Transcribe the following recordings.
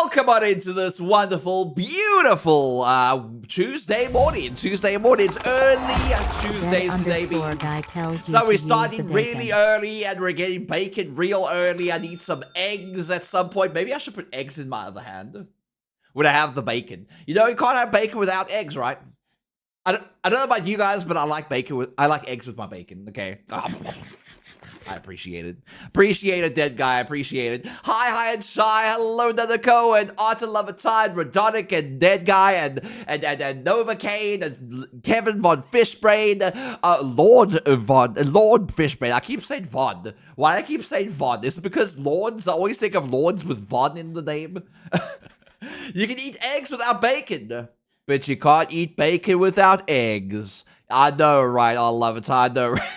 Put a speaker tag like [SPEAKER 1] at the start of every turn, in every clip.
[SPEAKER 1] welcome on into this wonderful, beautiful Tuesday morning. It's early Tuesdays today.
[SPEAKER 2] Guy tells
[SPEAKER 1] So
[SPEAKER 2] you
[SPEAKER 1] we're
[SPEAKER 2] to
[SPEAKER 1] starting
[SPEAKER 2] use the
[SPEAKER 1] really
[SPEAKER 2] bacon.
[SPEAKER 1] early and we're getting bacon real early. I need some eggs at some point. Maybe I should put eggs in my other hand when I have the bacon. You know, you can't have bacon without eggs, right? I don't know about you guys, but I like eggs with my bacon, okay? I appreciate it. Appreciate it, dead guy. Appreciate it. Hi, and Shy. Hello, Nanaco, and Arthur Levittine, Redonic, and Dead Guy, and Novocaine, and Kevin Von Fishbrain, Lord Fishbrain. I keep saying Von. Why do I keep saying Von? Is it because Lords? I always think of Lords with Von in the name. You can eat eggs without bacon, but you can't eat bacon without eggs. I know, right? I love it. I know, right?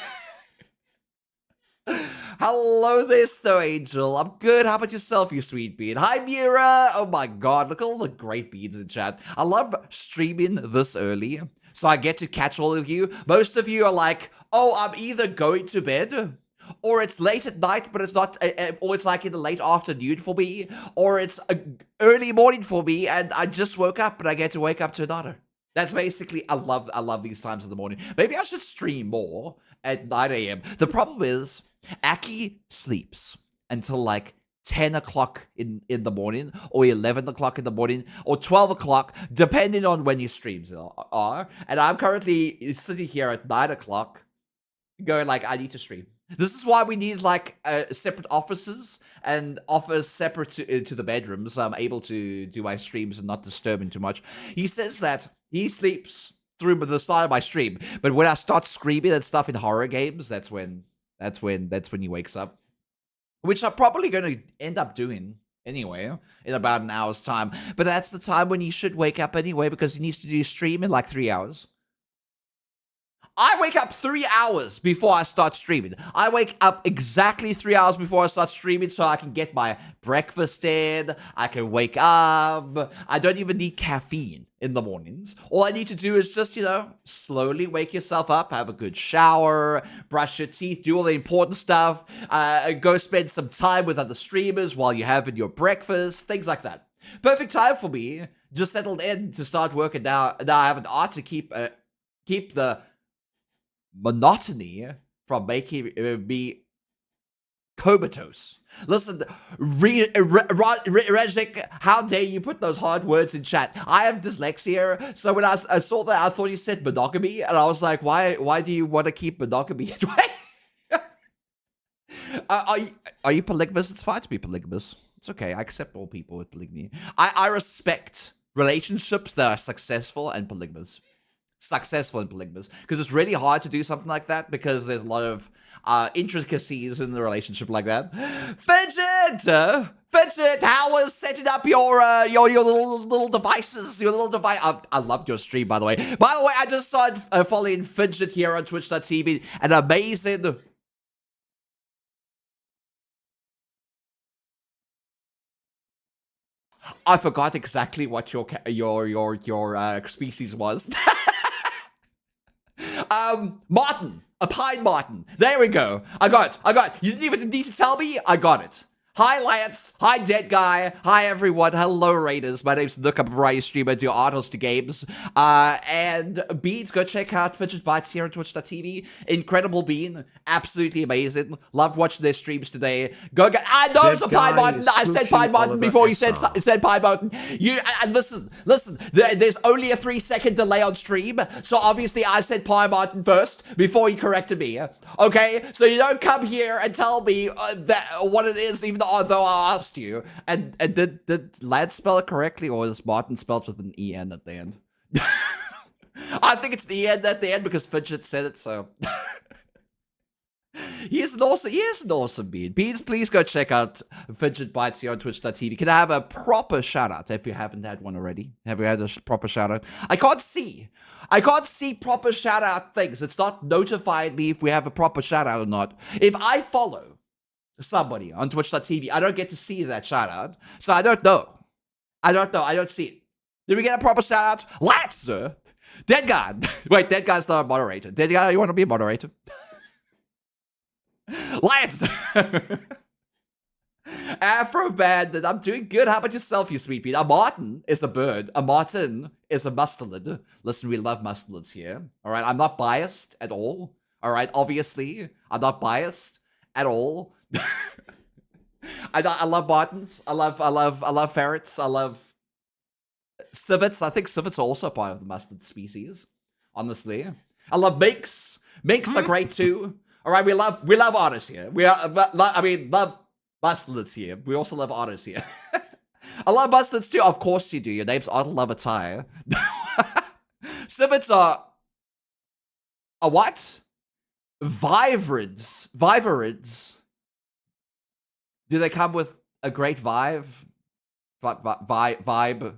[SPEAKER 1] Hello there, Snow Angel. I'm good. How about yourself, you sweet bean? Hi, Mira. Oh my god, look at all the great beans in chat. I love streaming this early, so I get to catch all of you. Most of you are like, oh, I'm either going to bed, or it's late at night, but it's not, or it's like in the late afternoon for me, or it's early morning for me, and I just woke up, but I get to wake up to another. That's basically, I love these times of the morning. Maybe I should stream more at 9 a.m. The problem is, Aki sleeps until like 10 o'clock in the morning, or 11 o'clock in the morning, or 12 o'clock, depending on when your streams are. And I'm currently sitting here at 9 o'clock going like, I need to stream. This is why we need like separate offices and office separate to the bedrooms, so I'm able to do my streams and not disturb him too much. He says that he sleeps through the start of my stream, but when I start screaming and stuff in horror games, that's when he wakes up, which I'm probably going to end up doing anyway in about an hour's time. But that's the time when he should wake up anyway, because he needs to do stream in like 3 hours. I wake up 3 hours before I start streaming. I wake up exactly 3 hours before I start streaming so I can get my breakfast in. I can wake up. I don't even need caffeine in the mornings. All I need to do is just, slowly wake yourself up, have a good shower, brush your teeth, do all the important stuff, go spend some time with other streamers while you're having your breakfast, things like that. Perfect time for me. Just settled in to start working now. Now I have an art to keep the monotony from making me comatose. Listen, Rejnik, how dare you put those hard words in chat? I have dyslexia, so when I saw that, I thought you said monogamy, and I was like, why do you want to keep monogamy? Are you polygamous? It's fine to be polygamous. It's okay. I accept all people with polygamy. I respect relationships that are successful and polygamous. Because it's really hard to do something like that, because there's a lot of intricacies in the relationship like that. Fidget, how was setting up your little devices, your little device? I loved your stream, by the way. I just started following Fidget here on Twitch.tv, and amazing. I forgot exactly what your species was. Martin. A pine martin. There we go. I got it. You didn't even need to tell me. I got it. Hi, Lance. Hi, Dead Guy. Hi, everyone. Hello, Raiders. My name's Nook. I'm a variety streamer. I do articles to games. And Beans, go check out Fidget Bites here on Twitch.tv. Incredible Bean. Absolutely amazing. Loved watching their streams today. Go get... I know it's a Pine Martin. I said Pine Martin before you said Pine Martin. And listen. There's only a 3-second delay on stream. So obviously I said Pine Martin first before you corrected me. Okay? So you don't come here and tell me what it is, even though I asked you. And did Lad spell it correctly, or is Martin spelled with an E-N at the end? I think it's the E-N at the end because Fidget said it, so... He is an awesome bean. Beans, please go check out Fidget Bites here on Twitch.tv. Can I have a proper shout-out if you haven't had one already? Have you had a proper shout-out? I can't see proper shout-out things. It's not notifying me if we have a proper shout-out or not. If I follow somebody on Twitch.tv, I don't get to see that shout-out, so I don't know. I don't see it. Did we get a proper shout-out? Let's, Dead Guy. Wait, Dead Guy's not a moderator. Dead Guy, you want to be a moderator? Lance! Afro Bandit, I'm doing good. How about yourself, you sweet bean? A martin is a bird. A martin is a mustelid. Listen, we love mustelids here. All right, I'm not biased at all. All right, obviously, I'm not biased at all. I love martins. I love ferrets. I love civets. I think civets are also part of the mustard species. Honestly, I love minks. Minks are great too. All right, we love otters here. Love mustelids here. We also love otters here. I love mustelids too. Of course you do. Your name's Otter Love Attire. Civets are what? Viverids. Viverids. Do they come with a great vibe? Vibe.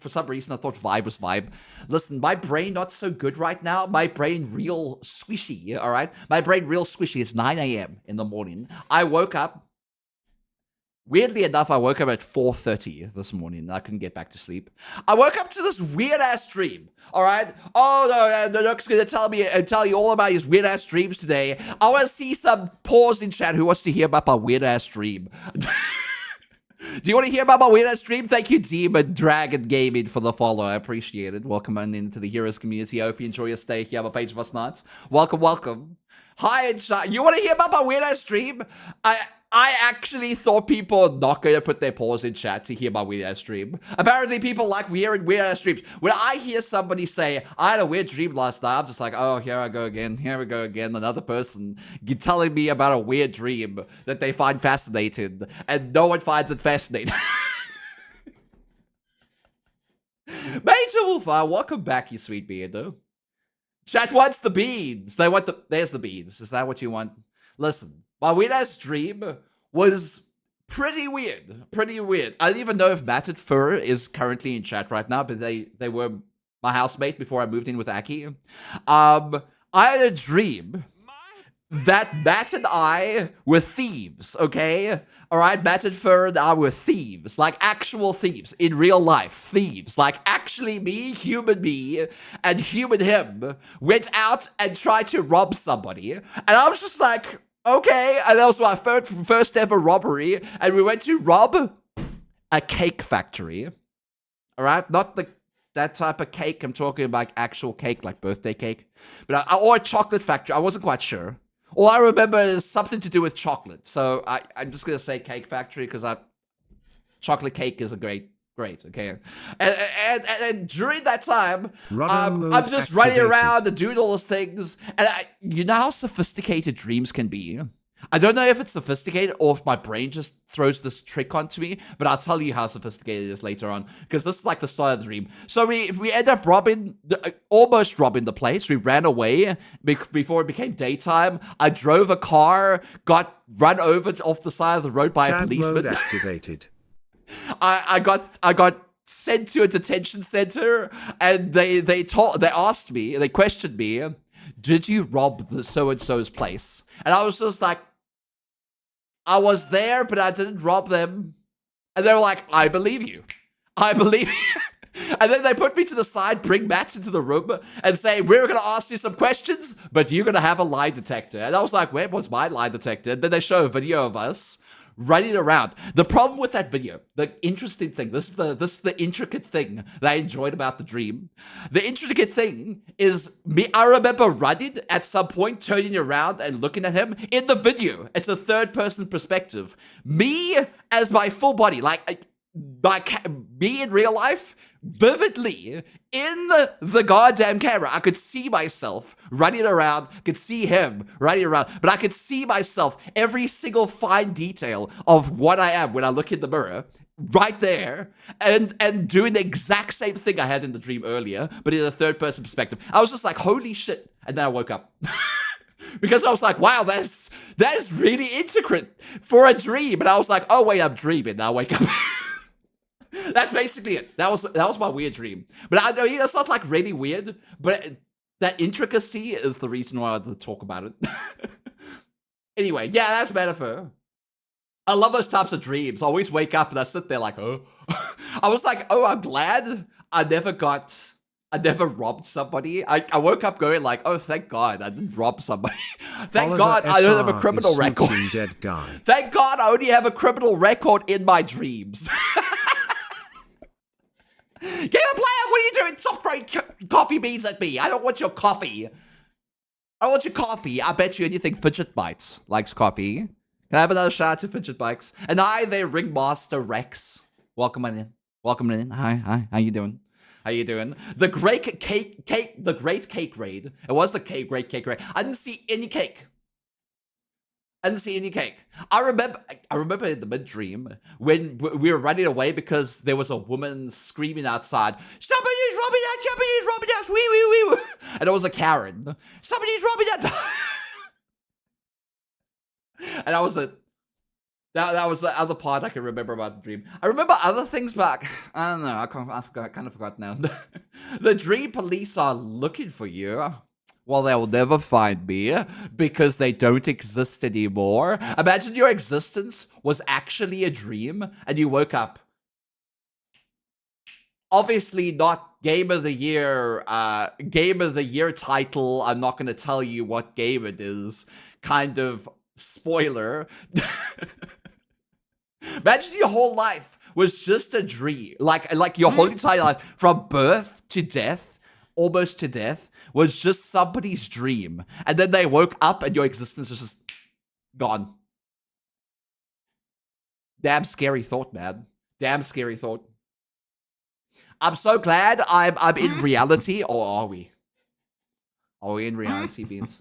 [SPEAKER 1] For some reason, I thought vibe was vibe. Listen, my brain not so good right now. My brain real squishy, all right? My brain real squishy. It's 9 a.m. in the morning. I woke up. Weirdly enough, I woke up at 4:30 this morning. I couldn't get back to sleep. I woke up to this weird-ass dream, all right? Oh, no, Nook's going to tell you all about his weird-ass dreams today. I want to see some pause in chat who wants to hear about my weird-ass dream. Do you want to hear about my weird-ass dream? Thank you, Demon Dragon Gaming, for the follow. I appreciate it. Welcome on into the Heroes community. I hope you enjoy your stay here on my page of us nuts. Welcome, welcome. Hi, and you want to hear about my weird-ass dream? I actually thought people were not going to put their paws in chat to hear my weird-ass dream. Apparently, people like weird-ass dreams. When I hear somebody say, I had a weird dream last night, I'm just like, oh, here I go again. Here we go again. Another person telling me about a weird dream that they find fascinating, and no one finds it fascinating. Major Wolf, welcome back, you sweet beardo. Chat wants the beans. They want there's the beans. Is that what you want? Listen, my weird-ass dream was pretty weird. Pretty weird. I don't even know if Matted Fur is currently in chat right now, but they were my housemate before I moved in with Aki. I had a dream that Matt and I were thieves, okay? All right, Matt and Fur and I were thieves, like actual thieves in real life, thieves. Like actually me, and human him went out and tried to rob somebody. And I was just like, okay. And that was my first ever robbery. And we went to rob a cake factory. All right, not that type of cake. I'm talking about actual cake, like birthday cake. But or a chocolate factory. I wasn't quite sure. All I remember is something to do with chocolate. So I'm just going to say cake factory because chocolate cake is a great, okay? And during that time, I'm just running around and doing all those things. And you know how sophisticated dreams can be? I don't know if it's sophisticated or if my brain just throws this trick onto me, but I'll tell you how sophisticated it is later on, because this is like the start of the dream. So we end up almost robbing the place. We ran away before it became daytime. I drove a car, got run over off the side of the road by a policeman.
[SPEAKER 2] Mode activated.
[SPEAKER 1] I got sent to a detention center, and they questioned me, did you rob the so-and-so's place? And I was just like, I was there, but I didn't rob them. And they were like, I believe you. I believe you. And then they put me to the side, bring Matt into the room, and say, we're going to ask you some questions, but you're going to have a lie detector. And I was like, where was my lie detector? And then they show a video of us running around. The problem with that video, the interesting thing, this is the intricate thing that I enjoyed about the dream. The intricate thing is me. I remember running at some point, turning around and looking at him in the video. It's a third-person perspective. Me as my full body, like me in real life, vividly in the goddamn camera. I could see myself running around, could see him running around, but I could see myself, every single fine detail of what I am when I look in the mirror, right there, and doing the exact same thing I had in the dream earlier, but in a third-person perspective. I was just like, holy shit, and then I woke up. Because I was like, wow, that is really intricate for a dream. And I was like, oh wait, I'm dreaming. Now I wake up. That's basically it. That was my weird dream. But I know that's not like really weird, but that intricacy is the reason why I wanted to talk about it. Anyway, yeah, that's metaphor. I love those types of dreams. I always wake up and I sit there like, oh. I was like, oh, I'm glad I never got I never robbed somebody. I woke up going like, oh, thank God I didn't rob somebody. Thank
[SPEAKER 2] Oliver
[SPEAKER 1] God I don't have a
[SPEAKER 2] SR
[SPEAKER 1] criminal
[SPEAKER 2] is
[SPEAKER 1] record.
[SPEAKER 2] smooching dead guy.
[SPEAKER 1] Thank God I only have a criminal record in my dreams. Game player, what are you doing? Stop throwing coffee beans at me. I don't want your coffee. I want your coffee. I bet you anything Fidget Bites likes coffee. Can I have another shout out to Fidget Bites? And hi there, Ringmaster Rex. Welcome on in. Welcome in. Hi. How you doing? How you doing? The great cake raid. It was the great cake raid. I didn't see any cake. I didn't see any cake. I remember in the mid-dream when we were running away because there was a woman screaming outside, somebody's robbing us, wee. And it was a Karen. Somebody's robbing us. And that was it. That was the other part I can remember about the dream. I remember other things back. I don't know. I kind of forgot now. The dream police are looking for you. Well, they will never find me because they don't exist anymore. Imagine your existence was actually a dream and you woke up. Obviously not Game of the Year title. I'm not going to tell you what game it is. Kind of spoiler. Imagine your whole life was just a dream. Like your whole entire life from birth to death, almost to death, was just somebody's dream. And then they woke up and your existence is just gone. Damn scary thought, man. Damn scary thought. I'm so glad I'm in reality. Or are we? Are we in reality, Beans?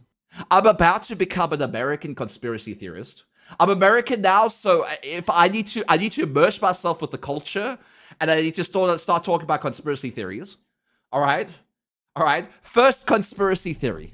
[SPEAKER 1] I'm about to become an American conspiracy theorist. I'm American now, so if I need to immerse myself with the culture, and I need to start talking about conspiracy theories. All right? First conspiracy theory.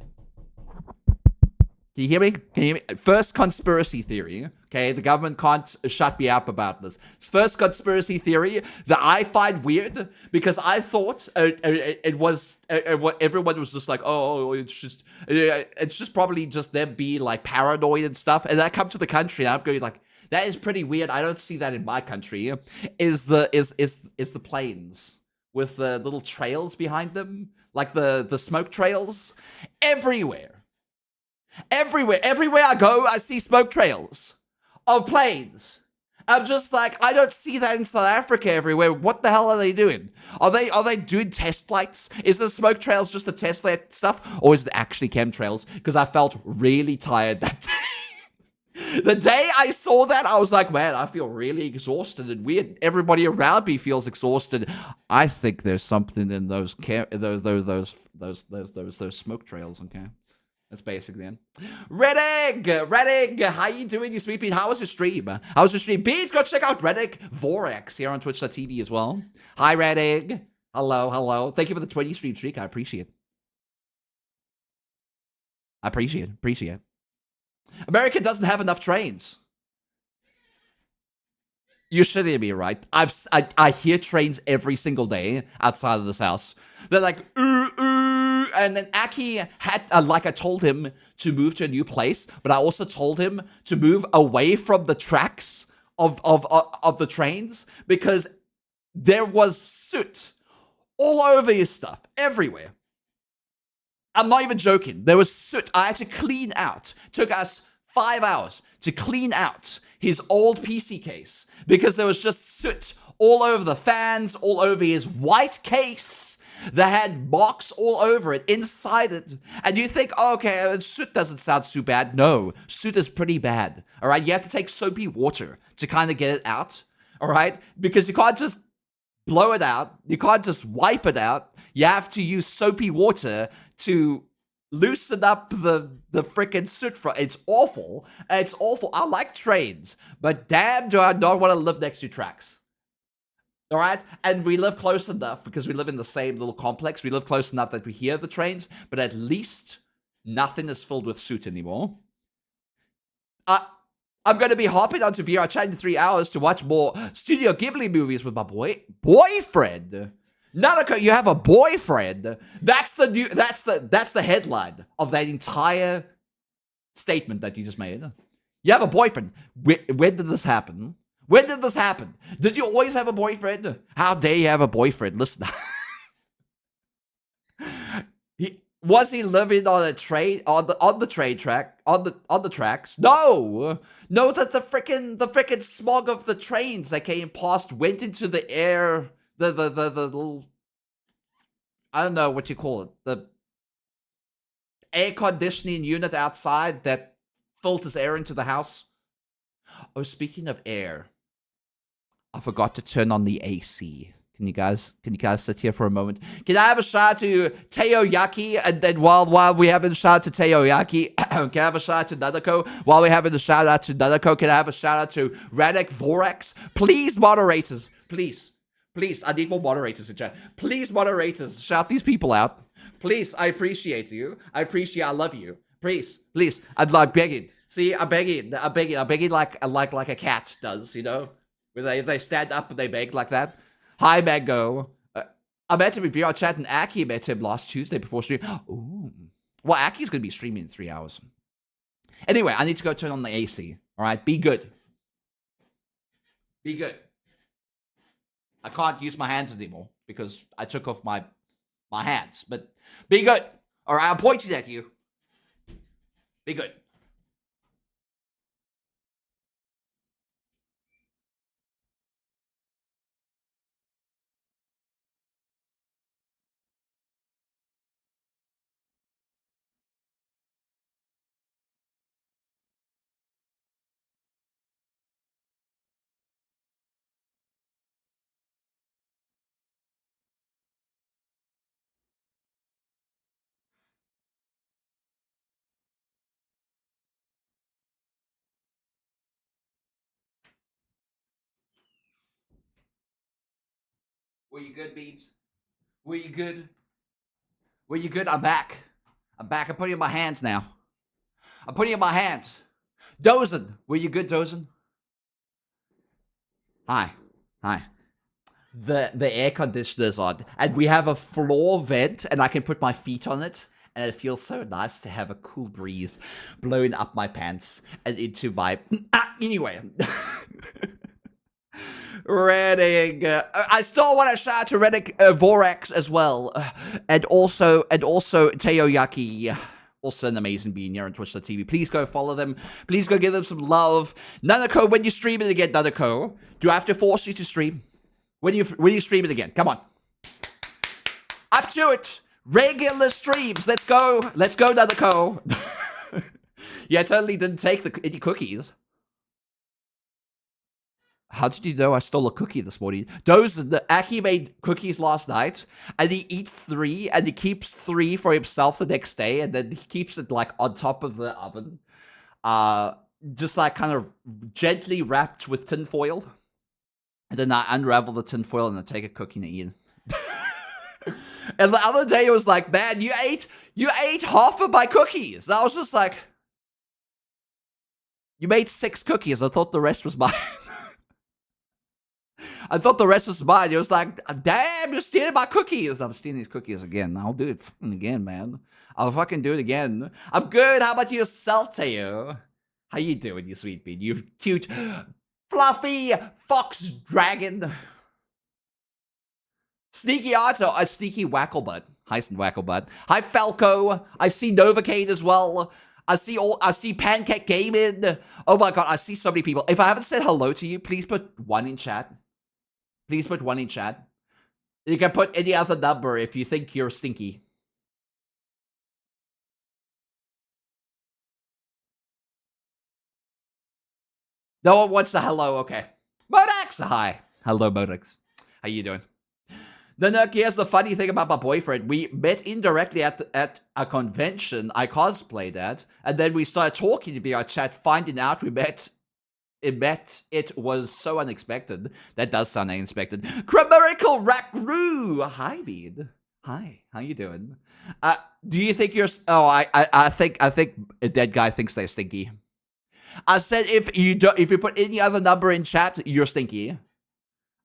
[SPEAKER 1] Can you hear me? First conspiracy theory. Okay, the government can't shut me up about this. First conspiracy theory that I find weird because I thought it was what everyone was just like, oh, it's just probably just them being like paranoid and stuff. And I come to the country and I'm going like, that is pretty weird. I don't see that in my country. Is the planes with the little trails behind them, like the smoke trails, everywhere. Everywhere I go, I see smoke trails of planes. I'm just like, I don't see that in South Africa everywhere. What the hell are they doing? Are they doing test flights? Is the smoke trails just the test flight stuff, or is it actually chemtrails? Because I felt really tired that day. The day I saw that, I was like, man, I feel really exhausted and weird. Everybody around me feels exhausted. I think there's something in those smoke trails. Okay. That's basically it. Red Egg, how you doing, you sweet bean? How was your stream? Beans, go check out Red Egg Vorex here on Twitch.tv as well. Hi, Red Egg. Hello. Thank you for the 20 stream streak. I appreciate it. America doesn't have enough trains. You're shitting me, right? I hear trains every single day outside of this house. They're like, ooh. And then Aki had, like I told him to move to a new place, but I also told him to move away from the tracks of the trains because there was soot all over his stuff, everywhere. I'm not even joking. There was soot. I had to clean out. Took us 5 hours to clean out his old PC case because there was just soot all over the fans, all over his white case. That had marks all over it, inside it. And you think, oh, okay, soot doesn't sound too bad. No, soot is pretty bad. All right, you have to take soapy water to kind of get it out. All right, because you can't just blow it out. You can't just wipe it out. You have to use soapy water to loosen up the freaking soot. It's awful. It's awful. I like trains, but damn, do I not want to live next to tracks. All right, and we live close enough because we live in the same little complex. We live close enough that we hear the trains, but at least nothing is filled with soot anymore. I'm going to be hopping onto VR chat in 3 hours to watch more Studio Ghibli movies with my boyfriend. Nanako, you have a boyfriend. That's the headline of that entire statement that you just made. You have a boyfriend. When did this happen? When did this happen? Did you always have a boyfriend? How dare you have a boyfriend? Listen. Was he living on a train on the train track on the tracks? No, no. That the frickin' smog of the trains that came past went into the air. The little, I don't know what you call it. The air conditioning unit outside that filters air into the house. Oh, speaking of air, I forgot to turn on the AC. Can you guys sit here for a moment? Can I have a shout out to Teoyaki? And then while we have a shout out to Teoyaki, can I have a shout out to Nanako? While we have a shout out to Nanako, can I have a shout out to Radek Vorax? Please, moderators. Please. I need more moderators in chat. Please, moderators, shout these people out. Please, I appreciate you. I love you. Please. I'm like begging. See, I'm begging like a cat does, you know? Where they stand up and they beg like that. Hi, Mango. I met him in VR chat, and Aki met him last Tuesday before stream. Ooh. Well, Aki's going to be streaming in 3 hours. Anyway, I need to go turn on the AC. All right? Be good. I can't use my hands anymore because I took off my hands. But be good. All right? I'm pointing at you. Be good. Were you good, Beats? Were you good? I'm back. I'm putting in my hands now. I'm putting in my hands. Dozen. Were you good, Dozen? Hi. The air conditioner's on, and we have a floor vent, and I can put my feet on it, and it feels so nice to have a cool breeze blowing up my pants and into my... Anyway. Redding. I still want to shout out to Reddick Vorax as well. And also Teoyaki. Also an amazing being here on Twitch.tv. Please go follow them. Please go give them some love. Nanako, when you stream it again, Nanako, do I have to force you to stream? When you stream it again? Come on. Up to it. Regular streams. Let's go, Nanako. Yeah, I totally didn't take any cookies. How did you know I stole a cookie this morning? Aki made cookies last night, and he eats 3, and he keeps 3 for himself the next day, and then he keeps it like on top of the oven, just like kind of gently wrapped with tin foil. And then I unravel the tin foil and I take a cookie and eat it. And the other day it was like, man, you ate half of my cookies. And I was just like, you made 6 cookies. I thought the rest was mine. It was like, damn, you're stealing my cookies. I'm stealing these cookies again. I'll do it again, man. I'll fucking do it again. I'm good. How about yourself, Teo? How you doing, you sweet bean? You cute, fluffy fox dragon. Sneaky Otto, a sneaky Wacklebutt. Hi, Wacklebutt. Hi, Falco. I see Novacade as well. I see Pancake Gaming. Oh my god, I see so many people. If I haven't said hello to you, please put 1 in chat. Please put 1 in chat. You can put any other number if you think you're stinky. No one wants the hello, okay. Modax, hi. Hello, Modax. How you doing? Then here's the funny thing about my boyfriend. We met indirectly at a convention I cosplayed at, and then we started talking via chat, finding out we met. It was so unexpected. That does sound unexpected. Grammarical Rackroo! Hi, Bean. Hi, how you doing? Do you think you're... Oh, I think a dead guy thinks they're stinky. I said if you put any other number in chat, you're stinky.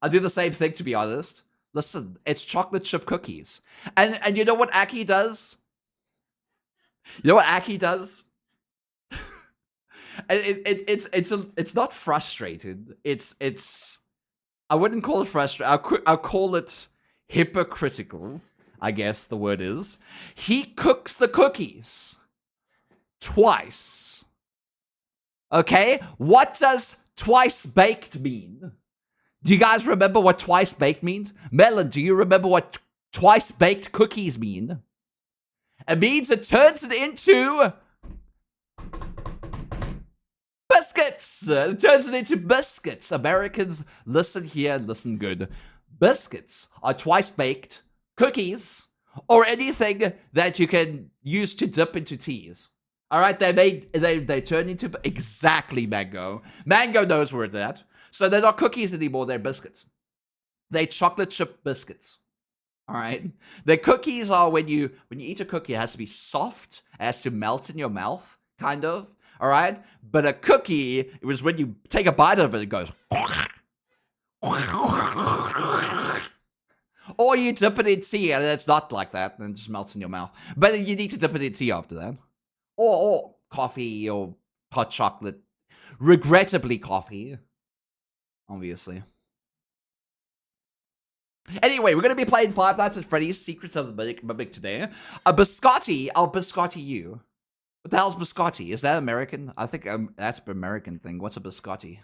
[SPEAKER 1] I do the same thing, to be honest. Listen, it's chocolate chip cookies. And you know what Aki does? It's not frustrated. It's I wouldn't call it frustrated. I'll call it hypocritical. I guess the word is. He cooks the cookies twice. Okay? What does twice baked mean? Do you guys remember what twice baked means? Melon, do you remember what twice baked cookies mean? It means it turns it into biscuits. It turns it into biscuits. Americans, listen here and listen good. Biscuits are twice baked cookies or anything that you can use to dip into teas. All right, they turn into exactly Mango. Mango knows where it's at. So they're not cookies anymore, they're biscuits. They're chocolate chip biscuits. All right? The cookies are when you eat a cookie, it has to be soft, it has to melt in your mouth, kind of. All right? But a cookie, it was when you take a bite of it, it goes. Or you dip it in tea, and it's not like that, and it just melts in your mouth. But you need to dip it in tea after that. Or coffee, or hot chocolate. Regrettably, coffee. Obviously. Anyway, we're going to be playing Five Nights at Freddy's Secrets of the Mimic today. A biscotti, I'll biscotti you. What the hell's biscotti? Is that American? I think that's an American thing. What's a biscotti?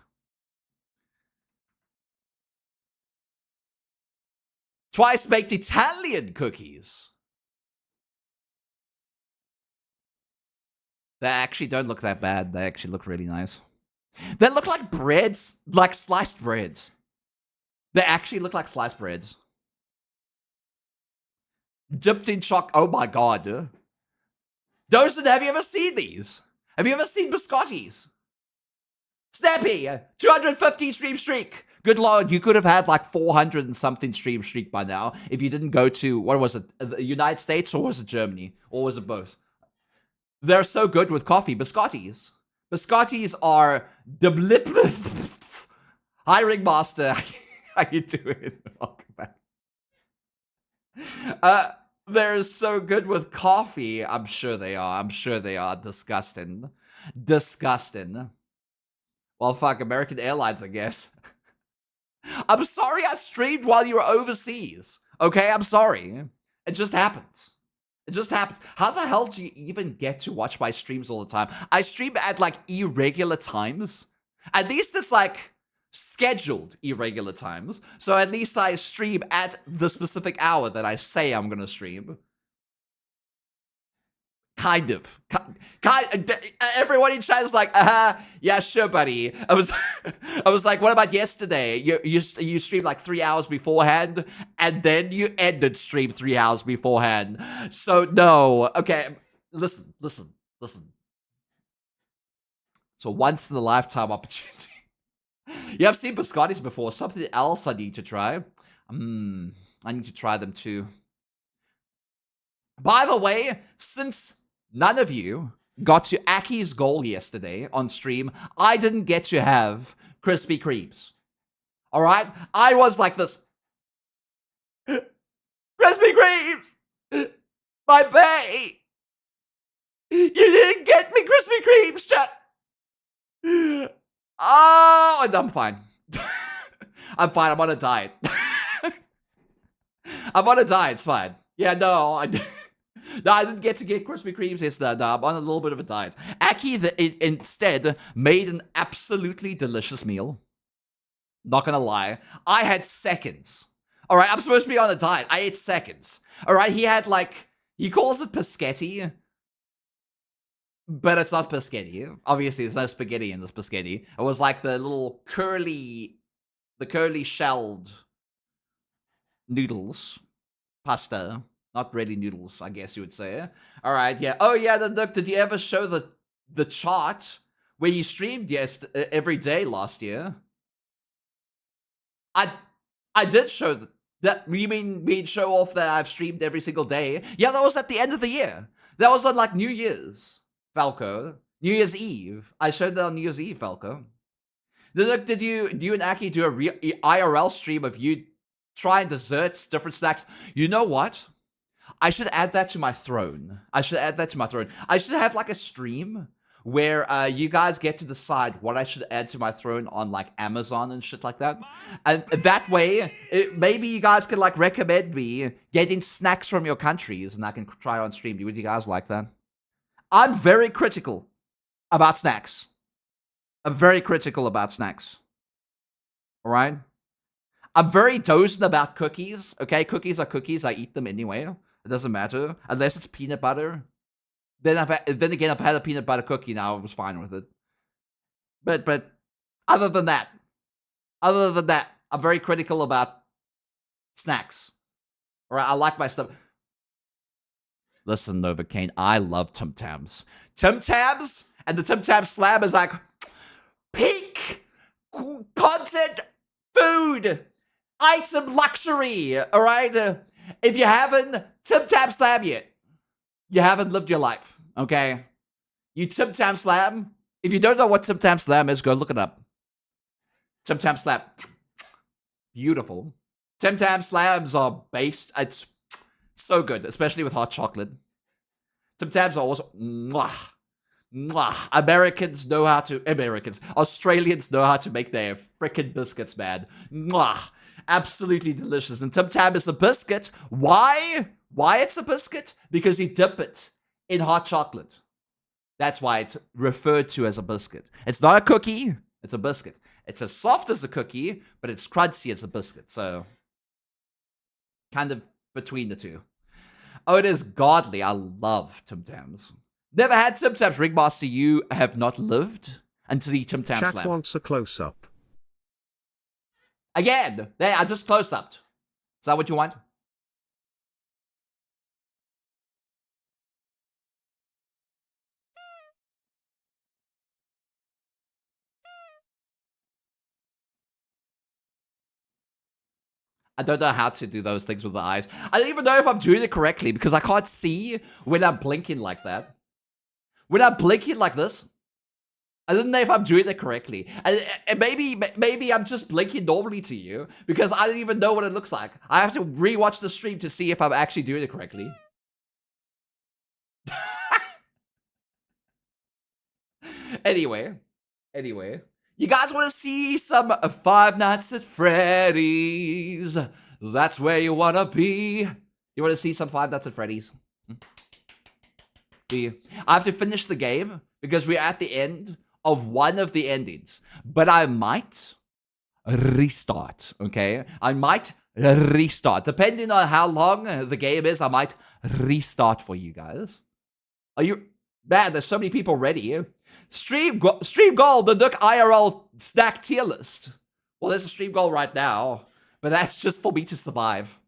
[SPEAKER 1] Twice baked Italian cookies. They actually don't look that bad. They actually look really nice. They look like breads, like sliced breads. They actually look like sliced breads. Dipped in chocolate. Oh my god. Dawson, have you ever seen these? Have you ever seen biscottis? Snappy, 250 stream streak. Good lord, you could have had like 400 and something stream streak by now if you didn't go to, what was it, the United States, or was it Germany? Or was it both? They're so good with coffee. Biscottis. Biscottis are debliplis. Hi, Ringmaster. How you doing? Welcome back. They're so good with coffee. I'm sure they are. I'm sure they are. Disgusting. Disgusting. Well, fuck, American Airlines, I guess. I'm sorry I streamed while you were overseas. Okay, I'm sorry. It just happens. It just happens. How the hell do you even get to watch my streams all the time? I stream at like irregular times. At least it's like scheduled irregular times. So at least I stream at the specific hour that I say I'm going to stream. Kind of. Everyone in chat is like, yeah, sure, buddy. I was like, what about yesterday? You streamed like 3 hours beforehand, and then you ended stream 3 hours beforehand. So no, okay, listen. So once in a lifetime opportunity. You have seen biscottis before. Something else I need to try. I need to try them too. By the way, since none of you got to Aki's goal yesterday on stream, I didn't get to have Krispy Kremes. All right? I was like this. Krispy Kremes! My bae! You didn't get me Krispy Kremes, chat! Oh, and I'm fine. I'm fine. I'm on a diet. I'm on a diet. It's fine. Yeah, no, I didn't get to get Krispy Kremes yesterday. No, I'm on a little bit of a diet. Aki instead made an absolutely delicious meal. Not gonna lie. I had seconds. All right, I'm supposed to be on a diet. I ate seconds. All right, he had like, he calls it paschetti. But it's not paschetti. Obviously, there's no spaghetti in this paschetti. It was like the little curly shelled noodles. Pasta. Not really noodles, I guess you would say. All right, yeah. Oh, yeah, look, did you ever show the chart where you streamed every day last year? I did show that. You mean show off that I've streamed every single day? Yeah, that was at the end of the year. That was on, like, New Year's. Falco. New Year's Eve. I showed that on New Year's Eve, Falco. Look, did you and Aki do a real IRL stream of you trying desserts, different snacks? You know what? I should add that to my throne. I should have like a stream where you guys get to decide what I should add to my throne on like Amazon and shit like that. And that way, maybe you guys can like recommend me getting snacks from your countries and I can try on stream. Would you guys like that? I'm very critical about snacks. I'm very critical about snacks. All right? I'm very dozing about cookies. Okay, cookies are cookies. I eat them anyway. It doesn't matter. Unless it's peanut butter. Then again, I've had a peanut butter cookie now. I was fine with it. But other than that, I'm very critical about snacks. All right, I like my stuff. Listen, Novocaine, I love Tim Tams. Tim Tams and the Tim Tam Slab is like peak content food item luxury. All right, if you haven't Tim Tam Slab yet, you haven't lived your life. Okay, you Tim Tam Slab. If you don't know what Tim Tam Slab is, go look it up. Tim Tam Slab, beautiful. Tim Tam Slabs are based. It's so good, especially with hot chocolate. Tim Tams are also mwah, mwah. Australians know how to make their frickin' biscuits, man. Mwah. Absolutely delicious. And Tim Tam is a biscuit. Why? Why it's a biscuit? Because you dip it in hot chocolate. That's why it's referred to as a biscuit. It's not a cookie. It's a biscuit. It's as soft as a cookie, but it's crunchy as a biscuit. So, kind of between the two. Oh, it is godly. I love Tim Tams. Never had Tim Tams. Ringmaster, you have not lived until the Tim Tams
[SPEAKER 2] Chat
[SPEAKER 1] Slam.
[SPEAKER 2] wants a close-up.
[SPEAKER 1] Again, there, I just close-upped. Is that what you want? I don't know how to do those things with the eyes. I don't even know if I'm doing it correctly because I can't see when I'm blinking like that. When I'm blinking like this, I don't know if I'm doing it correctly. And maybe I'm just blinking normally to you because I don't even know what it looks like. I have to rewatch the stream to see if I'm actually doing it correctly. Anyway. You guys want to see some Five Nights at Freddy's? That's where you want to be. You want to see some Five Nights at Freddy's? Do you? I have to finish the game because we're at the end of one of the endings. But I might restart, okay? I might restart. Depending on how long the game is, I might restart for you guys. Are you... Man, there's so many people ready. Stream goal, the Nook IRL snack tier list. Well, there's a stream goal right now, but that's just for me to survive.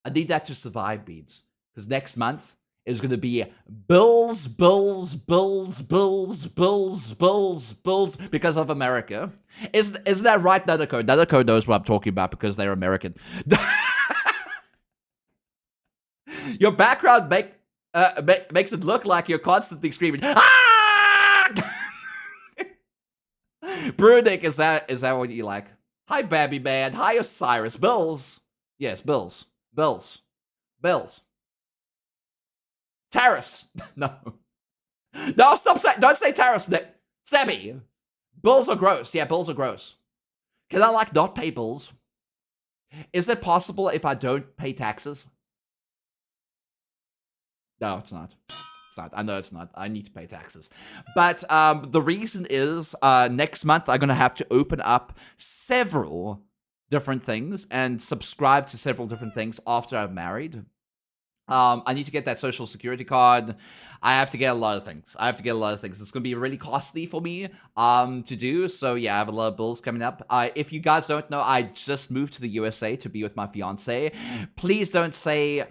[SPEAKER 1] I need that to survive, Beads. Because next month is going to be bills because of America. Isn't that right, Nanako? Nanako knows what I'm talking about because they're American. Your background makes it look like you're constantly screaming, ah! Brunick, is that what you like? Hi, Babby Man. Hi, Osiris. Bills. Yes, bills. Tariffs. No, stop saying. Don't say tariffs. Stabby. Bills are gross. Yeah, bills are gross. Can I like not pay bills? Is it possible if I don't pay taxes? No, it's not. It's not. I know it's not. I need to pay taxes. But the reason is next month I'm going to have to open up several different things and subscribe to several different things after I'm married. I need to get that social security card. I have to get a lot of things. It's going to be really costly for me to do. So yeah, I have a lot of bills coming up. If you guys don't know, I just moved to the USA to be with my fiance. Please don't say...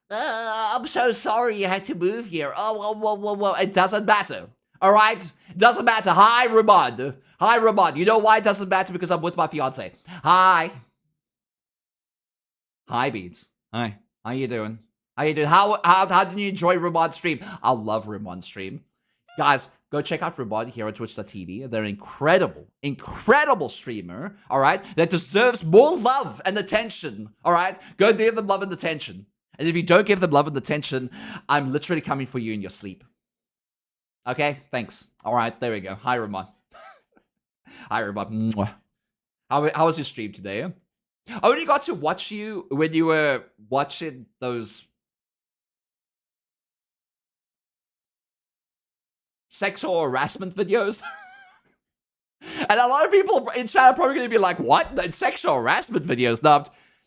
[SPEAKER 1] I'm so sorry you had to move here. Whoa. It doesn't matter. All right? It doesn't matter. Hi, Ramon. You know why it doesn't matter? Because I'm with my fiance. Hi, Beads. Hi. How you doing? How did you enjoy Ramon's stream? I love Ramon's stream. Guys, go check out Ramon here on Twitch.tv. They're an incredible streamer, all right? That deserves more love and attention, all right? Go give them love and attention. And if you don't give them love and attention, I'm literally coming for you in your sleep. Okay, thanks. All right, there we go. Hi, Ramon. Hi, Ramon. Mwah. How was your stream today? I only got to watch you when you were watching those sexual harassment videos. And a lot of people in chat are probably going to be like, what? It's sexual harassment videos. No,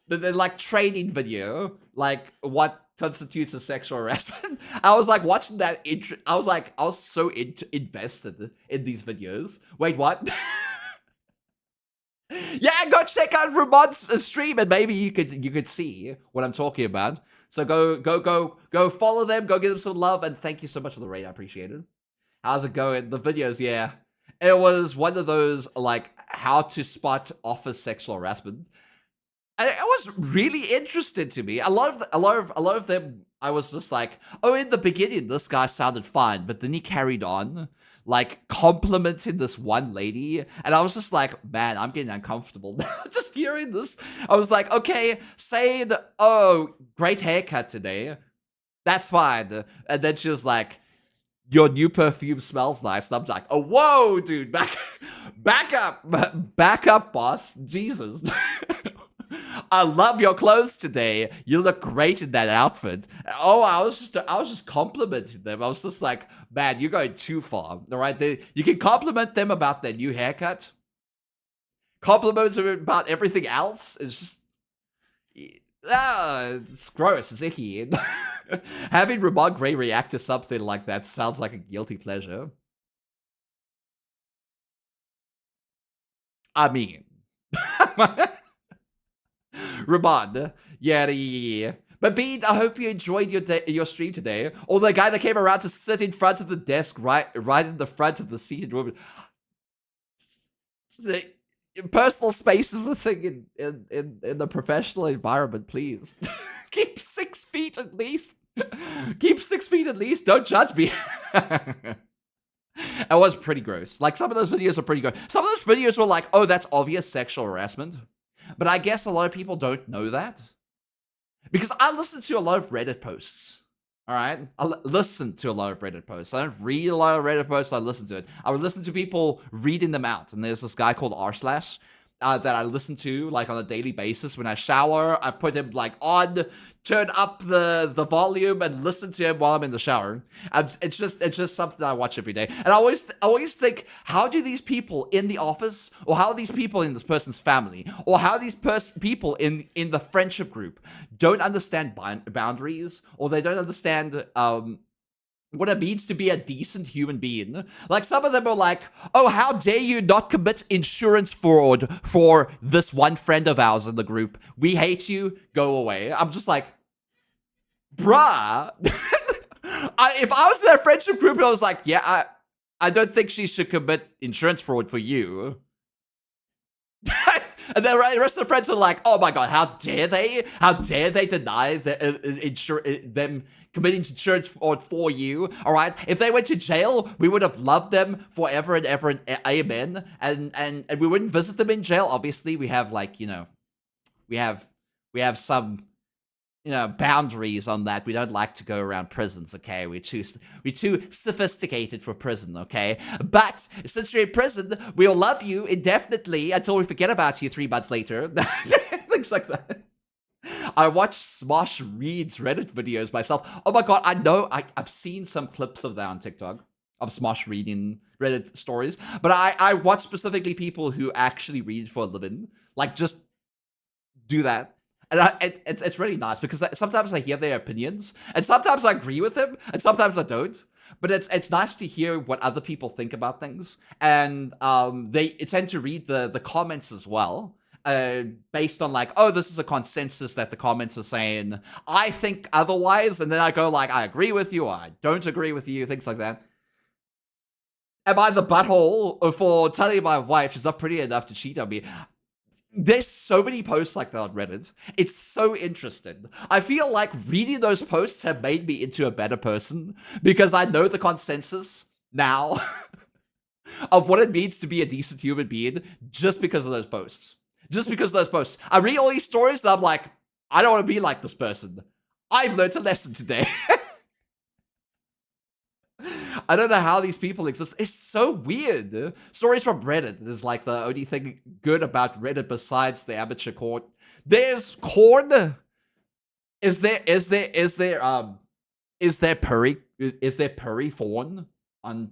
[SPEAKER 1] they're like training video. Like, what constitutes a sexual harassment? I was like watching that. I was so invested in these videos. Wait, what? Yeah, go check out Ramon's stream and maybe you could see what I'm talking about. So go follow them, go give them some love, and thank you so much for the raid. I appreciate it. How's it going? The videos, yeah. It was one of those like how to spot office sexual harassment. And it was really interesting to me. A lot of them, I was just like, oh, in the beginning, this guy sounded fine, but then he carried on, like complimenting this one lady, and I was just like, man, I'm getting uncomfortable now. Just hearing this, I was like, okay, saying, oh, great haircut today, that's fine, and then she was like, your new perfume smells nice. And I'm like, oh, whoa, dude, back up, boss. Jesus. I love your clothes today. You look great in that outfit. Oh, I was just complimenting them. I was just like, man, you're going too far. All right, you can compliment them about their new haircut. Compliment them about everything else. It's just, it's gross. It's icky. Having Ramon Gray react to something like that sounds like a guilty pleasure. I mean, Ramon, yeah. But Bean, I hope you enjoyed your stream today. Or the guy that came around to sit in front of the desk, right in the front of the seated room. Personal space is a thing in the professional environment. Please keep 6 feet at least. Keep 6 feet at least. Don't judge me. It was pretty gross. Like, some of those videos are pretty gross. Some of those videos were like, oh, that's obvious sexual harassment. But I guess a lot of people don't know that. Because I listen to a lot of Reddit posts. All right? I listen to a lot of Reddit posts. I don't read a lot of Reddit posts. I listen to it. I would listen to people reading them out. And there's this guy called r/, that I listen to like on a daily basis. When I shower, I put him like on, turn up the volume, and listen to him while I'm in the shower. It's just something I watch every day. And I always think, how do these people in the office, or how are these people in this person's family, or how these people in the friendship group don't understand boundaries, or they don't understand what it means to be a decent human being. Like, some of them are like, oh, how dare you not commit insurance fraud for this one friend of ours in the group. We hate you. Go away. I'm just like, bruh. If I was in that friendship group, I was like, yeah, I don't think she should commit insurance fraud for you. And then the rest of the friends are like, oh my god, how dare they? How dare they deny them committing insurance fraud for you? All right, if they went to jail, we would have loved them forever and ever and amen. And we wouldn't visit them in jail. Obviously, we have, like, you know, we have some, you know, boundaries on that. We don't like to go around prisons, okay? We're too sophisticated for prison, okay? But since you're in prison, we'll love you indefinitely until we forget about you 3 months later. Things like that. I watch Smosh Reads Reddit videos myself. Oh my god, I know, I've seen some clips of that on TikTok, of Smosh reading Reddit stories, but I watch specifically people who actually read for a living, like, just do that. And it's really nice, because sometimes I hear their opinions, and sometimes I agree with them, and sometimes I don't. But it's nice to hear what other people think about things, and they tend to read the comments as well, based on, like, oh, this is a consensus that the comments are saying. I think otherwise, and then I go like, I agree with you, or I don't agree with you, things like that. Am I the butthole for telling my wife she's not pretty enough to cheat on me? There's so many posts like that on Reddit. It's so interesting. I feel like reading those posts have made me into a better person, because I know the consensus now of what it means to be a decent human being, just because of those posts. Just because of those posts. I read all these stories and I'm like, I don't want to be like this person. I've learned a lesson today. I don't know how these people exist. It's so weird. Stories from Reddit is like the only thing good about Reddit besides the amateur court. There's corn. Is there purry fawn on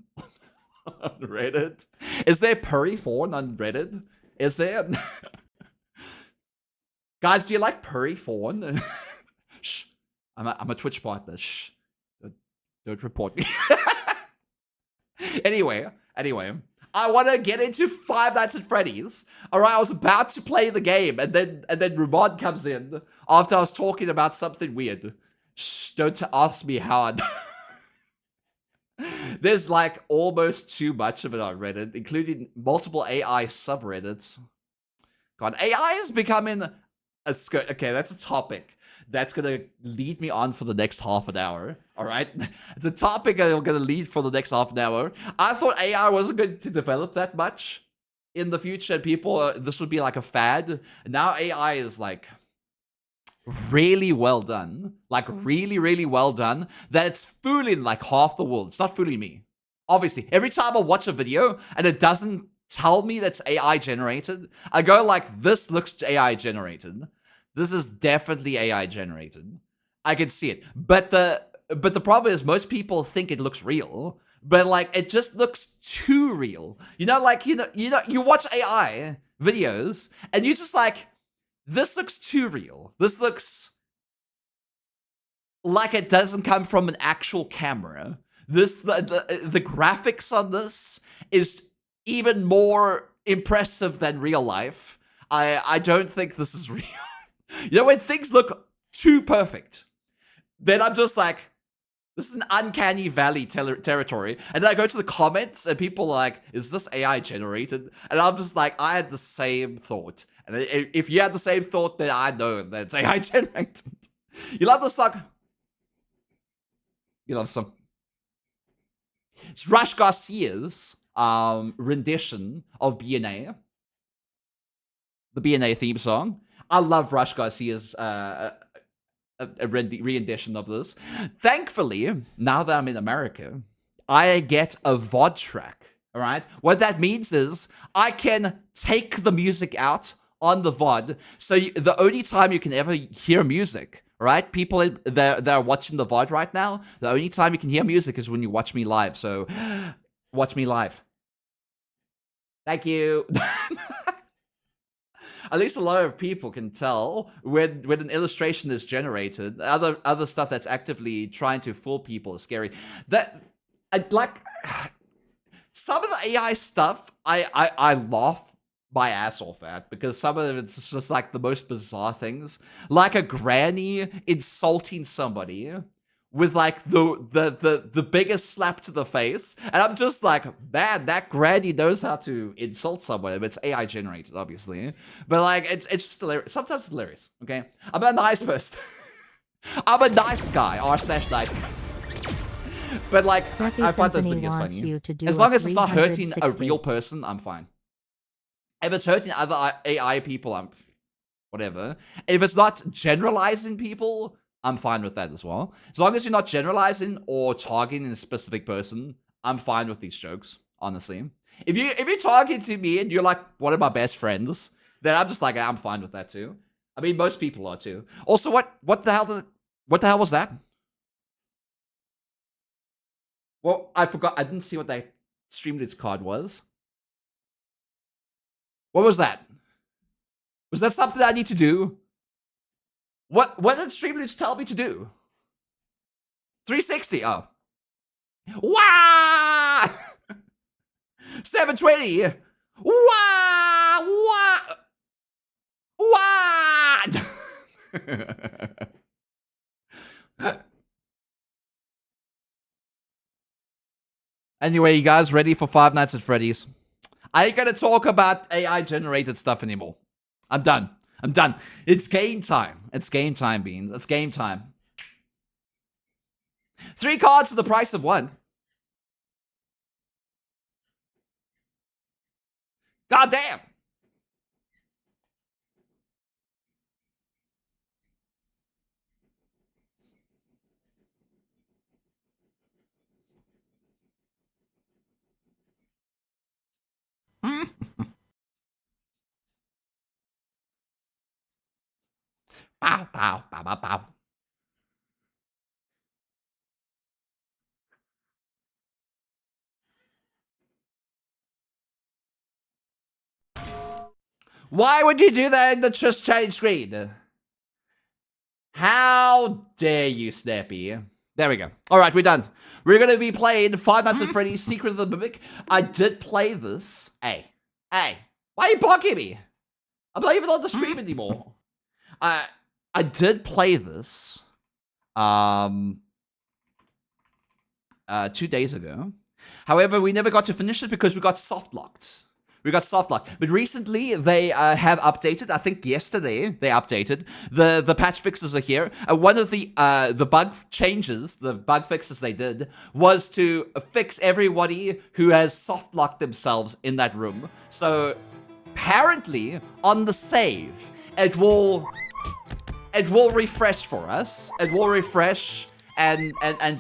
[SPEAKER 1] on Reddit? Is there purry fawn on Reddit? Is there? Guys, do you like purry fawn? Shh. I'm a Twitch partner. Shh. Don't report me. Anyway, I want to get into Five Nights at Freddy's. All right, I was about to play the game, and then Ramon comes in after I was talking about something weird. Shh, don't ask me how There's like almost too much of it on Reddit, including multiple AI subreddits. God, AI is becoming a skirt. Okay, that's a topic that's gonna lead me on for the next half an hour. All right, it's a topic that I'm gonna lead for the next half an hour. I thought AI wasn't going to develop that much in the future, and people, this would be like a fad. Now AI is like really well done, like really, really well done, that it's fooling like half the world. It's not fooling me. Obviously, every time I watch a video and it doesn't tell me that's AI generated, I go like, this looks AI generated. This is definitely AI generated. I can see it. But the problem is most people think it looks real, but like it just looks too real. You know, like you watch AI videos and you just like, this looks too real. This looks like it doesn't come from an actual camera. The graphics on this is even more impressive than real life. I don't think this is real. You know, when things look too perfect, then I'm just like, this is an uncanny valley territory. And then I go to the comments and people are like, is this AI generated? And I'm just like, I had the same thought. And if you had the same thought, then I know that it's AI generated. You love the song? You love the song? It's Rush Garcia's rendition of BNA. The BNA theme song. I love Rush Garcia's rendition of this. Thankfully, now that I'm in America, I get a VOD track. All right. What that means is I can take the music out on the VOD. So the only time you can ever hear music, right? People that are watching the VOD right now, the only time you can hear music is when you watch me live. So watch me live. Thank you. At least a lot of people can tell when an illustration is generated. Other stuff that's actively trying to fool people is scary. That I like some of the AI stuff. I laugh my ass off at because some of it's just like the most bizarre things, like a granny insulting somebody with like the biggest slap to the face, and I'm just like, man, that granny knows how to insult someone. But it's AI generated, obviously. But like, it's just hilarious. Sometimes it's hilarious. Okay, I'm a nice person. I'm a nice guy. R/nice guys. But like, I find those videos funny. As long as it's not hurting a real person, I'm fine. If it's hurting other AI people, I'm whatever. If it's not generalizing people, I'm fine with that as well. As long as you're not generalizing or targeting a specific person, I'm fine with these jokes, honestly. If you're targeting me and you're like one of my best friends, then I'm just like, I'm fine with that too. I mean, most people are too. Also, what the hell was that? Well, I forgot. I didn't see what that Streamlabs card was. What was that? Was that something I need to do? What did Streamlabs tell me to do? 360. Oh. Wow! 720. Wow! Wow! Anyway, you guys ready for Five Nights at Freddy's? I ain't gonna talk about AI generated stuff anymore. I'm done. I'm done. It's game time. It's game time, Beans. It's game time. 3 cards for the price of 1. God damn. Pow, pow, pow, pow, pow. Why would you do that in the just change screen? How dare you, Snappy? There we go. All right, we're done. We're going to be playing Five Nights at Freddy's Secret of the Mimic. I did play this. Hey, why are you blocking me? I'm not even on the stream anymore. I did play this 2 days ago. However, we never got to finish it because we got soft locked. But recently they have updated. I think yesterday they updated. The patch fixes are here. One of the bug changes, the bug fixes they did, was to fix everybody who has soft locked themselves in that room. So apparently on the save, it will refresh for us. It will refresh and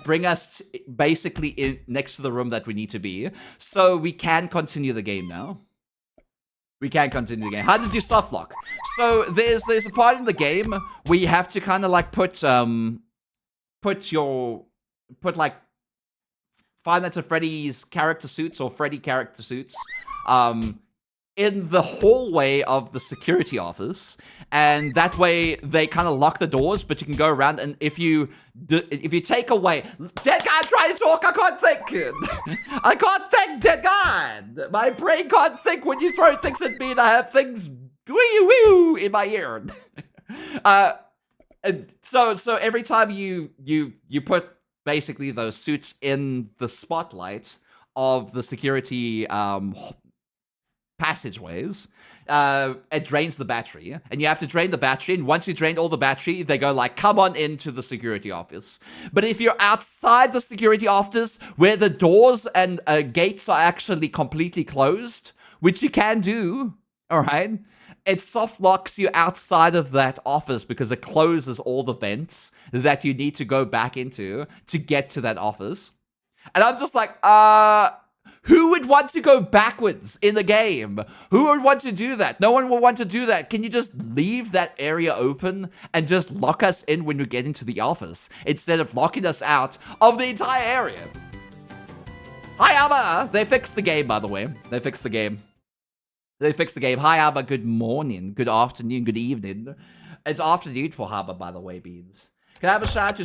[SPEAKER 1] bring us basically in next to the room that we need to be. So we can continue the game now. We can continue the game. How to do soft lock? So there's a part in the game where you have to kind of like put like Five Nights at Freddy's character suits or Freddy character suits in the hallway of the security office, and that way they kind of lock the doors, but you can go around, and if you take away... Dead guy, I'm trying to talk, I can't think! I can't think, dead guy! My brain can't think when you throw things at me and I have things wee-wee in my ear. So every time you put basically those suits in the spotlight of the security passageways, it drains the battery, and you have to drain the battery, and once you drain all the battery, they go like, come on into the security office. But if you're outside the security office, where the doors and gates are actually completely closed, which you can do, all right, it soft locks you outside of that office because it closes all the vents that you need to go back into to get to that office. And I'm just like, who would want to go backwards in the game? Who would want to do that? No one will want to do that. Can you just leave that area open and just lock us in when we get into the office instead of locking us out of the entire area? Hi, Abba! They fixed the game, by the way. They fixed the game. Hi, Abba. Good morning. Good afternoon. Good evening. It's afternoon for Abba, by the way, Beans. Can I have a shout out to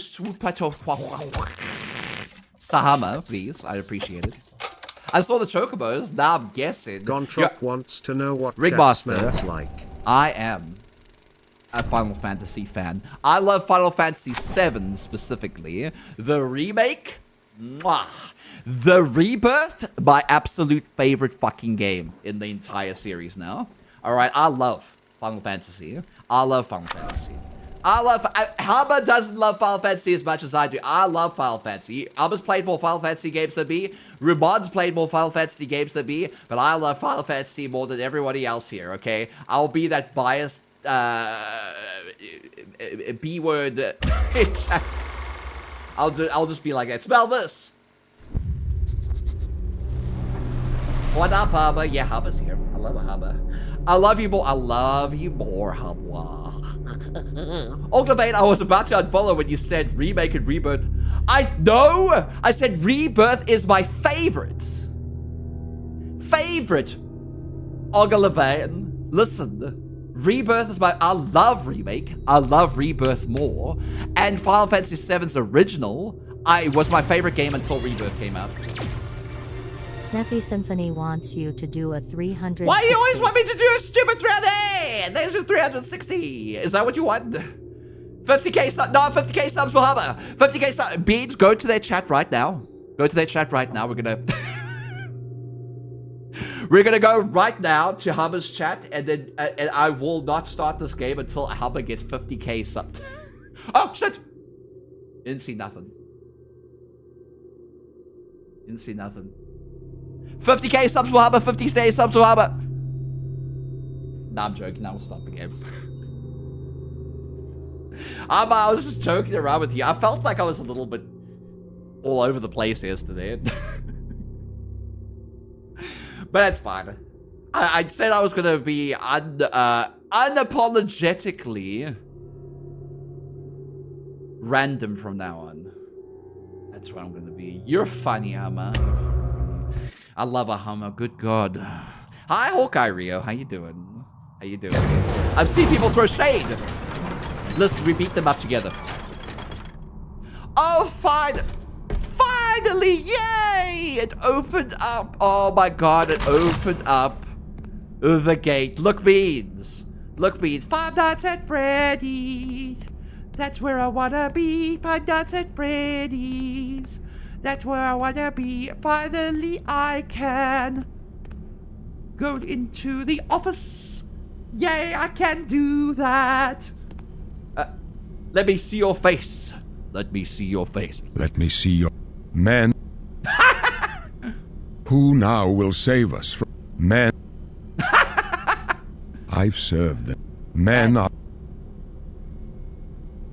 [SPEAKER 1] Sahama, please? I'd appreciate it. I saw the chocobos. Now I'm guessing.
[SPEAKER 2] Gontrop wants to know what
[SPEAKER 1] Rigmaster
[SPEAKER 2] smells like.
[SPEAKER 1] I am a Final Fantasy fan. I love Final Fantasy VII specifically. The remake, mwah. The Rebirth, my absolute favorite fucking game in the entire series now. All right, I love Final Fantasy. Haba doesn't love Final Fantasy as much as I do. I love Final Fantasy. Haba's played more Final Fantasy games than me. Rumon's played more Final Fantasy games than me. But I love Final Fantasy more than everybody else here, okay? I'll be that biased, B-word. I'll just be like that. Smell this. What up, Haba? Yeah, Haba's here. I love Haba. I love you more. Haba. Oglavate, I was about to unfollow when you said remake and rebirth. I said rebirth is my favorite. Oglavate, listen. Rebirth is I love remake. I love rebirth more. And Final Fantasy VII's original was my favorite game until rebirth came out.
[SPEAKER 3] Snappy Symphony wants you to do a 360.
[SPEAKER 1] Why do you always want me to do a stupid 300? There's a 360. Is that what you want? 50k subs. No, 50k subs for Haba. 50k subs. Beans, go to their chat right now. We're gonna... We're gonna go right now to Haba's chat, and then and I will not start this game until Haba gets 50k subs. Oh, shit. Didn't see nothing. 50k subs for Haba, 50k subs for Haba. Nah, I'm joking. I will stop the game. I was just joking around with you. I felt like I was a little bit all over the place yesterday. But that's fine. I said I was gonna be unapologetically random from now on. That's what I'm gonna be. You're funny, Hummer. I love a Hummer. Good God. Hi, Hawkeye Rio. How you doing? How you doing? I've seen people throw shade. Listen, we beat them up together. Oh, fine. Finally, yay! It opened up. Oh my God, it opened up the gate. Look, Beans. Look, Beans. Five Nights at Freddy's. That's where I wanna be. Five Nights at Freddy's. That's where I wanna be. Finally, I can go into the office. Yay, I can do that. Let me see your face. Let me see your face.
[SPEAKER 2] Let me see your... Man. Who now will save us from... Man. I've served them. Man,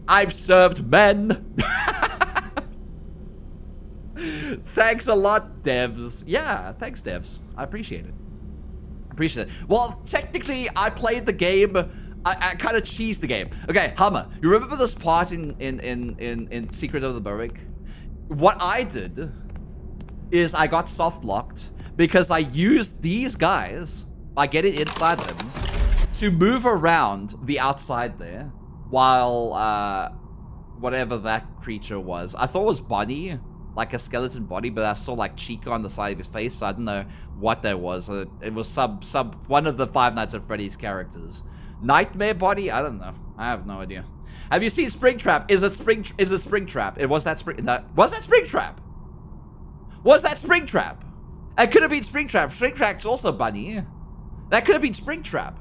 [SPEAKER 1] I've served men. Thanks a lot, devs. Yeah, thanks, devs. I appreciate it. Well, technically, I played the game. I kind of cheesed the game. Okay, Hummer, you remember this part in Secret of the Burwick? What I did is I got soft locked because I used these guys by getting inside them to move around the outside there while whatever that creature was. I thought it was Bonnie, like a skeleton body, but I saw like Chica on the side of his face, so I didn't know what that was. It was one of the Five Nights at Freddy's characters. Nightmare body? I don't know. I have no idea. Have you seen Springtrap? Is it Springtrap? It was that Springtrap? Was that Springtrap? It could have been Springtrap. Springtrap's also Bunny. That could have been Springtrap.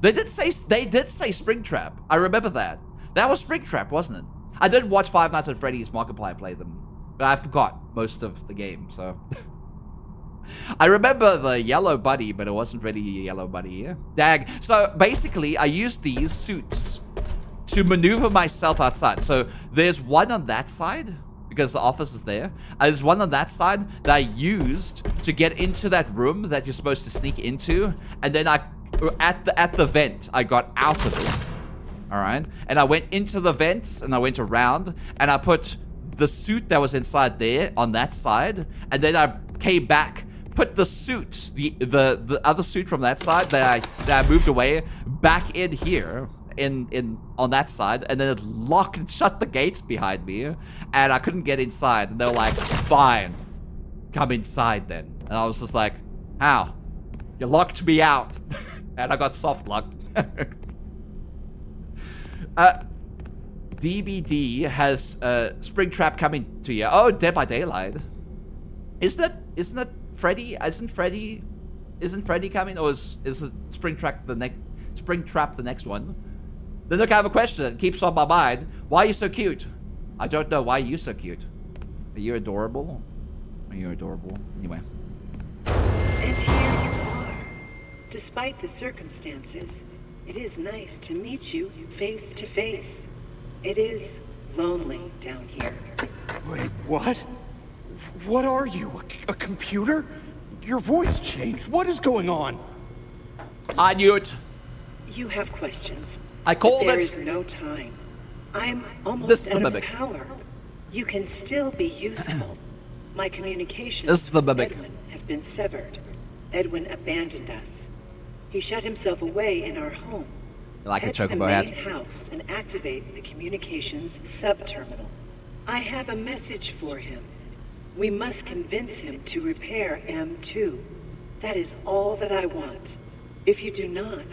[SPEAKER 1] They did say Springtrap. I remember that. That was Springtrap, wasn't it? I didn't watch Five Nights at Freddy's Markiplier play them, but I forgot most of the game, so... I remember the yellow buddy, but it wasn't really a yellow buddy, yeah? Dag. So, basically, I used these suits to maneuver myself outside. So, there's one on that side, because the office is there. There's one on that side that I used to get into that room that you're supposed to sneak into, and then at the vent, I got out of it. Alright? And I went into the vents, and I went around, and I put the suit that was inside there on that side, and then I came back, put the suit, the other suit from that side that I moved away, back in here, on that side, and then it locked and shut the gates behind me, and I couldn't get inside, and they were like, fine, come inside then. And I was just like, how? You locked me out. And I got soft locked. DBD has Springtrap coming to you. Oh, Dead by Daylight. Isn't that Freddy? Isn't Freddy coming, or is it Springtrap the next one? Then look, I have a question that keeps on my mind. Why are you so cute? I don't know. Why are you so cute? Are you adorable? Are you adorable? Anyway.
[SPEAKER 4] And here you are. Despite the circumstances, it is nice to meet you face to face. It is lonely down here.
[SPEAKER 5] Wait, what? What are you? A computer? Your voice changed. What is going on?
[SPEAKER 1] I knew it.
[SPEAKER 4] You have questions.
[SPEAKER 1] I called
[SPEAKER 4] There
[SPEAKER 1] it.
[SPEAKER 4] is no time. I'm almost
[SPEAKER 1] This is the
[SPEAKER 4] out of
[SPEAKER 1] mimic.
[SPEAKER 4] power. You can still be useful. My communications
[SPEAKER 1] This is the
[SPEAKER 4] with
[SPEAKER 1] mimic.
[SPEAKER 4] Edwin have been severed. Edwin abandoned us. He shut himself away in our home.
[SPEAKER 1] Like a
[SPEAKER 4] Head to the
[SPEAKER 1] chocobo
[SPEAKER 4] main
[SPEAKER 1] hat.
[SPEAKER 4] house and activate the communications sub-terminal. I have a message for him. We must convince him to repair M2. That is all that I want. If you do not,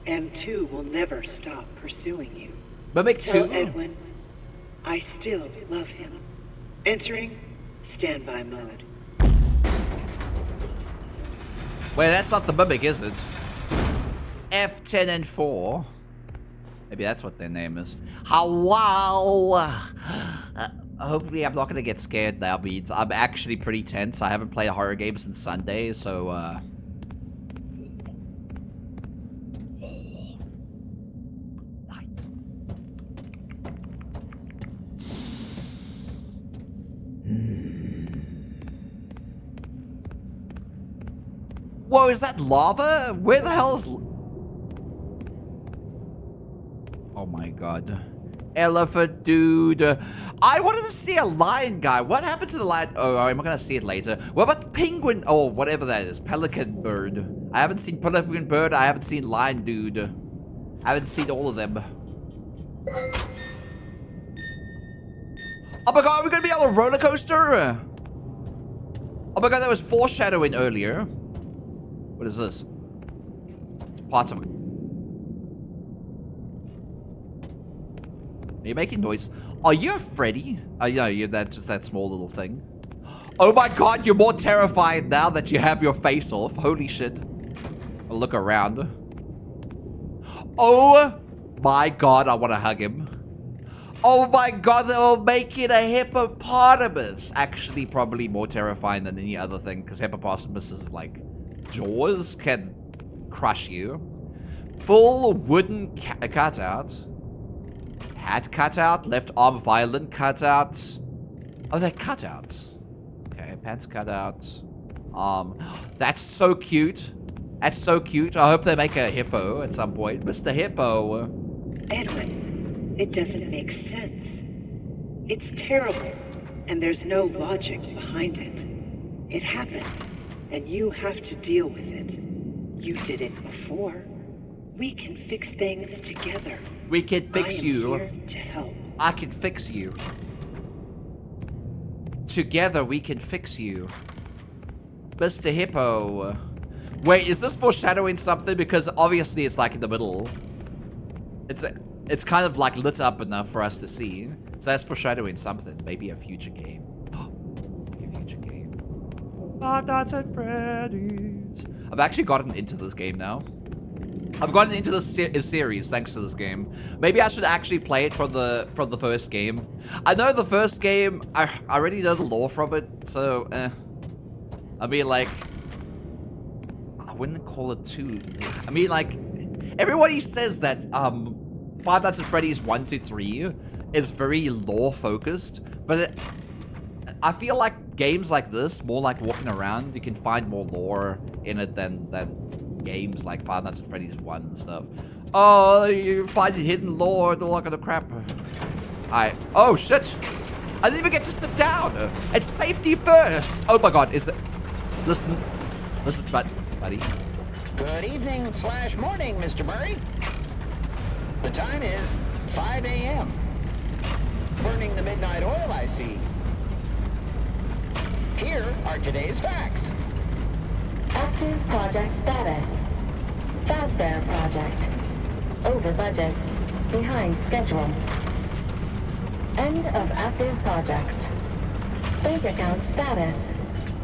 [SPEAKER 4] M2 will never stop pursuing you.
[SPEAKER 1] Mimic
[SPEAKER 4] Tell
[SPEAKER 1] 2.
[SPEAKER 4] Edwin, I still love him. Entering standby mode.
[SPEAKER 1] Wait, that's not the mimic, is it? F10 and 4. Maybe that's what their name is. Hello! Hopefully I'm not gonna get scared now, Beats. I'm actually pretty tense. I haven't played a horror game since Sunday, so, Whoa, is that lava? Where the hell is... Oh my god. Elephant dude. I wanted to see a lion guy. What happened to the lion? Oh, I'm gonna see it later. What about penguin? Oh, whatever that is. Pelican bird. I haven't seen pelican bird. I haven't seen lion dude. I haven't seen all of them. Oh my god, are we gonna be on a roller coaster? Oh my god, that was foreshadowing earlier. What is this? It's parts of... Are you making noise? Are you a Freddy? Oh, yeah, you're just that small little thing. Oh my god, you're more terrifying now that you have your face off. Holy shit. I'll look around. Oh my god, I want to hug him. Oh my god, they were making a hippopotamus. Actually, probably more terrifying than any other thing, because hippopotamuses, like, jaws can crush you. Full wooden cutout. Hat cutout, left arm violin cutout. Oh, they're cutouts. Okay, pants cutout. That's so cute. That's so cute. I hope they make a hippo at some point. Mr. Hippo.
[SPEAKER 4] Edwin, it doesn't make sense. It's terrible, and there's no logic behind it. It happened, and you have to deal with it. You did it before. We can fix things together.
[SPEAKER 1] We can fix you.
[SPEAKER 4] Here to help.
[SPEAKER 1] I can fix you. Together we can fix you. Mr. Hippo. Wait, is this foreshadowing something? Because obviously it's like in the middle. It's kind of like lit up enough for us to see. So that's foreshadowing something. Maybe a future game. Maybe a future game. Five Nights at Freddy's. I've actually gotten into this game now. I've gotten into this series thanks to this game. Maybe I should actually play it from the first game. I know the first game. I already know the lore from it, so I mean, like, I wouldn't call it too. I mean, like, everybody says that Five Nights at Freddy's 1 to 3 is very lore focused, but I feel like games like this, more like walking around, you can find more lore in it than games like Five Nights at Freddy's 1 and stuff. Oh, you find hidden lore and all that kind of crap. Oh shit! I didn't even get to sit down. It's safety first. Oh my god, is that? Listen, buddy.
[SPEAKER 6] Good evening / morning, Mr. Murray. The time is 5 a.m. Burning the midnight oil, I see. Here are today's facts.
[SPEAKER 7] Active project status. Fazbear project. Over budget. Behind schedule. End of active projects. Bank account status.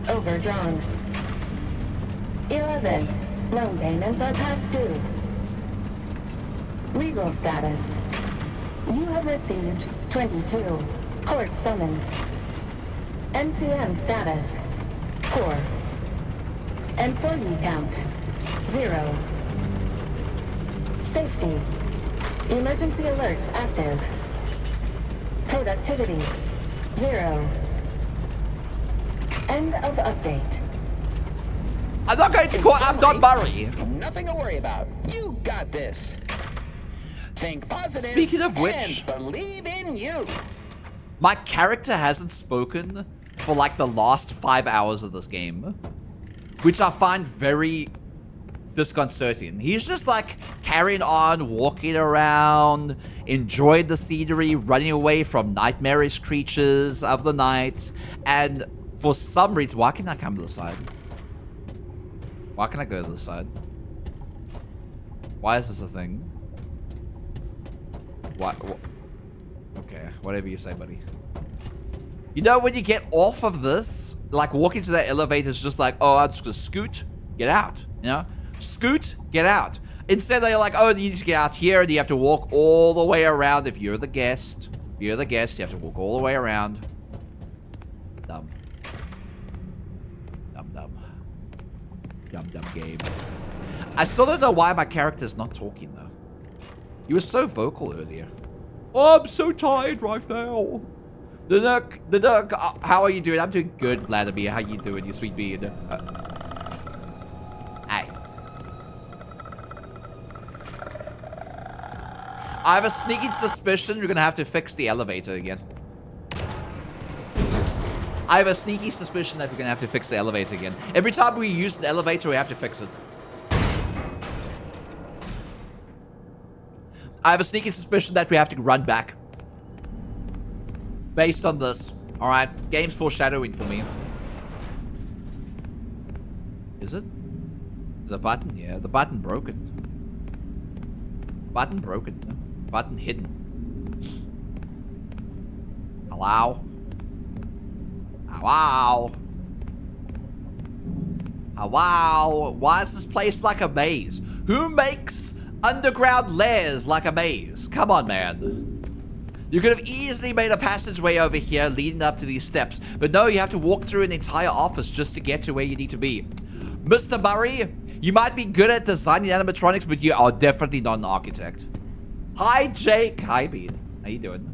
[SPEAKER 7] Overdrawn. 11. Loan payments are past due. Legal status. You have received 22. Court summons. NCM status. Poor. Employee count. 0. Safety. Emergency alerts active. Productivity. 0. End of update.
[SPEAKER 1] I'm not going to call. I'm not Murray.
[SPEAKER 6] Nothing to worry about. You got this. Think positive.
[SPEAKER 1] Speaking of which,
[SPEAKER 6] and believe in you.
[SPEAKER 1] My character hasn't spoken for like the last 5 hours of this game, which I find very disconcerting. He's just like carrying on, walking around, enjoying the scenery, running away from nightmarish creatures of the night, and for some reason, why can't I come to the side? Why can I go to the side? Why is this a thing? What? Okay, whatever you say, buddy. You know, when you get off of this, like walking to that elevator is just like, oh, I'm just gonna scoot, get out, you know? Scoot, get out. Instead, they're like, oh, you need to get out here and you have to walk all the way around if you're the guest. If you're the guest, you have to walk all the way around. Dumb. Dumb game. I still don't know why my character's not talking, though. You were so vocal earlier. Oh, I'm so tired right now. The Nook, how are you doing? I'm doing good, Vladimir. How you doing, you sweet beard? I have a sneaking suspicion we're gonna have to fix the elevator again. I have a sneaky suspicion that we're gonna have to fix the elevator again. Every time we use the elevator, we have to fix it. I have a sneaky suspicion that we have to run back. Based on this. Alright, game's foreshadowing for me. Is it? Is the button? Yeah, the button broken. Button broken. Button hidden. Hello? Hello? Hello? Why is this place like a maze? Who makes underground lairs like a maze? Come on, man. You could have easily made a passageway over here leading up to these steps. But no, you have to walk through an entire office just to get to where you need to be. Mr. Murray, you might be good at designing animatronics, but you are definitely not an architect. Hi, Jake. Hi, Bean. How you doing?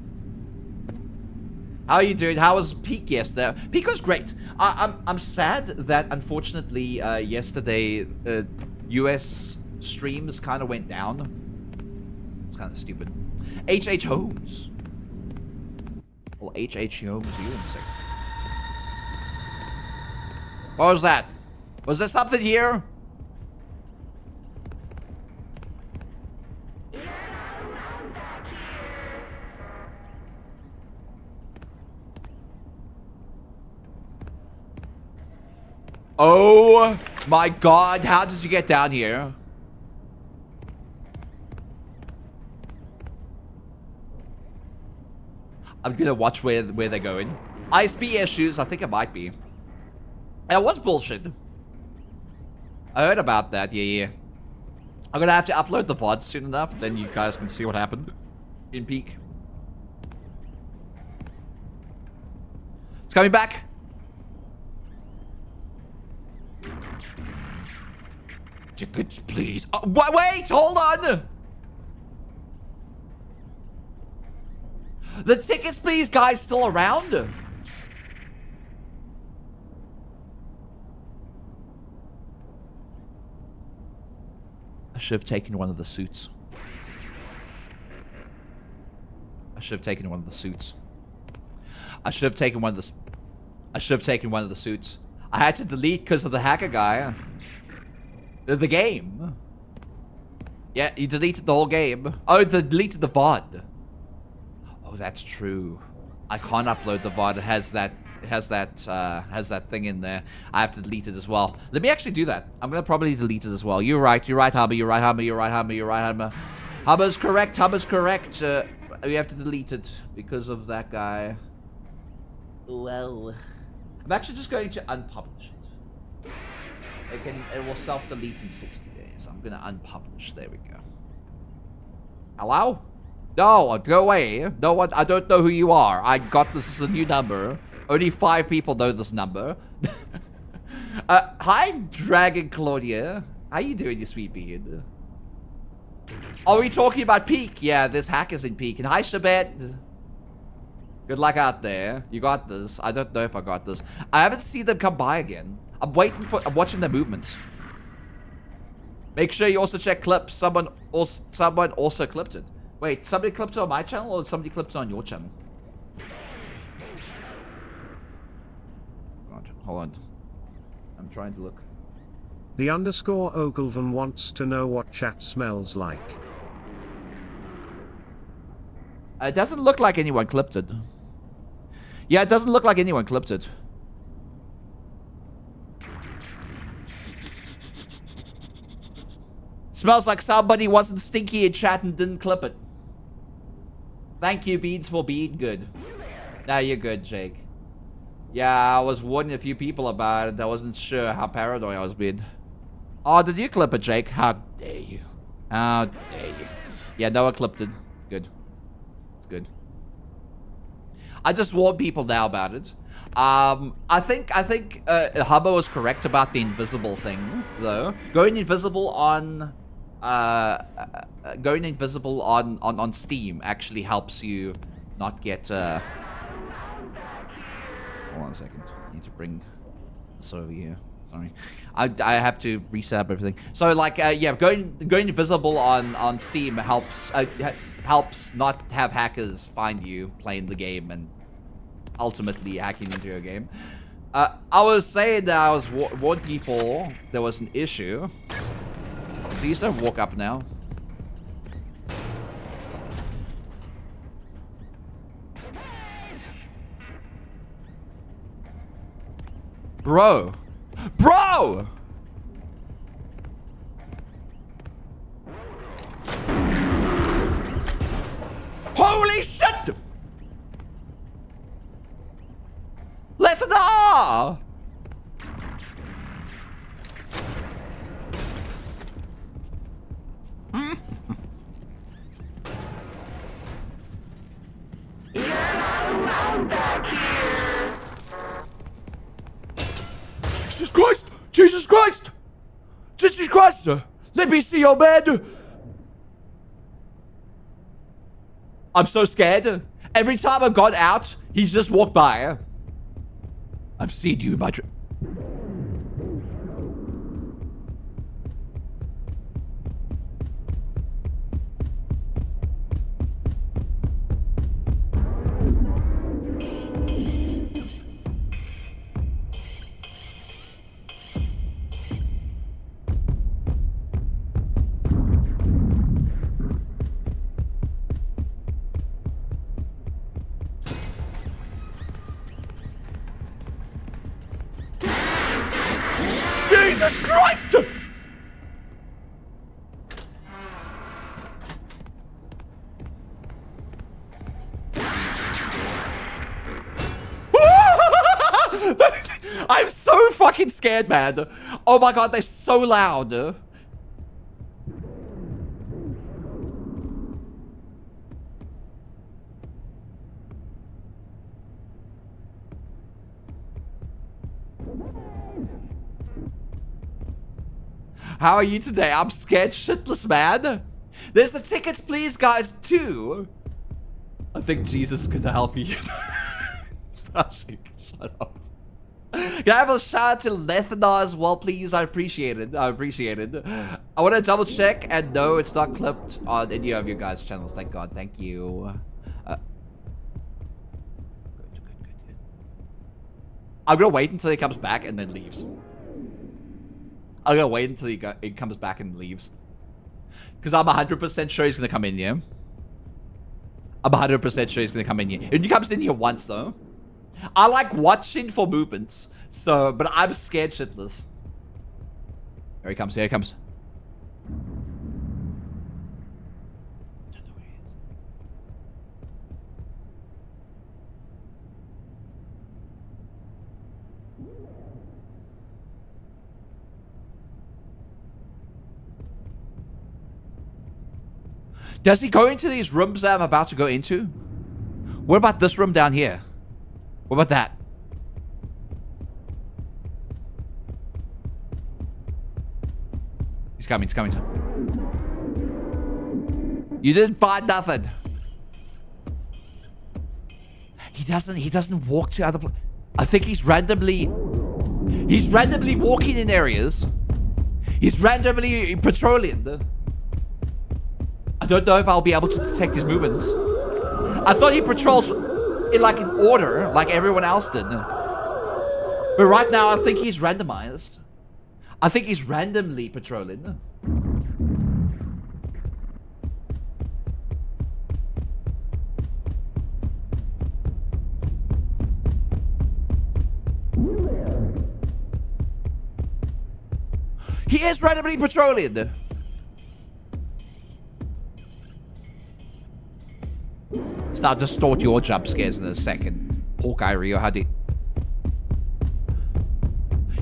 [SPEAKER 1] How are you doing? How was Peak yesterday? Peak was great. I'm sad that, unfortunately, yesterday, US streams kind of went down. It's kind of stupid. H.H. Holmes. Well, H.H. Holmes, you in a second. What was that? Was there something here? Oh my god, how did you get down here? I'm gonna watch where they're going. ISP issues, I think it might be. It was bullshit. I heard about that, yeah. I'm gonna have to upload the VOD soon enough, then you guys can see what happened in Peak. It's coming back. Tickets, please. Oh, wait, hold on. The tickets, please, guys, still around? I should have taken one of the suits. I should have taken one of the suits. I should have taken one of the suits. I had to delete because of the hacker guy. The game. Yeah, you deleted the whole game. Oh, deleted the VOD. Oh, that's true. I can't upload the VOD. It has that thing in there. I have to delete it as well. Let me actually do that. I'm gonna probably delete it as well. You're right, Hubba. You're right, Hubba. Hubba's correct. We have to delete it because of that guy. Well, I'm actually just going to unpublish it. It will self-delete in 60 days. I'm gonna unpublish. There we go. Hello? No, go away. No one. I don't know who you are. I got this as a new number. Only 5 people know this number. Hi, Dragon Claudia. How you doing, you sweet beard? Are we talking about Peak? Yeah, there's hackers in Peak. And hi, Shabet. Good luck out there. You got this. I don't know if I got this. I haven't seen them come by again. I'm watching their movements. Make sure you also check clips. Someone also clipped it. Wait, somebody clipped it on my channel or somebody clipped it on your channel? God, hold on. I'm trying to look.
[SPEAKER 8] The underscore Ogilvin wants to know what chat smells like.
[SPEAKER 1] It doesn't look like anyone clipped it. Yeah, it doesn't look like anyone clipped it. Smells like somebody wasn't stinky in chat and didn't clip it. Thank you, Beans, for being good. Nah, you're good, Jake. Yeah, I was warning a few people about it. I wasn't sure how paranoid I was being. Oh, did you clip it, Jake? How dare you? How dare you? Yeah, no one clipped it. Good. It's good. I just warned people now about it. I think Hubba was correct about the invisible thing, though. Going invisible on Steam actually helps you not get hold on a second. I need to bring this over here. Sorry. I have to reset up everything. So like yeah, going invisible on Steam helps helps not have hackers find you playing the game and ultimately hacking into your game. I was saying that I was warning people there was an issue. Please don't walk up now. Bro! Bro! Holy shit! Left the R! Jesus Christ! Jesus Christ! Jesus Christ! Let me see your bed! I'm so scared. Every time I've gone out, he's just walked by. I've seen you in my dream. Jesus Christ! I'm so fucking scared, man. Oh my god, they're so loud. How are you today? I'm scared shitless, man. There's the tickets, please, guys, too. I think Jesus is gonna help you. Shut up. Can I have a shout out to Lethna as well, please? I appreciate it. I appreciate it. I want to double check, and no, it's not clipped on any of your guys' channels. Thank God. Thank you. Good. I'm gonna wait until he comes back and then leaves. I'm gonna wait until he comes back and leaves. Because I'm 100% sure he's gonna come in here. I'm 100% sure he's gonna come in here. And he comes in here once, though. I like watching for movements. So, but I'm scared shitless. Here he comes, here he comes. Don't know where he is. Does he go into these rooms that I'm about to go into? What about this room down here? What about that? He's coming, he's coming. You didn't find nothing. He doesn't walk to other places. I think he's randomly walking in areas. He's randomly patrolling. I don't know if I'll be able to detect his movements. I thought he patrols in like an order, like everyone else did. But right now, I think he's randomized. I think he's randomly patrolling. He is randomly patrolling. Start to distort your jump scares in a second. Hawkeye Rio, how do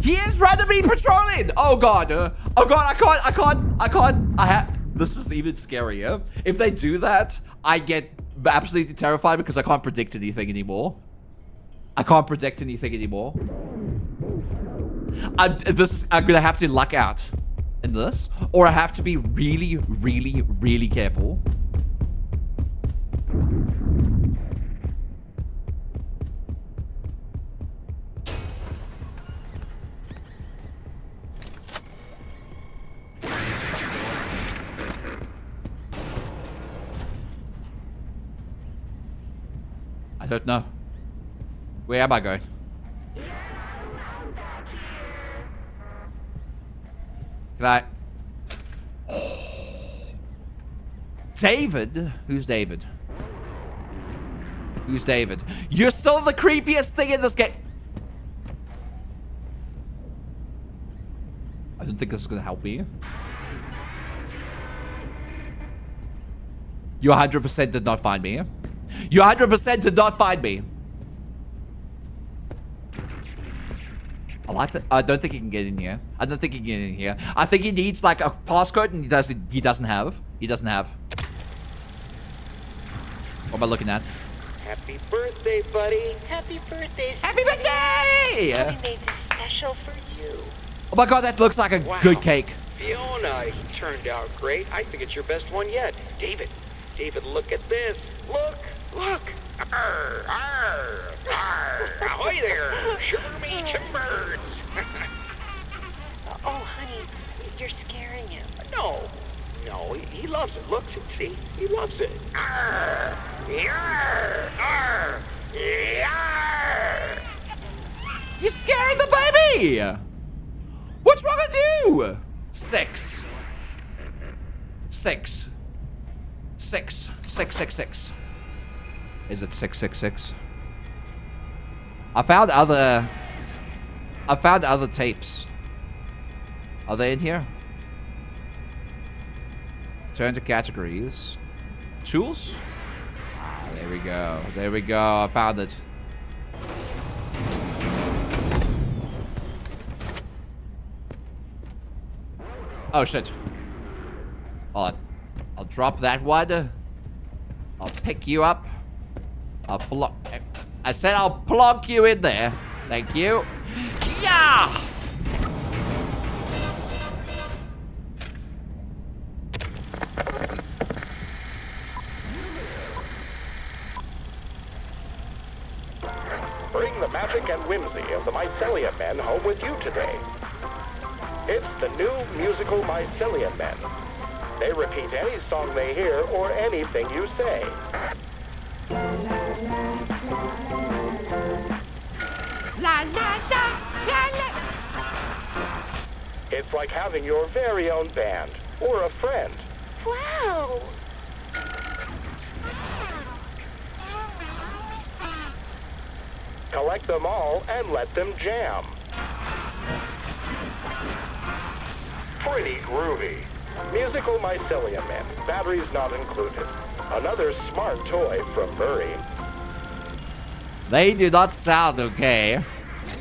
[SPEAKER 1] He is randomly patrolling! Oh god. Oh god, I can't. This is even scarier. If they do that, I get absolutely terrified because I can't predict anything anymore. I can't predict anything anymore. I'm gonna have to luck out in this, or I have to be really, really, really careful. don't know. Where am I going? Can I... David? Who's David? Who's David? You're still the creepiest thing in this game. I don't think this is gonna help me. You 100% did not find me. You 100% did not find me. I like that. I don't think he can get in here. I don't think he can get in here. I think he needs like a passcode, and he doesn't have. He doesn't have. What am I looking at?
[SPEAKER 9] Happy birthday, buddy. Happy birthday.
[SPEAKER 1] Happy birthday!
[SPEAKER 9] I made this special for you.
[SPEAKER 1] Oh my god, that looks like a good cake.
[SPEAKER 9] Fiona, he turned out great. I think it's your best one yet. David, look at this. Look. Arr, arr, arr. Ahoy there, sugar me timbers.
[SPEAKER 4] Oh, honey, you're scaring him.
[SPEAKER 9] No, he loves it. Look, see, he loves it. Arr, yarr, arr, yarr.
[SPEAKER 1] You scared the baby! What's wrong with you? 6. Is it 666? I found other tapes. Are they in here? Turn to categories. Tools? Ah, there we go. There we go. I found it. Oh shit. Hold on. I'll drop that one. I'll pick you up. I'll block. I said I'll plonk you in there. Thank you. Yeah!
[SPEAKER 10] Bring the magic and whimsy of the Mycelium Men home with you today. It's the new musical Mycelium Men. They repeat any song they hear or anything you say.
[SPEAKER 1] La la la la la.
[SPEAKER 10] It's like having your very own band or a friend.
[SPEAKER 4] Wow!
[SPEAKER 10] Collect them all and let them jam. Pretty groovy. Musical Mycelium Men. Batteries not included. Another smart toy from Murray.
[SPEAKER 1] They do not sound okay.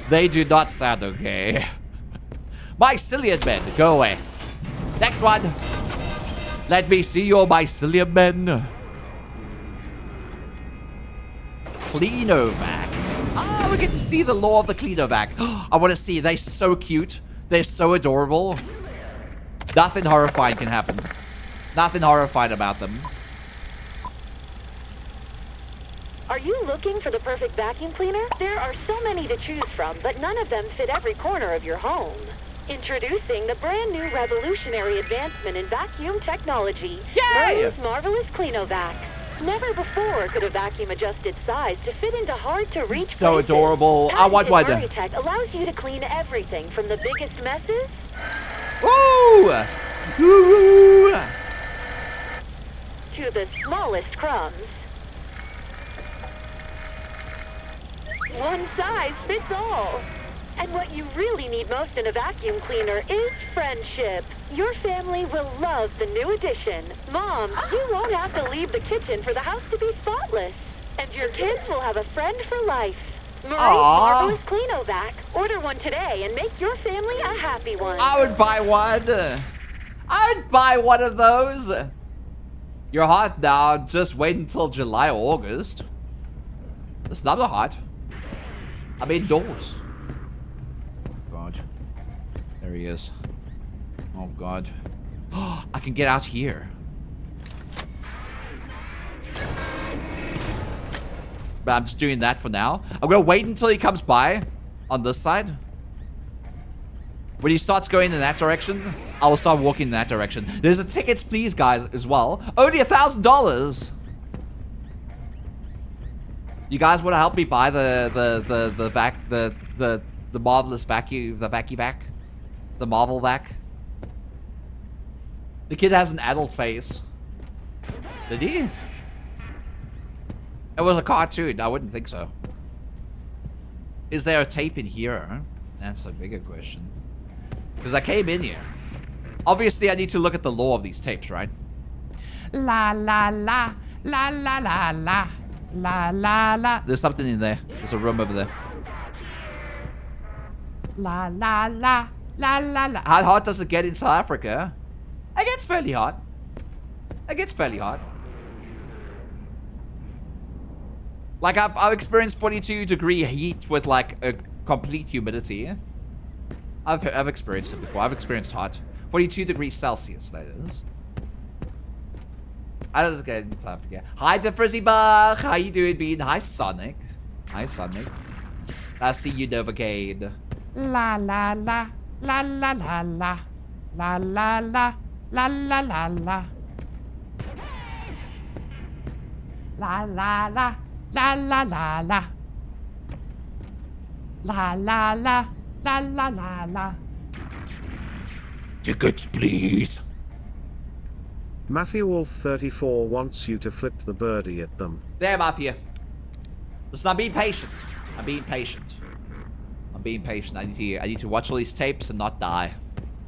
[SPEAKER 1] They do not sound okay. Mycelium Men, go away. Next one. Let me see your Mycelium Men. Cleanovac. Ah, we get to see the lore of the Cleanovac. I want to see. They're so cute. They're so adorable. Nothing horrifying can happen. Nothing horrifying about them.
[SPEAKER 11] Are you looking for the perfect vacuum cleaner? There are so many to choose from, but none of them fit every corner of your home. Introducing the brand new revolutionary advancement in vacuum technology.
[SPEAKER 1] Yay!
[SPEAKER 11] Murray's Marvelous Cleanovac. Never before could a vacuum adjust its size to fit into hard-to-reach places.
[SPEAKER 1] So adorable. I want one.
[SPEAKER 11] Murray Tech allows you to clean everything from the biggest messes.
[SPEAKER 1] Ooh! Ooh!
[SPEAKER 11] To the smallest crumbs. One size fits all. And what you really need most in a vacuum cleaner is friendship. Your family will love the new addition. Mom, you won't have to leave the kitchen for the house to be spotless. And your kids will have a friend for life. Murray's Marvelous Cleanovac. Order one today and make your family a happy one.
[SPEAKER 1] I would buy one. I would buy one of those. You're hot now. Just wait until July or August. It's not hot. I'm indoors. Oh, God. There he is. Oh, God. I can get out here. But I'm just doing that for now. I'm going to wait until he comes by on this side. When he starts going in that direction, I will start walking in that direction. There's a tickets, please, guys, as well. Only $1,000. You guys want to help me buy the marvelous vacuum, the vac? The Marvel vac? The kid has an adult face. Did he? It was a cartoon. I wouldn't think so. Is there a tape in here? That's a bigger question. Because I came in here. Obviously, I need to look at the lore of these tapes, right? La la la, la la la la, la la la. There's something in there. There's a room over there. La la la, la la la. How hot does it get in South Africa? It gets fairly hot. It gets fairly hot. Like, I've experienced 42-degree heat with, like, a complete humidity. I've experienced it before. I've experienced hot. 42 degrees Celsius, that is. I don't get in South Africa. Hi to Frizzybach. How you doing, Bean? Hi, Sonic. Hi, Sonic. I see you, Novocaine. La la la. La la la la. La la la. La la la la. La la la. La la la la. La la la. La la la la. Tickets, please.
[SPEAKER 8] Mafia Wolf 34 wants you to flip the birdie at them.
[SPEAKER 1] There, Mafia. Listen, I'm being patient. I'm being patient. I'm being patient. I need to watch all these tapes and not die.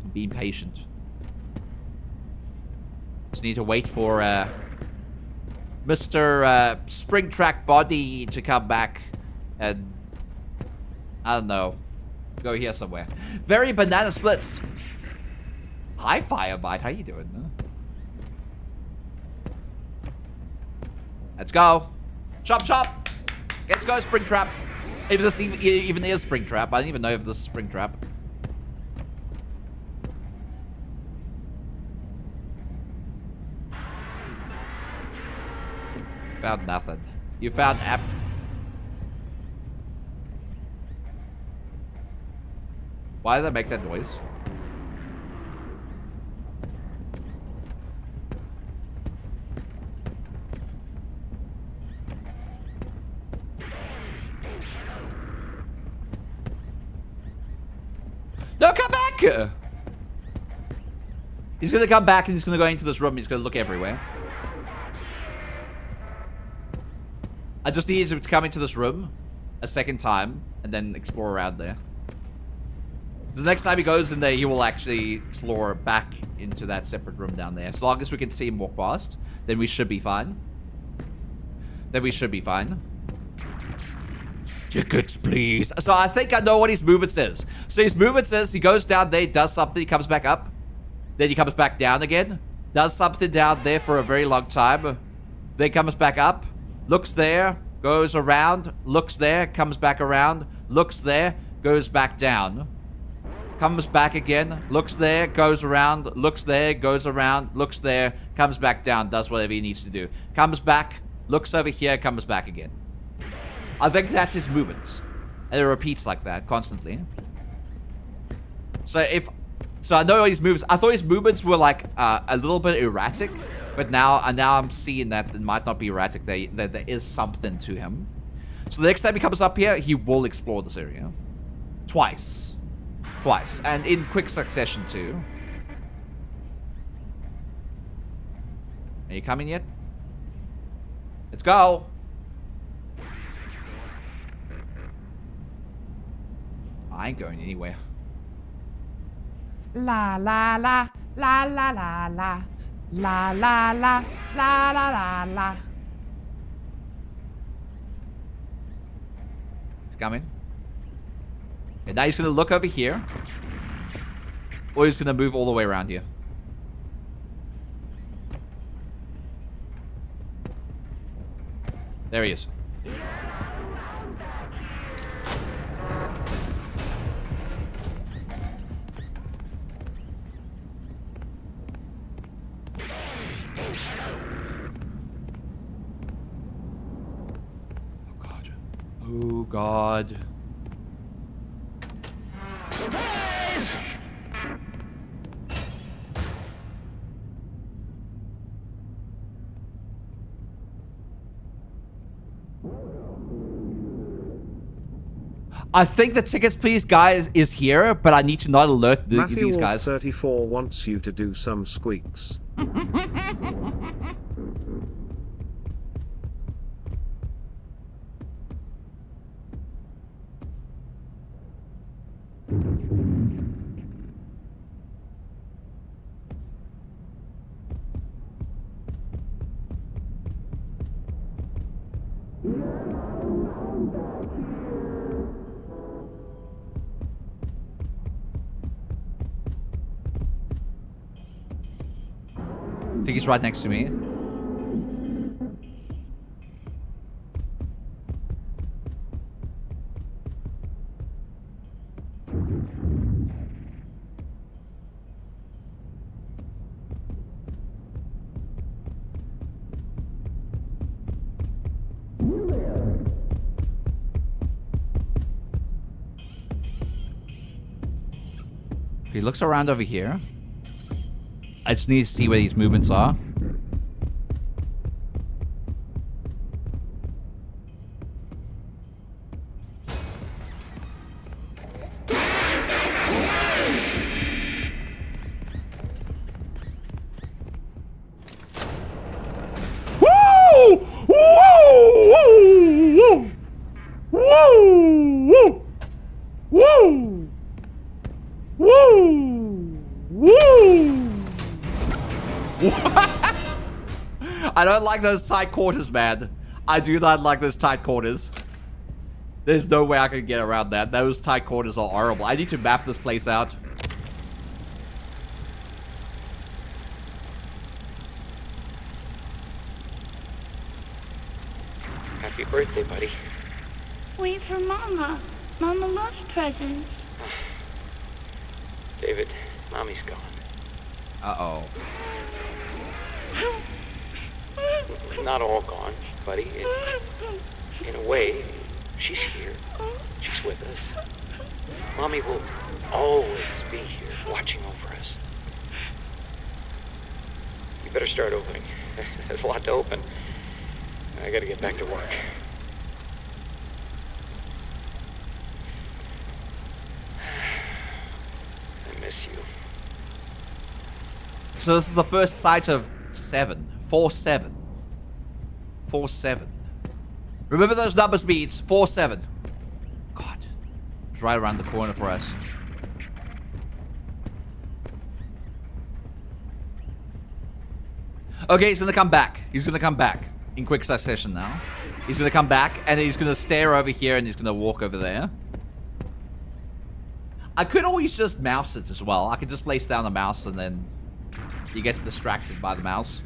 [SPEAKER 1] I'm being patient. Just need to wait for Mr. Springtrack Body to come back and I don't know, go here somewhere. Very banana splits. Hi, Firebite. How you doing? Let's go. Chop, chop. Let's go, Springtrap. If this even is Springtrap. I don't even know if this is Springtrap. Found nothing. You found app. Why did that make that noise? No, come back! He's gonna come back and he's gonna go into this room and he's gonna look everywhere. I just need him to come into this room a second time and then explore around there. The next time he goes in there, he will actually explore back into that separate room down there. As long as we can see him walk past, then we should be fine. Then we should be fine. Tickets, please. So I think I know what his movement says. So his movement says he goes down there, does something, he comes back up. Then he comes back down again. Does something down there for a very long time. Then comes back up. Looks there, goes around, looks there, comes back around, looks there, goes back down. Comes back again, looks there, goes around, looks there, goes around, looks there, comes back down, does whatever he needs to do. Comes back, looks over here, comes back again. I think that's his movements. And it repeats like that constantly. So I know his moves. I thought his movements were like a little bit erratic. But now I'm seeing that it might not be erratic. That there is something to him. So the next time he comes up here, he will explore this area. Twice. And in quick succession too. Are you coming yet? Let's go. I ain't going anywhere. La la la la la la la. La la la la la la la. He's coming. And now he's gonna look over here. Or he's gonna move all the way around here. There he is. Oh God.
[SPEAKER 6] Surprise!
[SPEAKER 1] I think the tickets please guy is here, but I need to not alert these guys.
[SPEAKER 8] Matthew 34 wants you to do some squeaks.
[SPEAKER 1] I think he's right next to me. He looks around over here. I just need to see where these movements are. Woo! Woo! Woo! Woo! Woo! Woo! I don't like those tight quarters, man. I do not like those tight quarters. There's no way I can get around that. Those tight quarters are horrible. I need to map this place out.
[SPEAKER 9] Happy birthday, buddy.
[SPEAKER 12] Wait for Mama. Mama loves presents.
[SPEAKER 9] David, Mommy's gone.
[SPEAKER 1] Uh-oh.
[SPEAKER 9] Not all gone, buddy. In a way, she's here. She's with us. Mommy will always be here, watching over us. You better start opening. There's a lot to open. I gotta get back to work. I miss you.
[SPEAKER 1] So this is the first sight of 7. 4-7. 4-7. Remember those number speeds. 4-7. God. It's right around the corner for us. Okay, he's gonna come back. He's gonna come back. In quick succession now. He's gonna come back and he's gonna stare over here and he's gonna walk over there. I could always just mouse it as well. I could just place down the mouse and then he gets distracted by the mouse.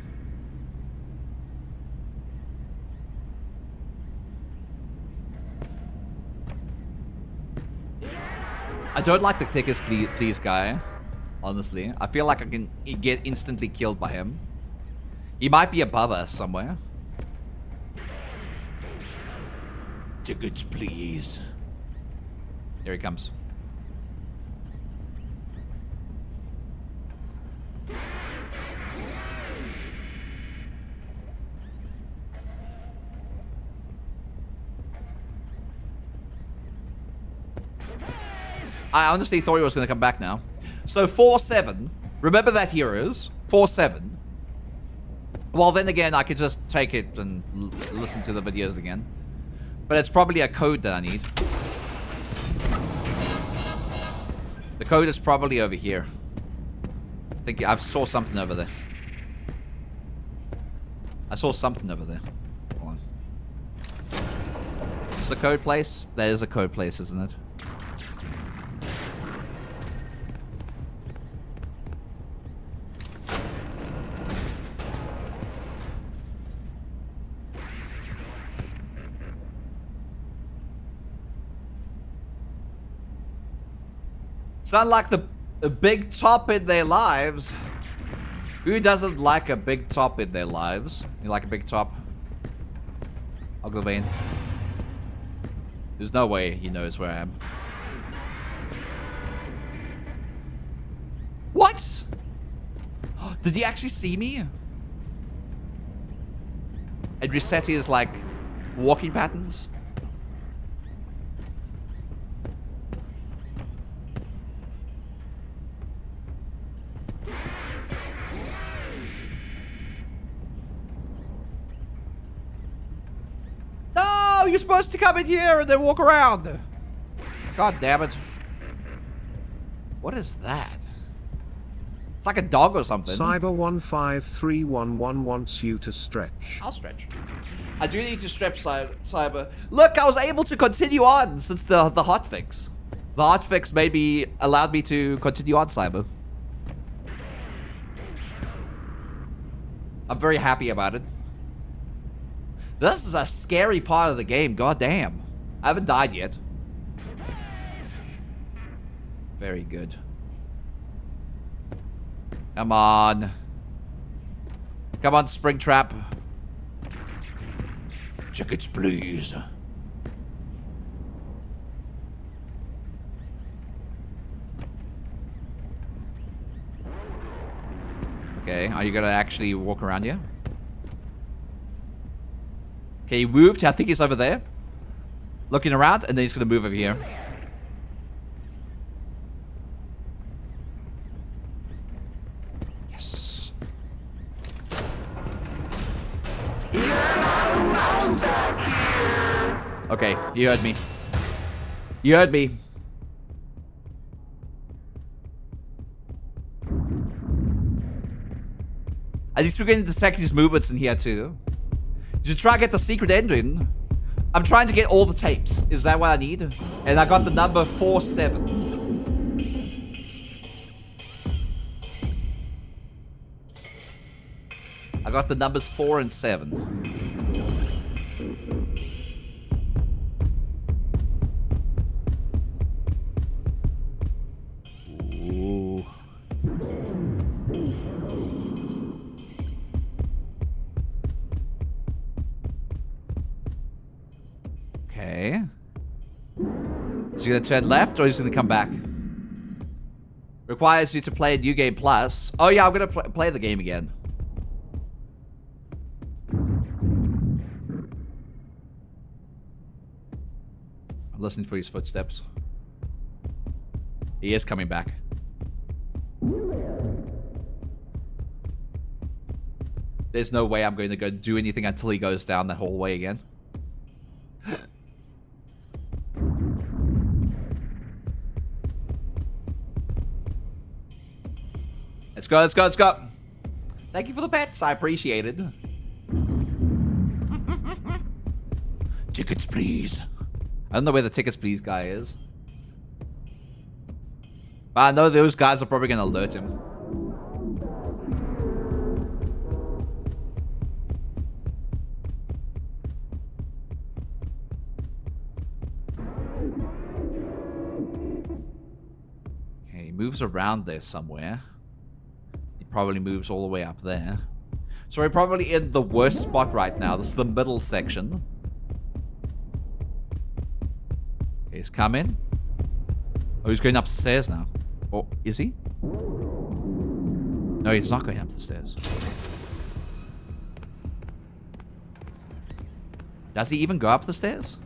[SPEAKER 1] I don't like the tickets, please guy. Honestly. I feel like I can get instantly killed by him. He might be above us somewhere. Tickets, please. Here he comes. I honestly thought he was going to come back now. So 4-7. Remember that, heroes. 4-7. Well, then again, I could just take it and listen to the videos again. But it's probably a code that I need. The code is probably over here. I think I saw something over there. I saw something over there. Hold on. Is the code place? There is a code place, isn't it? Sound like the big top in their lives. Who doesn't like a big top in their lives? You like a big top? Ogilvane. There's no way he knows where I am. What? Did he actually see me? And reset his like walking patterns? No, you're supposed to come in here and then walk around. God damn it. What is that? It's like a dog or something.
[SPEAKER 8] Cyber15311 wants you to stretch.
[SPEAKER 1] I'll stretch. I do need to stretch, Cyber. Look, I was able to continue on since the hotfix. The hotfix allowed me to continue on, Cyber. I'm very happy about it. This is a scary part of the game, god damn. I haven't died yet. Very good. Come on. Come on, Springtrap. Tickets, please. Okay, are you gonna actually walk around here? Okay, he moved. I think he's over there. Looking around, and then he's gonna move over here. Yes. Okay, you heard me. You heard me. At least we're going to detect his movements in here too. You should try to get the secret ending. I'm trying to get all the tapes. Is that what I need? And I got the number 47. I got the numbers 4 and 7. Ooh. Okay. Is he gonna turn left or is he gonna come back? Requires you to play a new game plus. Oh yeah, I'm gonna play the game again. I'm listening for his footsteps. He is coming back. There's no way I'm going to go do anything until he goes down that hallway again. Let's go, let's go, let's go. Thank you for the pets. I appreciate it. Tickets, please. I don't know where the tickets, please guy is. But I know those guys are probably going to alert him. Okay, he moves around there somewhere. He probably moves all the way up there. So we're probably in the worst spot right now. This is the middle section. Okay, he's coming. Oh, he's going upstairs now. Oh, is he? No, he's not going up the stairs. Does he even go up the stairs?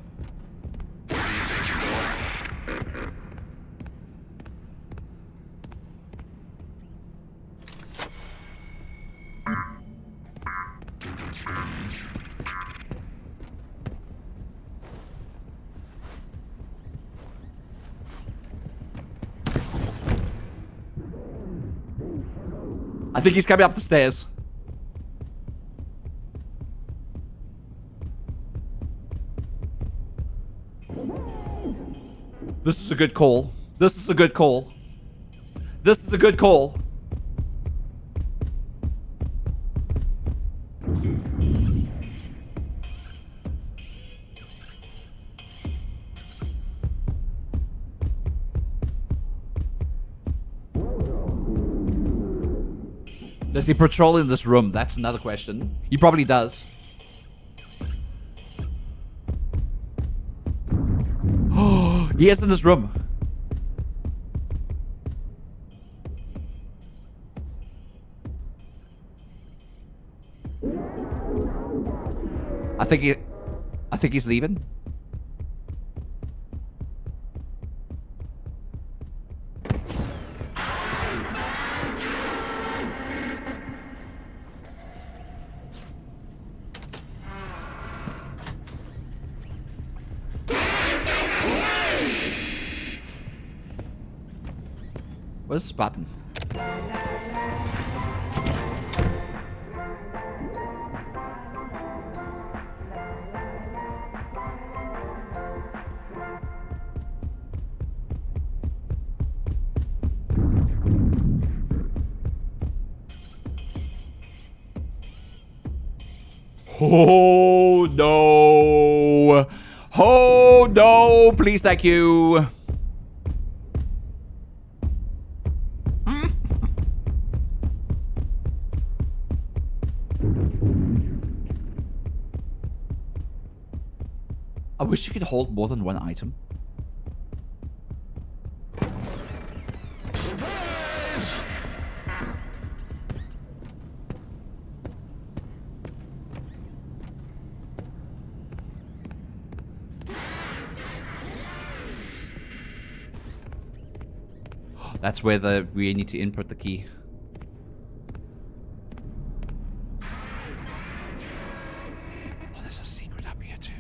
[SPEAKER 1] I think he's coming up the stairs. This is a good call. This is a good call. This is a good call. Does he patrol in this room? That's another question. He probably does. Oh, he is in this room. I think he's leaving. Where's this button? Oh no! Oh no! Please, thank you. I wish you could hold more than one item. That's where we need to input the key. Oh, there's a secret up here too.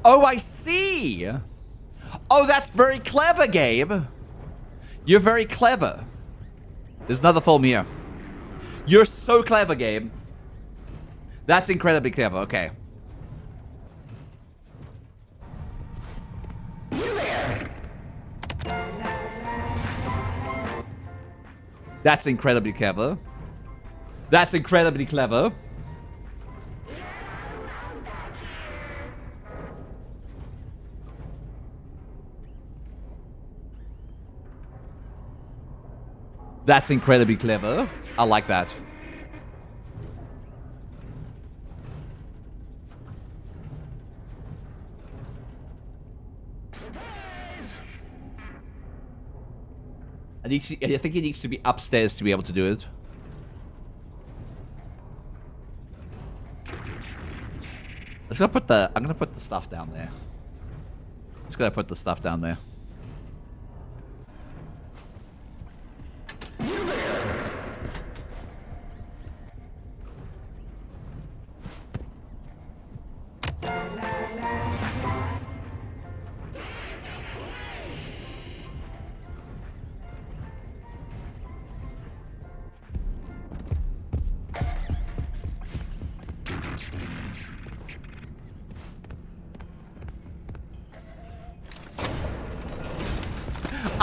[SPEAKER 1] Oh, I see! Oh, that's very clever, Gabe. You're very clever. There's another film here. You're so clever, Gabe. That's incredibly clever. Okay. That's incredibly clever. That's incredibly clever. That's incredibly clever. I like that. I think he needs to be upstairs to be able to do it. I'm gonna put the stuff down there. Just gonna put the stuff down there.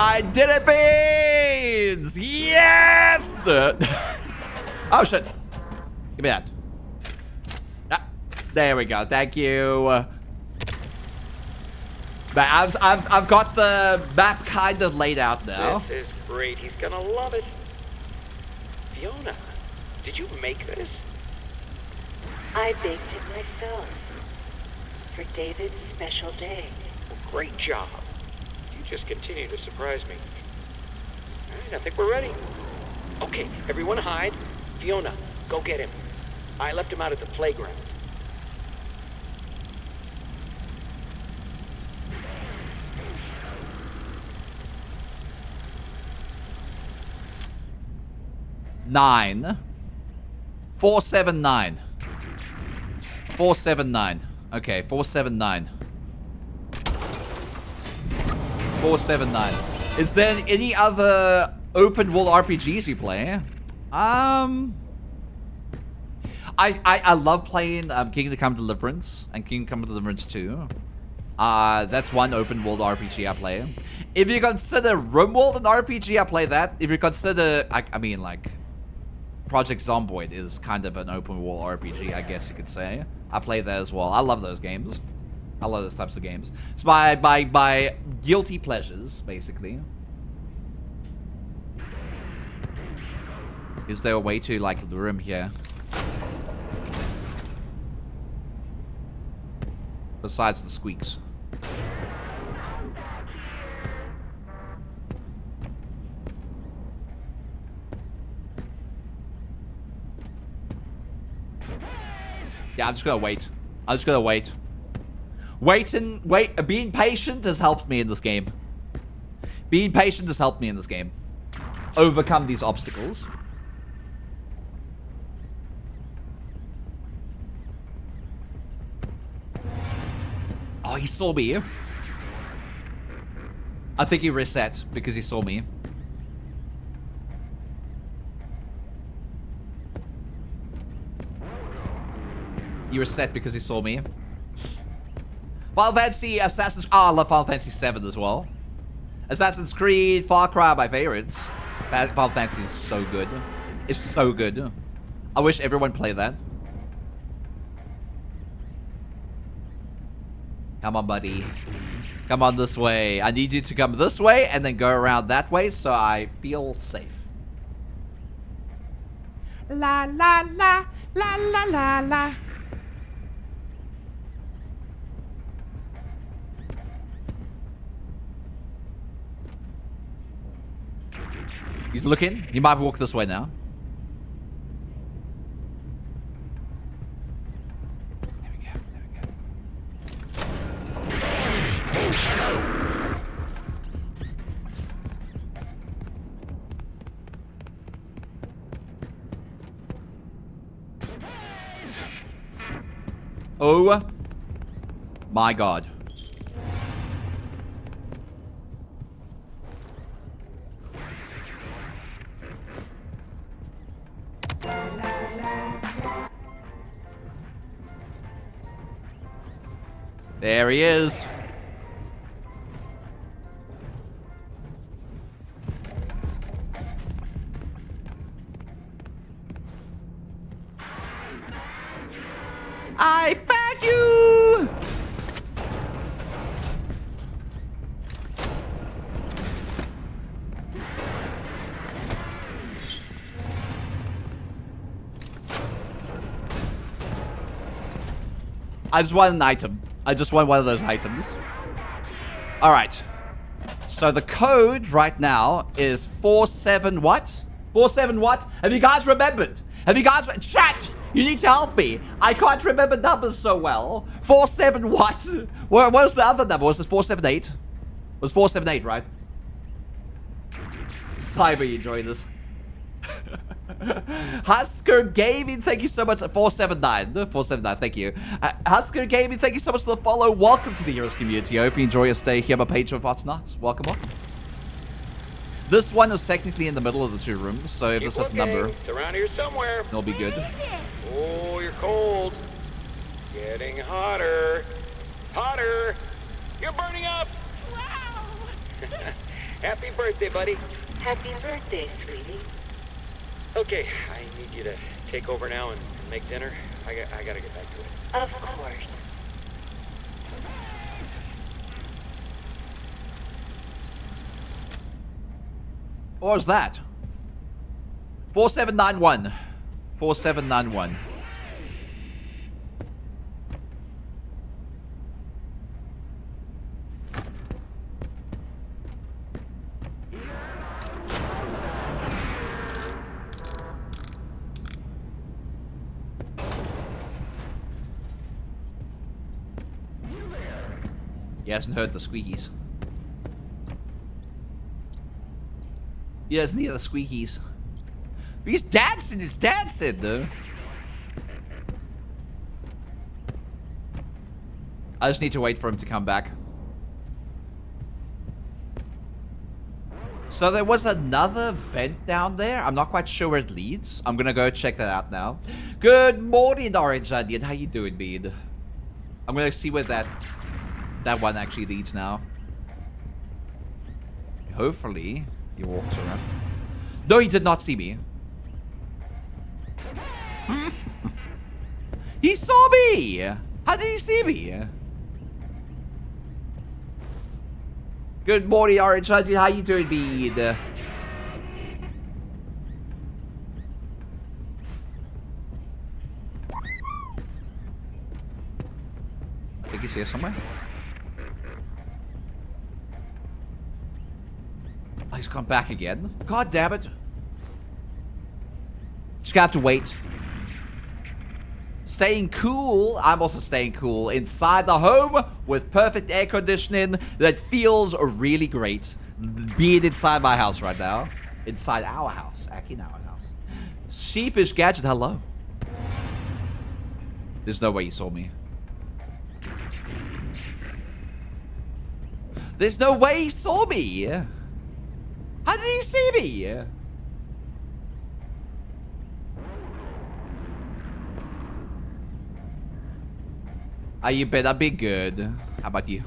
[SPEAKER 1] I did it, Beans! Yes! Oh, shit. Give me that. Ah, there we go. Thank you. But I've got the map kind of laid out now.
[SPEAKER 9] This is great. He's gonna love it. Fiona, did you make this?
[SPEAKER 4] I baked it myself. For David's special day.
[SPEAKER 9] Well, great job. You just continue to surprise me. All right, I think we're ready. Okay, everyone hide. Fiona, go get him. I left him out at the playground.
[SPEAKER 1] Nine. 479. 479. Okay, 479. 479. Is there any other open world RPGs you play? I love playing Kingdom Come Deliverance and Kingdom Come Deliverance 2. That's one open world RPG I play. If you consider RimWorld an RPG, I play that. If you consider, I mean, like, Project Zomboid is kind of an open world RPG, I guess you could say. I play that as well. I love those games. I love those types of games. It's my guilty pleasures, basically. Is there a way to, like, lure him here? Besides the squeaks. Yeah, I'm just gonna wait. I'm just gonna wait. Being patient has helped me in this game. Being patient has helped me in this game. Overcome these obstacles. Oh, he saw me. I think he reset because he saw me. He reset because he saw me. Final Fantasy, Assassin's... I love Final Fantasy 7 as well. Assassin's Creed, Far Cry are my favorites. Final Fantasy is so good. It's so good. I wish everyone played that. Come on, buddy. Come on this way. I need you to come this way and then go around that way so I feel safe. La la la la la la la. He's looking. He might walk this way now. There we go. There we go. Oh my God. There he is. I found you! I just want an item. I just want one of those items. Alright. So the code right now is 47 what? 47 what? Have you guys remembered? Have you guys... Chat! You need to help me. I can't remember numbers so well. 47 what? What was the other number? Was it 478? It was 478, right? Cyber, you enjoying this? Husker Gaming, thank you so much. 479, 479, thank you. Husker Gaming, thank you so much for the follow. Welcome to the Heroes community. I hope you enjoy your stay here. I'm a patron of Arts Nuts. Welcome, welcome. This one is technically in the middle of the two rooms, so if this has a number,
[SPEAKER 9] it's around here somewhere.
[SPEAKER 1] It'll be good.
[SPEAKER 9] Oh, you're cold. Getting hotter. Hotter. You're burning up.
[SPEAKER 12] Wow!
[SPEAKER 9] Happy birthday, buddy.
[SPEAKER 4] Happy birthday, sweetie.
[SPEAKER 9] Okay, I need you to take over now and make dinner. I gotta get back to it.
[SPEAKER 4] Of course.
[SPEAKER 1] Or is that? 4791. 4791. He hasn't heard the squeakies. He hasn't heard the squeakies. He's dancing, though. I just need to wait for him to come back. So there was another vent down there. I'm not quite sure where it leads. I'm gonna go check that out now. Good morning, Orange Onion. How you doing, Bede? I'm gonna see where that one actually leads now. Hopefully, he walks around. No, he did not see me. He saw me! How did he see me? Good morning, Orange Onion. How you doing, Bede? I think he's here somewhere. Oh, he's come back again. God damn it. Just gonna have to wait. Staying cool. I'm also staying cool inside the home with perfect air conditioning that feels really great. Being inside my house right now. Inside our house. Actually, in our house. Sheepish Gadget, hello. There's no way you saw me. There's no way he saw me. How did he see me? You better be good. How about you?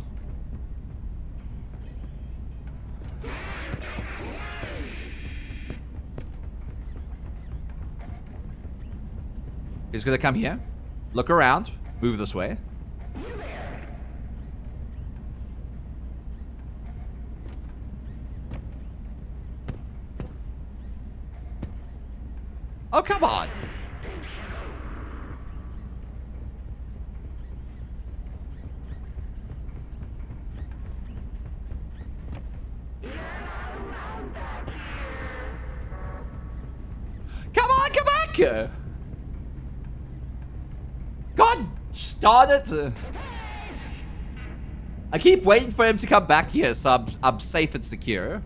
[SPEAKER 1] He's gonna come here. Look around. Move this way. Oh, come on. Come on, come back! God, start it! I keep waiting for him to come back here, so I'm safe and secure.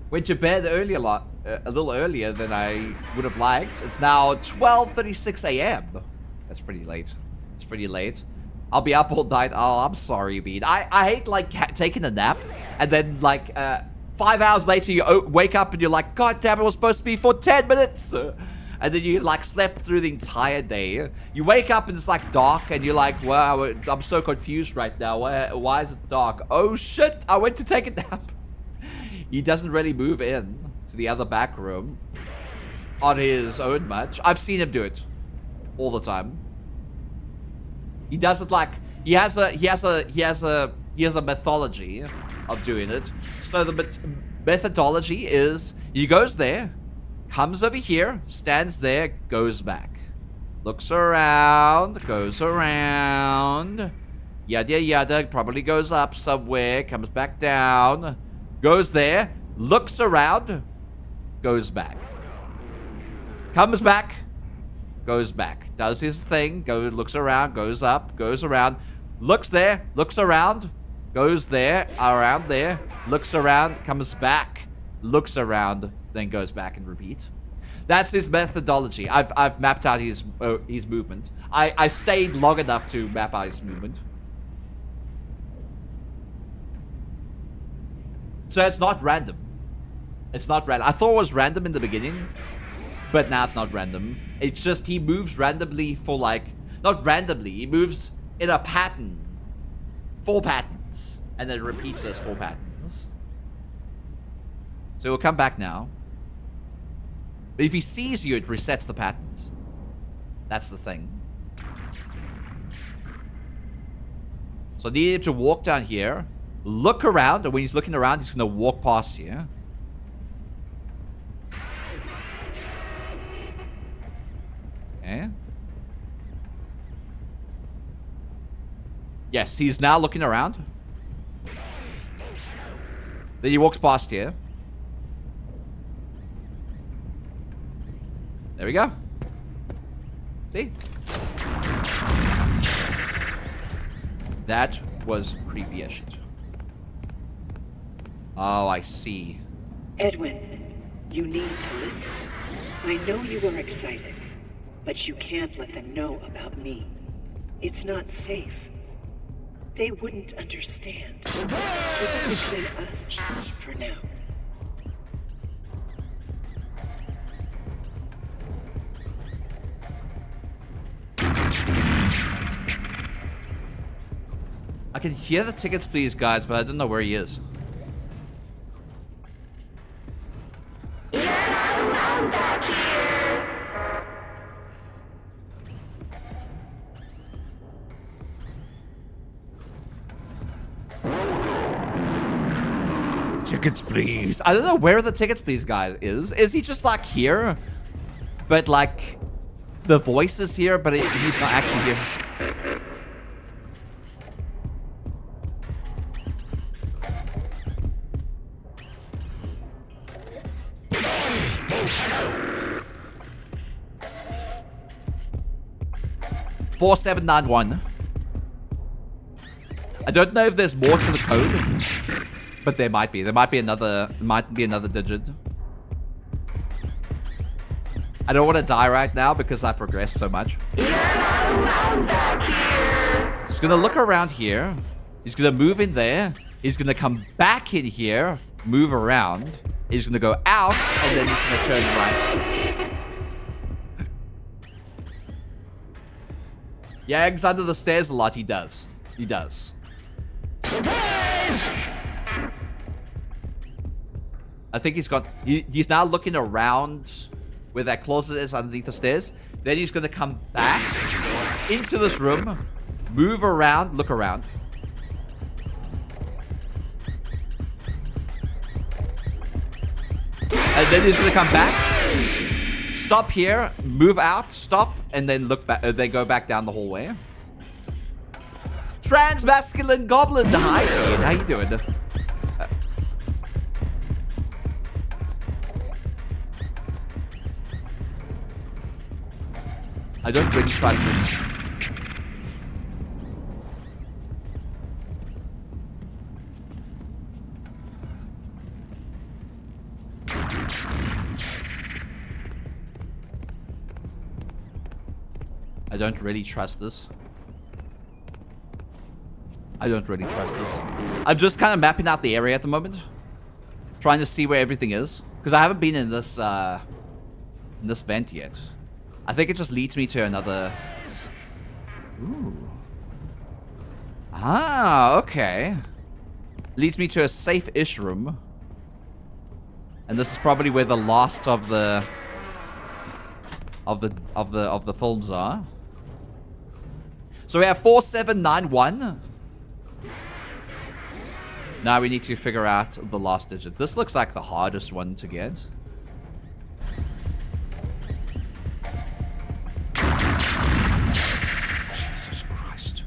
[SPEAKER 1] Went to bed early a little earlier than I would have liked. It's now 12:36 a.m. That's pretty late. It's pretty late. I'll be up all night. Oh, I'm sorry, Bean. I hate, like, taking a nap, and then, like, 5 hours later, you wake up and you're like, God damn, it was supposed to be for 10 minutes. And then you, like, slept through the entire day. You wake up and it's, like, dark, and you're like, wow, I'm so confused right now. Why is it dark? Oh, shit, I went to take a nap. He doesn't really move in to the other back room on his own much. I've seen him do it all the time. He does it like, he has a methodology of doing it. So the methodology is he goes there, comes over here, stands there, goes back, looks around, goes around, yada yada, probably goes up somewhere, comes back down, goes there, looks around, goes back, comes back, goes back, does his thing, looks around, goes up, goes around, looks there, looks around, goes there, around there, looks around, comes back, looks around, then goes back and repeats. That's his methodology. I've mapped out his movement. I stayed long enough to map out his movement. So it's not random. It's not random. I thought it was random in the beginning, but now it's not random. It's just he moves randomly for, like, not randomly, he moves in a pattern. 4 patterns. And then repeats those 4 patterns. So he'll come back now. But if he sees you, it resets the patterns. That's the thing. So I need him to walk down here, look around, and when he's looking around, he's going to walk past here. Okay. Yes, he's now looking around. Then he walks past here. There we go. See? That was creepy as shit. Oh, I see.
[SPEAKER 4] Edwin, you need to listen. I know you are excited, but you can't let them know about me. It's not safe. They wouldn't understand. Keep it between us for now.
[SPEAKER 1] I can hear the tickets please, guys, but I don't know where he is. Tickets please. I don't know where the tickets please guy is. Is he just like here? But like the voice is here, but he's not actually here. 4791. I don't know if there's more to the code, but there might be. There might be another digit. I don't want to die right now because I progressed so much. He's gonna look around here. He's gonna move in there. He's gonna come back in here, move around. He's gonna go out, and then he's gonna turn right. Yeah, eggs under the stairs a lot. He does. He does. Surprise! I think he's got... He's now looking around where that closet is underneath the stairs. Then he's gonna come back into this room, move around, look around. And then he's gonna come back, stop here, move out, stop, and then look back. Then go back down the hallway. Transmasculine Goblin, hi Ian, how you doing? I don't really trust this. I don't really trust this. I don't really trust this. I'm just kind of mapping out the area at the moment. Trying to see where everything is. Because I haven't been in this vent yet. I think it just leads me to another... Ooh. Ah, okay. Leads me to a safe-ish room. And this is probably where the last of the films are. So we have 4791. Now we need to figure out the last digit. This looks like the hardest one to get. Jesus Christ.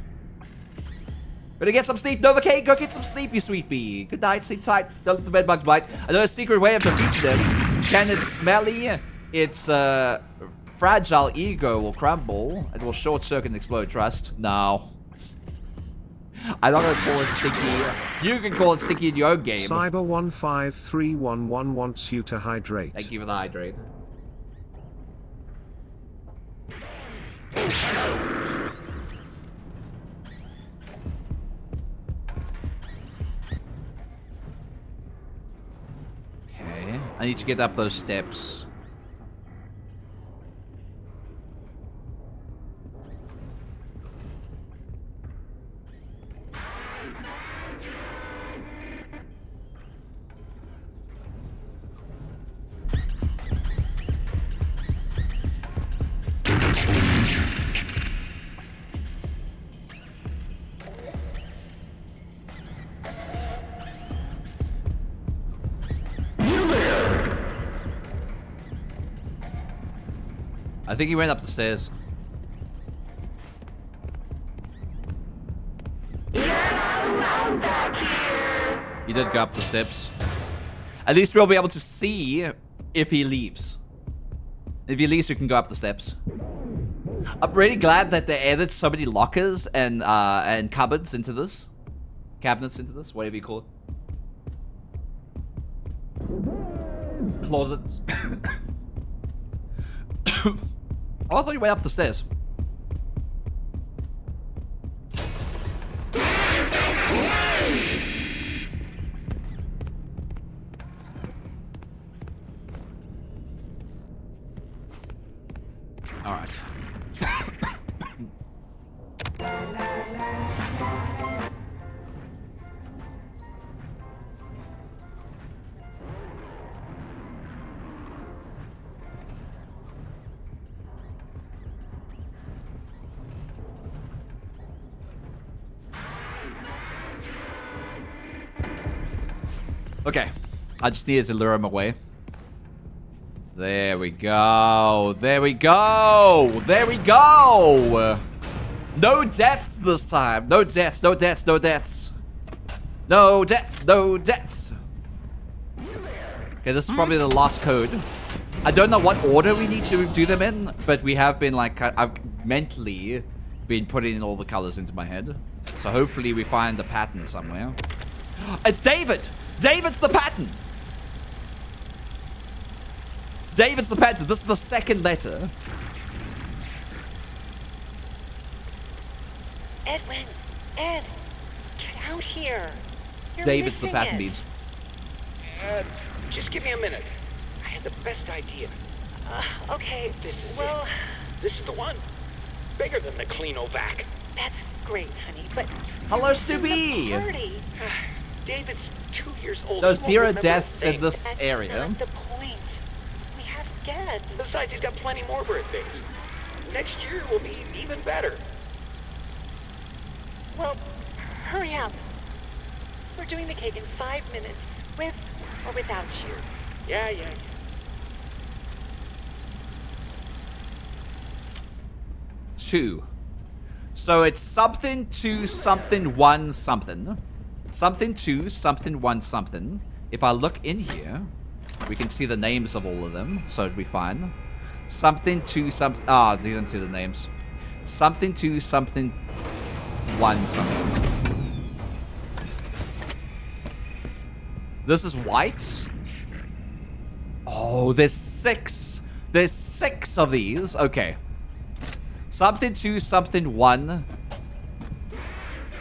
[SPEAKER 1] Better get some sleep, Nova K. Go get some sleep, you sweet bee. Good night, sleep tight. Don't let the bed bugs bite. I know a secret way of defeating them. Can it smelly? It's fragile ego will crumble. It will short circuit and explode. Trust? No. I'm not gonna call it stinky. You can call it stinky in your own game.
[SPEAKER 8] Cyber15311 wants you to hydrate.
[SPEAKER 1] Thank you for the hydrate. Okay, I need to get up those steps. I think he went up the stairs. He did go up the steps. At least we'll be able to see if he leaves. If he leaves, we can go up the steps. I'm really glad that they added so many lockers and cupboards into this. Cabinets into this, whatever you call it. Closets. Oh, I thought you went up the stairs. All right. Okay, I just needed to lure him away. There we go. There we go. There we go. No deaths this time. No deaths. No deaths. No deaths. No deaths. No deaths. Okay, this is probably the last code. I don't know what order we need to do them in, but we have been like, I've mentally been putting in all the colors into my head. So hopefully we find a pattern somewhere. It's David! David's the pattern! David's the pattern. This is the second letter.
[SPEAKER 11] Edwin, Ed, get out here. You're
[SPEAKER 1] David's the
[SPEAKER 11] missing
[SPEAKER 1] pattern
[SPEAKER 11] it.
[SPEAKER 1] beads.
[SPEAKER 9] Just give me a minute. I had the best idea.
[SPEAKER 11] Okay,
[SPEAKER 9] This is
[SPEAKER 11] well,
[SPEAKER 9] it. This is the one. Bigger than the Cleanovac.
[SPEAKER 11] that's great, honey, but...
[SPEAKER 1] Hello,
[SPEAKER 11] this is a
[SPEAKER 1] Snoopy!
[SPEAKER 11] party.
[SPEAKER 9] David's 2 years old.
[SPEAKER 1] There's
[SPEAKER 9] He won't
[SPEAKER 1] 0
[SPEAKER 9] remember a
[SPEAKER 1] deaths in
[SPEAKER 9] thing.
[SPEAKER 1] this
[SPEAKER 11] That's
[SPEAKER 1] area.
[SPEAKER 11] not the point. We have guests.
[SPEAKER 9] Besides, he's got plenty more birthdays. Next year will be even better.
[SPEAKER 11] Well, hurry up. We're doing the cake in 5 minutes, with or without you.
[SPEAKER 9] Yeah.
[SPEAKER 1] 2. So it's something 2 something 1 something. Something 2 something 1 something. If I look in here, we can see the names of all of them, so it'd be fine. Something 2 something. Ah, you didn't see the names. Something 2 something 1 something. This is white. Oh, there's 6. There's 6 of these. Okay. Something 2 something 1.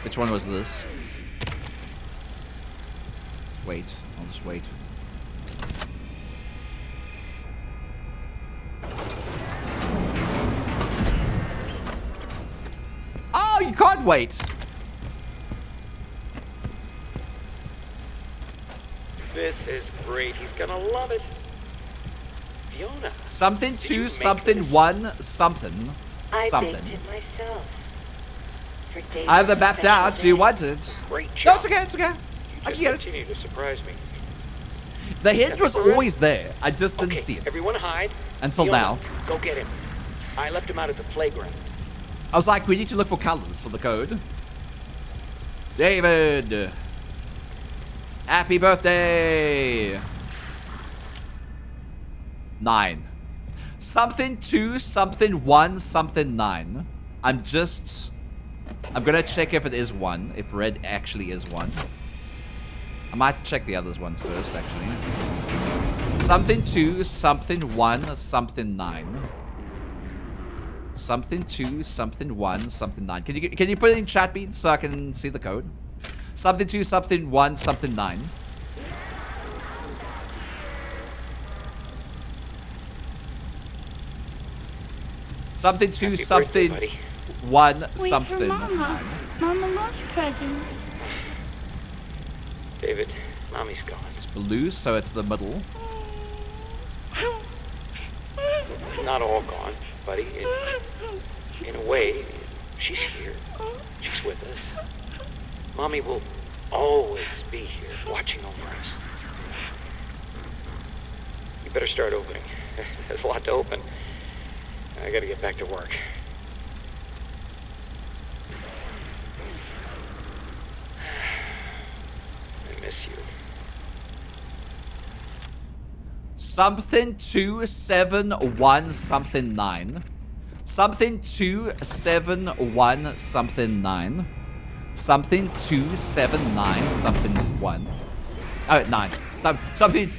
[SPEAKER 1] Which one was this? Wait. I'll just wait. Oh, you can't wait.
[SPEAKER 9] This is great. He's gonna love it. Fiona.
[SPEAKER 1] Something
[SPEAKER 9] Did you
[SPEAKER 1] 2
[SPEAKER 9] make
[SPEAKER 1] something
[SPEAKER 9] this?
[SPEAKER 1] 1 something.
[SPEAKER 11] I
[SPEAKER 1] Something.
[SPEAKER 11] baked it myself. For David's
[SPEAKER 1] I have them mapped
[SPEAKER 11] special
[SPEAKER 1] out. Do you
[SPEAKER 11] day.
[SPEAKER 1] want it?
[SPEAKER 9] Great
[SPEAKER 1] No,
[SPEAKER 9] job.
[SPEAKER 1] it's okay. It's okay. I
[SPEAKER 9] You
[SPEAKER 1] can get
[SPEAKER 9] just
[SPEAKER 1] it.
[SPEAKER 9] continue to surprise me.
[SPEAKER 1] The hint was
[SPEAKER 9] That's all right.
[SPEAKER 1] always there. I just didn't
[SPEAKER 9] Okay,
[SPEAKER 1] see it.
[SPEAKER 9] everyone hide.
[SPEAKER 1] Until
[SPEAKER 9] Fiona,
[SPEAKER 1] now.
[SPEAKER 9] Go get him. I left him out at the playground.
[SPEAKER 1] I was like, we need to look for colors for the code. David! Happy birthday! 9. Something 2 something 1 something 9. I'm gonna check if it is 1. If red actually is 1. I might check the others ones first, actually. Something 2 something 1 something 9. Something 2 something 1 something 9. Can you put it in chat beats so I can see the code? Something 2 something 1 something 9. Something 2
[SPEAKER 9] Happy
[SPEAKER 1] something
[SPEAKER 9] birthday, buddy.
[SPEAKER 1] 1
[SPEAKER 12] Wait for
[SPEAKER 1] something
[SPEAKER 12] Mama.
[SPEAKER 1] 9.
[SPEAKER 12] Mama loves presents.
[SPEAKER 9] David, Mommy's gone.
[SPEAKER 1] It's blue, so it's the middle.
[SPEAKER 9] Not all gone, buddy. In a way, she's here. She's with us. Mommy will always be here, watching over us. You better start opening. There's a lot to open. I gotta get back to work. I miss you.
[SPEAKER 1] Something 2 7 1 something 9. Something 2 7 1 something 9. Something 2 7 9 something 1. Oh, 9. Something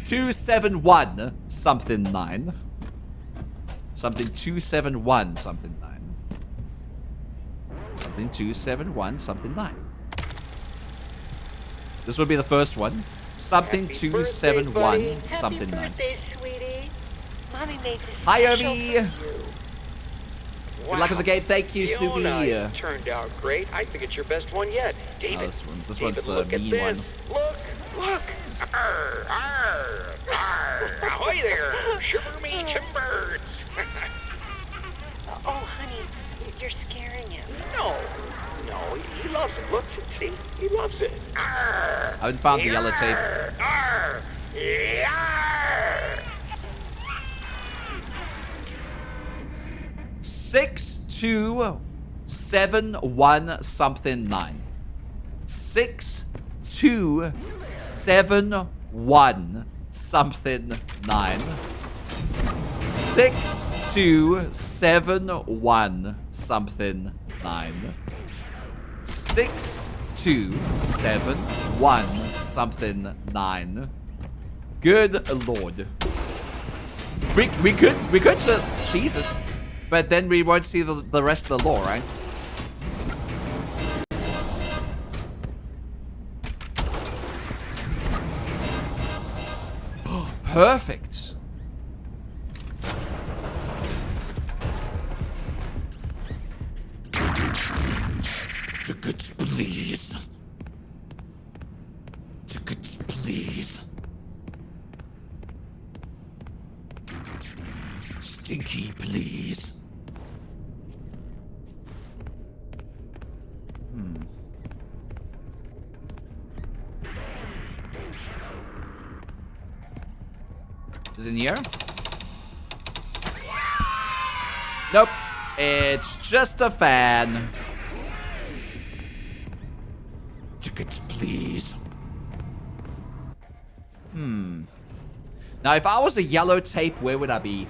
[SPEAKER 1] 2 7 1 something 9. Something 2 7 1 something 9. Something 2 7 1 something 9. This would be the first one. Something
[SPEAKER 9] Happy
[SPEAKER 1] 2
[SPEAKER 9] birthday,
[SPEAKER 1] 7
[SPEAKER 9] buddy.
[SPEAKER 1] 1 something 9.
[SPEAKER 11] Happy birthday, sweetie. Mommy made this
[SPEAKER 1] Hi,
[SPEAKER 11] special
[SPEAKER 1] Obi.
[SPEAKER 11] for you.
[SPEAKER 1] Good luck with the game. Thank you,
[SPEAKER 9] Fiona,
[SPEAKER 1] Snoopy.
[SPEAKER 9] you turned out great. I think it's your best one yet. David.
[SPEAKER 1] This
[SPEAKER 9] David,
[SPEAKER 1] one's the
[SPEAKER 9] look at
[SPEAKER 1] mean
[SPEAKER 9] this.
[SPEAKER 1] one.
[SPEAKER 9] Look. Arr, arr, arr. Ahoy there. Shiver me timbers.
[SPEAKER 11] Oh, honey, you're scaring him.
[SPEAKER 9] No, he loves it. Look, see, he loves it. Arr,
[SPEAKER 1] I haven't found the yellow tape.
[SPEAKER 9] arr, yarr.
[SPEAKER 1] 6 2 7 1 something 9. 6 2 7 1 something 9. 6 2 7 1 something 9 6 2 7 1 something 9. Good lord. We could just cheese it, but then we won't see the rest of the lore, right? Perfect. Tickets, please. Tickets, please. Stinky, please. Is it in here? Nope. It's just a fan. Tickets, please. Now, if I was a yellow tape, where would I be?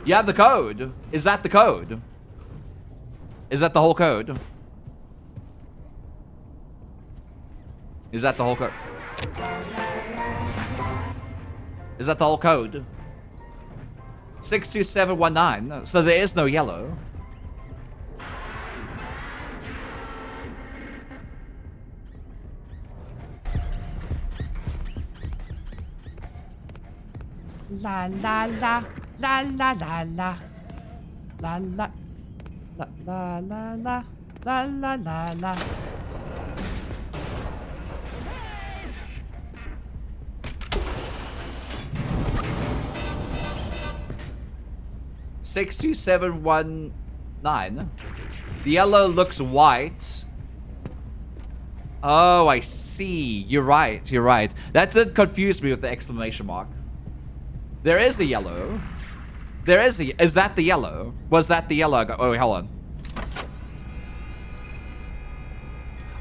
[SPEAKER 1] You have the code. Is that the code? Is that the whole code? Is that the whole code? Is that the whole code? 62719. So there is no yellow.
[SPEAKER 13] La la la la la la la la la la la la la la la la la.
[SPEAKER 1] Six, 2, 7, 1, 9. The yellow looks white. Oh, I see. You're right. You're right. That did confuse me with the exclamation mark. There is the yellow. There is the... Is that the yellow? Was that the yellow? Oh, hold on.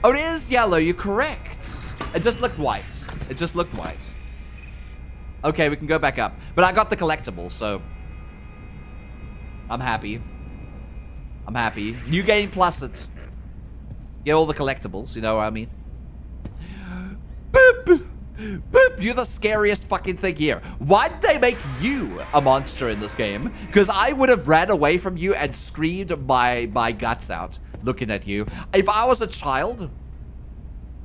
[SPEAKER 1] Oh, it is yellow. You're correct. It just looked white. It just looked white. Okay, we can go back up. But I got the collectible, so... I'm happy. I'm happy. New game plus it. Get all the collectibles, you know what I mean? Boop! Boop! You're the scariest fucking thing here. Why did they make you a monster in this game? Because I would have ran away from you and screamed my guts out looking at you. If I was a child,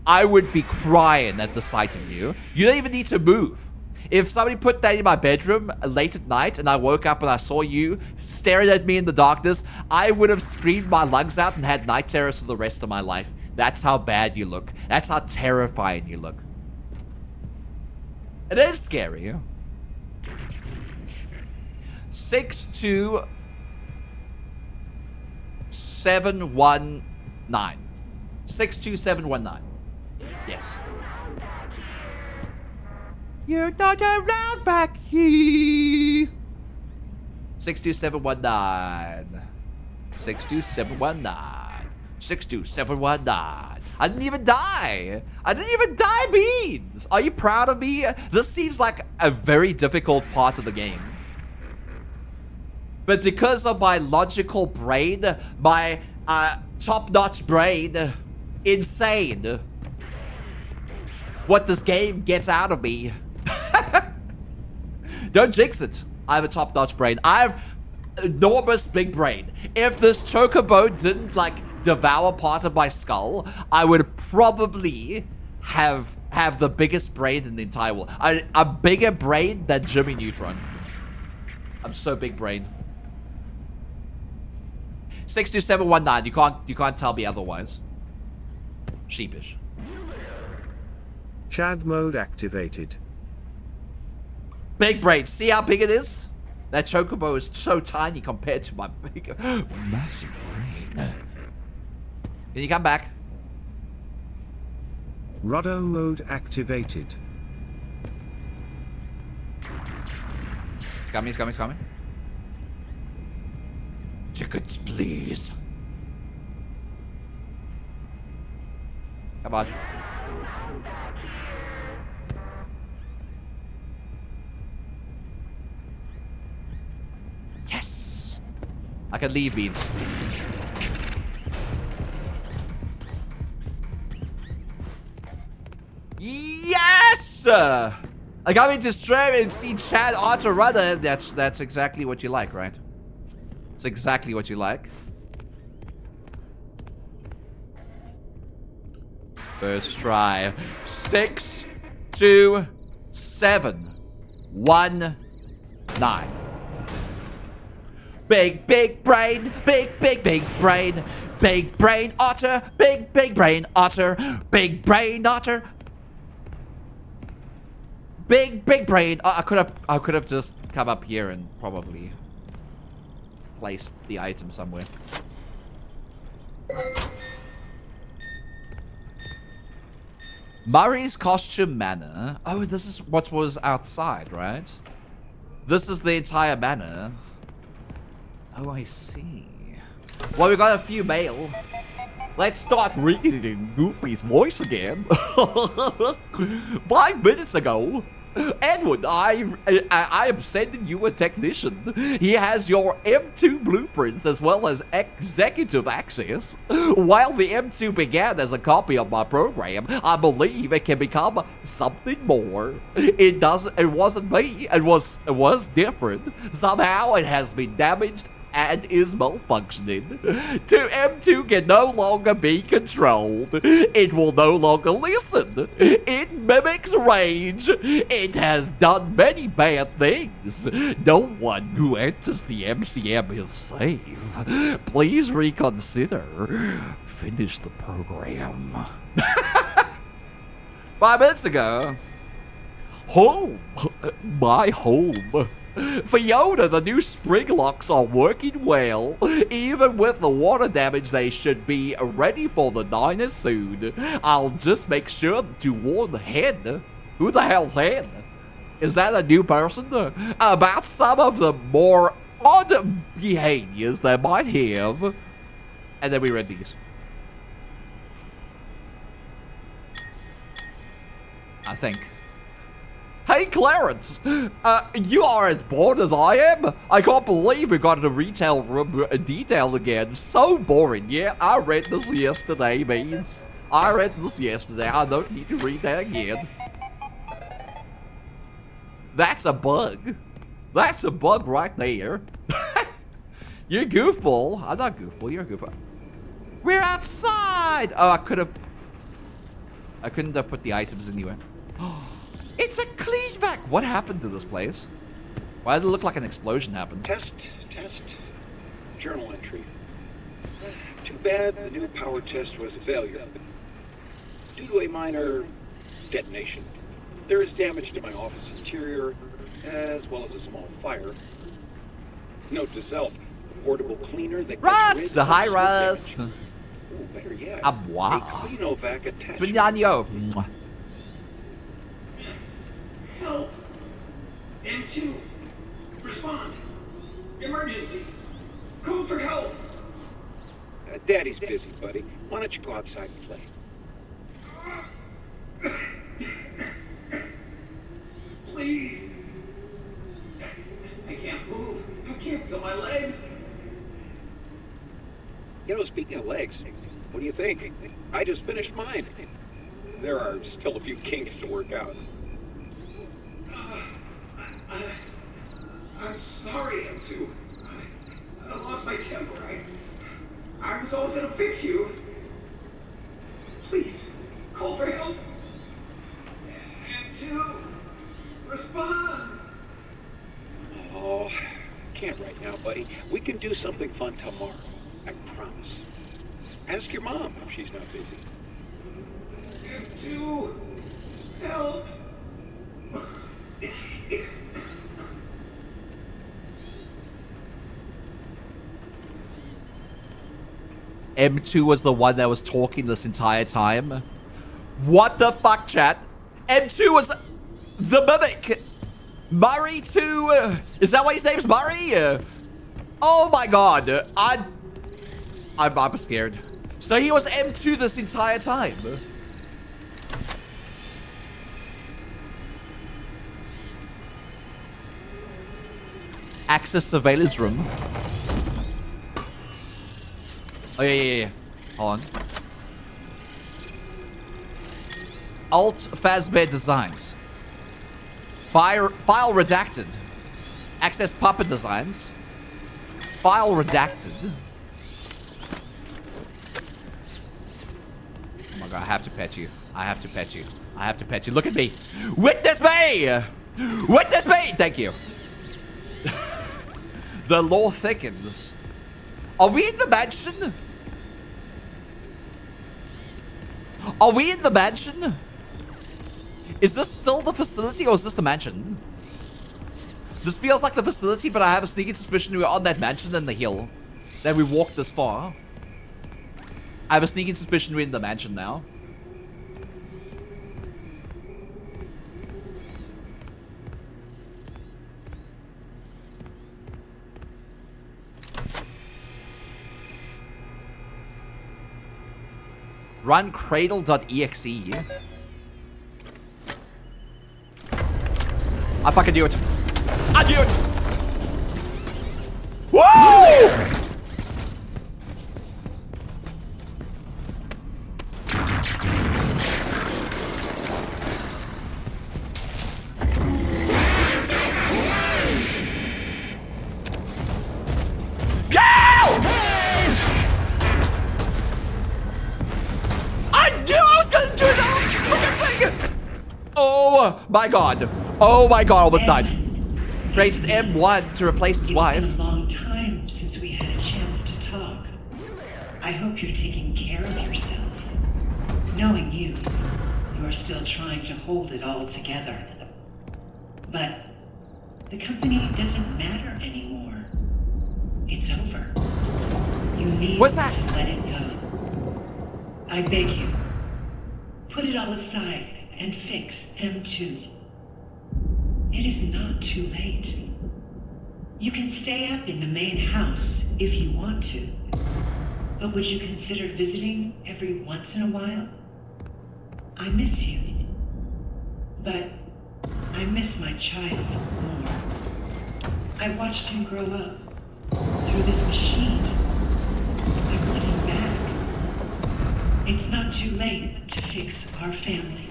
[SPEAKER 1] I would be crying at the sight of you. You don't even need to move. If somebody put that in my bedroom late at night and I woke up and I saw you staring at me in the darkness, I would have screamed my lungs out and had night terrors for the rest of my life. That's how bad you look. That's how terrifying you look. It is scary. 62719. 62719. Yes.
[SPEAKER 13] You're not around back here.
[SPEAKER 1] 62719. 62719. 62719. I didn't even die. I didn't even die, Beans. Are you proud of me? This seems like a very difficult part of the game. But because of my logical brain, my top-notch brain, insane. What this game gets out of me. Don't jinx it. I have a top-notch brain. I have enormous big brain. If this chocobo didn't like devour part of my skull, I would probably have the biggest brain in the entire world. A bigger brain than Jimmy Neutron. I'm so big brain. 62719. You can't tell me otherwise. Sheepish.
[SPEAKER 8] Chad mode activated.
[SPEAKER 1] Big brain. See how big it is? That chocobo is so tiny compared to my big, massive brain. Can you come back?
[SPEAKER 8] Rudder mode activated.
[SPEAKER 1] It's coming, it's coming, it's coming. Tickets, please. Come on. Yes! I can leave, Beans. I come into stream and see Chad auto runner. That's exactly what you like, right? It's exactly what you like. First try. 6, 2, 7, 1, 9. Big brain, big brain, big brain otter, big brain otter, big brain otter. Big brain. I could have just come up here and probably placed the item somewhere. Murray's costume manor. Oh, this is what was outside, right? This is the entire manor. Oh, I see. Well, we got a few mail. Let's start reading Goofy's voice again. 5 minutes ago, Edward, I am sending you a technician. He has your M2 blueprints as well as executive access. While the M2 began as a copy of my program, I believe it can become something more. It wasn't me. It was different. Somehow it has been damaged and is malfunctioning. M2 can no longer be controlled. It will no longer listen. It mimics rage. It has done many bad things. No one who enters the MCM is safe. Please reconsider. Finish the program. 5 minutes ago. Home. My home. Fiona, the new spring locks are working well. Even with the water damage, they should be ready for the diner soon. I'll just make sure to warn Hen. Who the hell's Hen? Is that a new person? About some of the more odd behaviors they might have. And then we read these. I think. Hey Clarence, you are as bored as I am? I can't believe we got a retail room detail again. So boring. Yeah, I read this yesterday, Beans. I read this yesterday. I don't need to read that again. That's a bug. That's a bug right there. You're a goofball. I'm not goofball, you're a goofball. We're outside! Oh, I couldn't have put the items anywhere. It's a clean vac. What happened to this place? Why did it look like an explosion happened?
[SPEAKER 14] Test. Journal entry. Too bad the new power test was a failure. Due to a minor detonation, there is damage to my office interior, as well as a small fire. Note to self, a portable cleaner that
[SPEAKER 1] Russ! Hi, Russ!
[SPEAKER 14] Oh, better yet,
[SPEAKER 1] wow.
[SPEAKER 14] a Cleanovac attachment.
[SPEAKER 1] Binyanyo.
[SPEAKER 14] Help! M2! Respond! Emergency! Call for help! Daddy's busy, buddy. Why don't you go outside and play? Please! I can't move. I can't feel my legs. You know, speaking of legs, what do you think? I just finished mine. There are still a few kinks to work out. I'm sorry, M2. I lost my temper. I was always gonna fix you. Please, call for help. M2, respond. Oh, can't right now, buddy. We can do something fun tomorrow. I promise. Ask your mom if she's not busy. M2, help.
[SPEAKER 1] M2 was the one that was talking this entire time. What the fuck, chat? M2 was the mimic. Murray 2. Is that why his name's Murray? Oh my god. I'm scared. So he was M2 this entire time. Access surveillance room. Oh, yeah. Hold on. Alt Fazbear Designs. File redacted. Access puppet designs. File redacted. Oh my god, I have to pet you. I have to pet you. I have to pet you. Look at me. Witness me! Witness me! Thank you. The lore thickens. Are we in the mansion? Are we in the mansion? Is this still the facility or is this the mansion? This feels like the facility, but I have a sneaking suspicion we're on that mansion and the hill. That we walked this far. I have a sneaking suspicion we're in the mansion now. Run cradle.exe. I fucking do it. I do it. Woo! Oh my god. Oh my god, almost died. Created M1 to replace his wife.
[SPEAKER 4] It's been a long time since we had a chance to talk. I hope you're taking care of yourself. Knowing you, you are still trying to hold it all together. But the company doesn't matter anymore. It's over. You need to let it go. I beg you, put it all aside and fix M2. It is not too late. You can stay up in the main house if you want to. But would you consider visiting every once in a while? I miss you. But I miss my child more. I watched him grow up through this machine. I want him back. It's not too late to fix our family.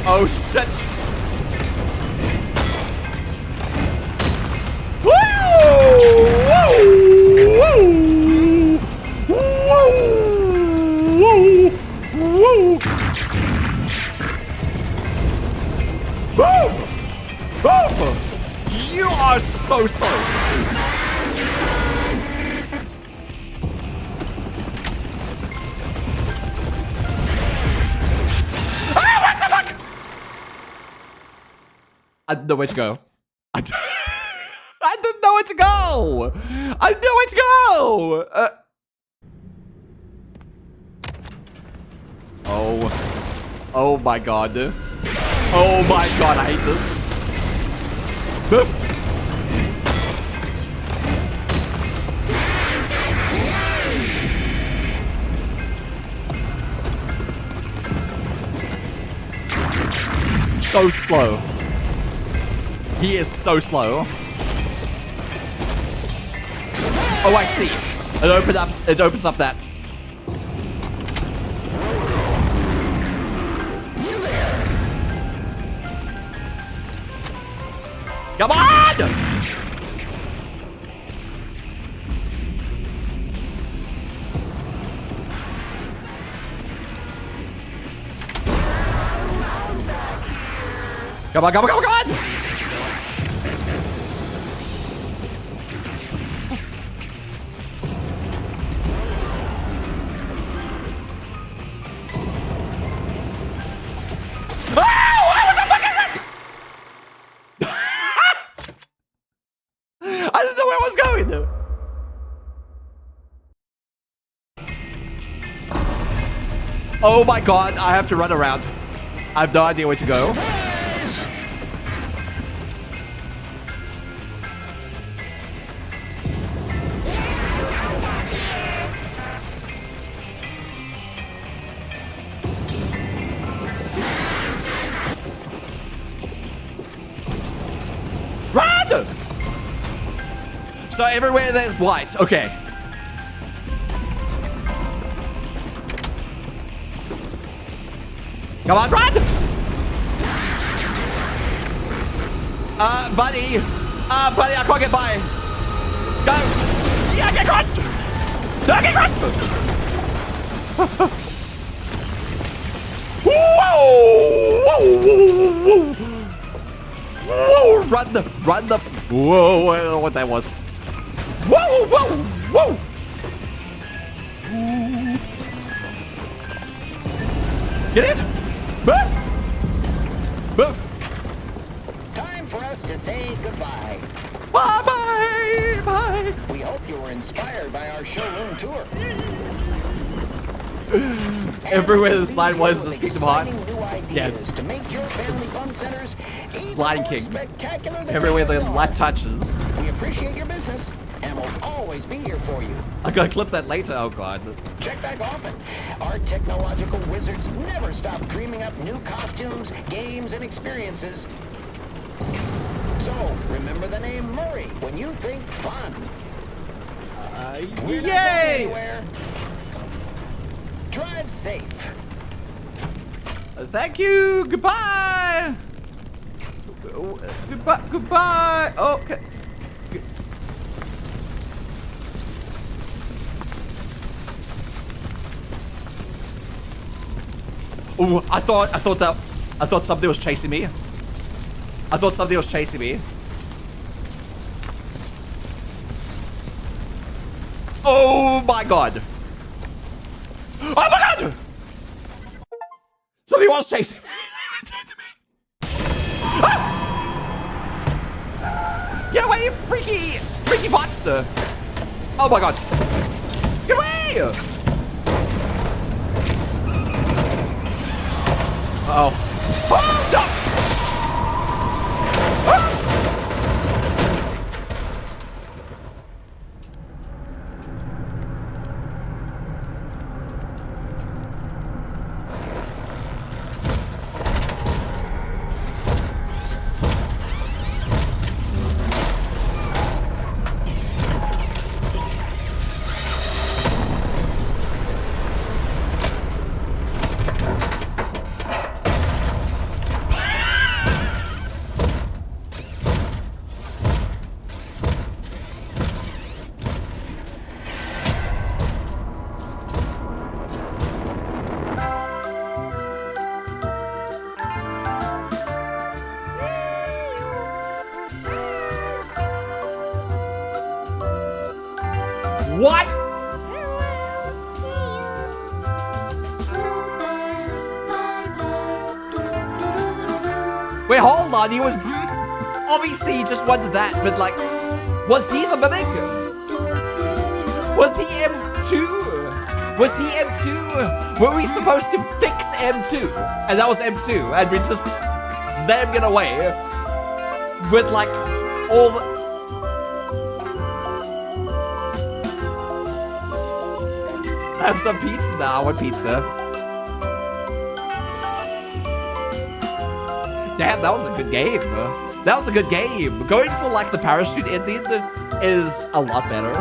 [SPEAKER 1] Oh shit! Woo! Woo! Woo! Woo! Boom! Boom! You are so slow. I didn't know where to go. I didn't know where to go. I didn't know where to go. Oh my god. Oh my god, I hate this. So slow. He is so slow. Oh, I see. It opens up that. Come on! Come on, come on, come on, come on! I didn't know where I was going. Oh my god, I have to run around. I have no idea where to go. Run! So everywhere there's white. Okay. Come on, run! Buddy. Buddy, I can't get by. Go. Yeah, get crushed. Don't get crushed. Whoa! Whoa! Whoa! Run the. Whoa! I don't know what that was. Whoa! Whoa! Whoa! Get it? Move! Move!
[SPEAKER 6] Time for us to say goodbye.
[SPEAKER 1] Bye-bye! Bye!
[SPEAKER 6] We hope you were inspired by our showroom tour.
[SPEAKER 1] Everywhere the slide was this Kingdom Hearts.
[SPEAKER 6] Yes. To make your family fun centers
[SPEAKER 1] Sliding King. Everywhere the light touches.
[SPEAKER 6] We appreciate your business and will always be here for you.
[SPEAKER 1] I gotta clip that later. Oh god.
[SPEAKER 6] Check back often. Our technological wizards never stop dreaming up new costumes, games, and experiences. So, remember the name Murray when you think fun. We're not going
[SPEAKER 1] Yay!
[SPEAKER 6] anywhere. Drive safe.
[SPEAKER 1] Thank you. Goodbye. Goodbye. Goodbye. Okay. Oh, I thought somebody was chasing me. I thought somebody was chasing me. Oh my god. Oh my god! Somebody was chasing me. Ah! Get away, you freaky monster! Oh my god! Get away! Uh-oh. Oh no! Ah! What? Wait, hold on. He was obviously he just wanted that, but like, was he the mimic? Was he M2? Was he M2? Were we supposed to fix M2? And that was M2, and we just let him get away with like all the. Have some pizza now. I want pizza. Damn, that was a good game. That was a good game. Going for like the parachute ending is a lot better,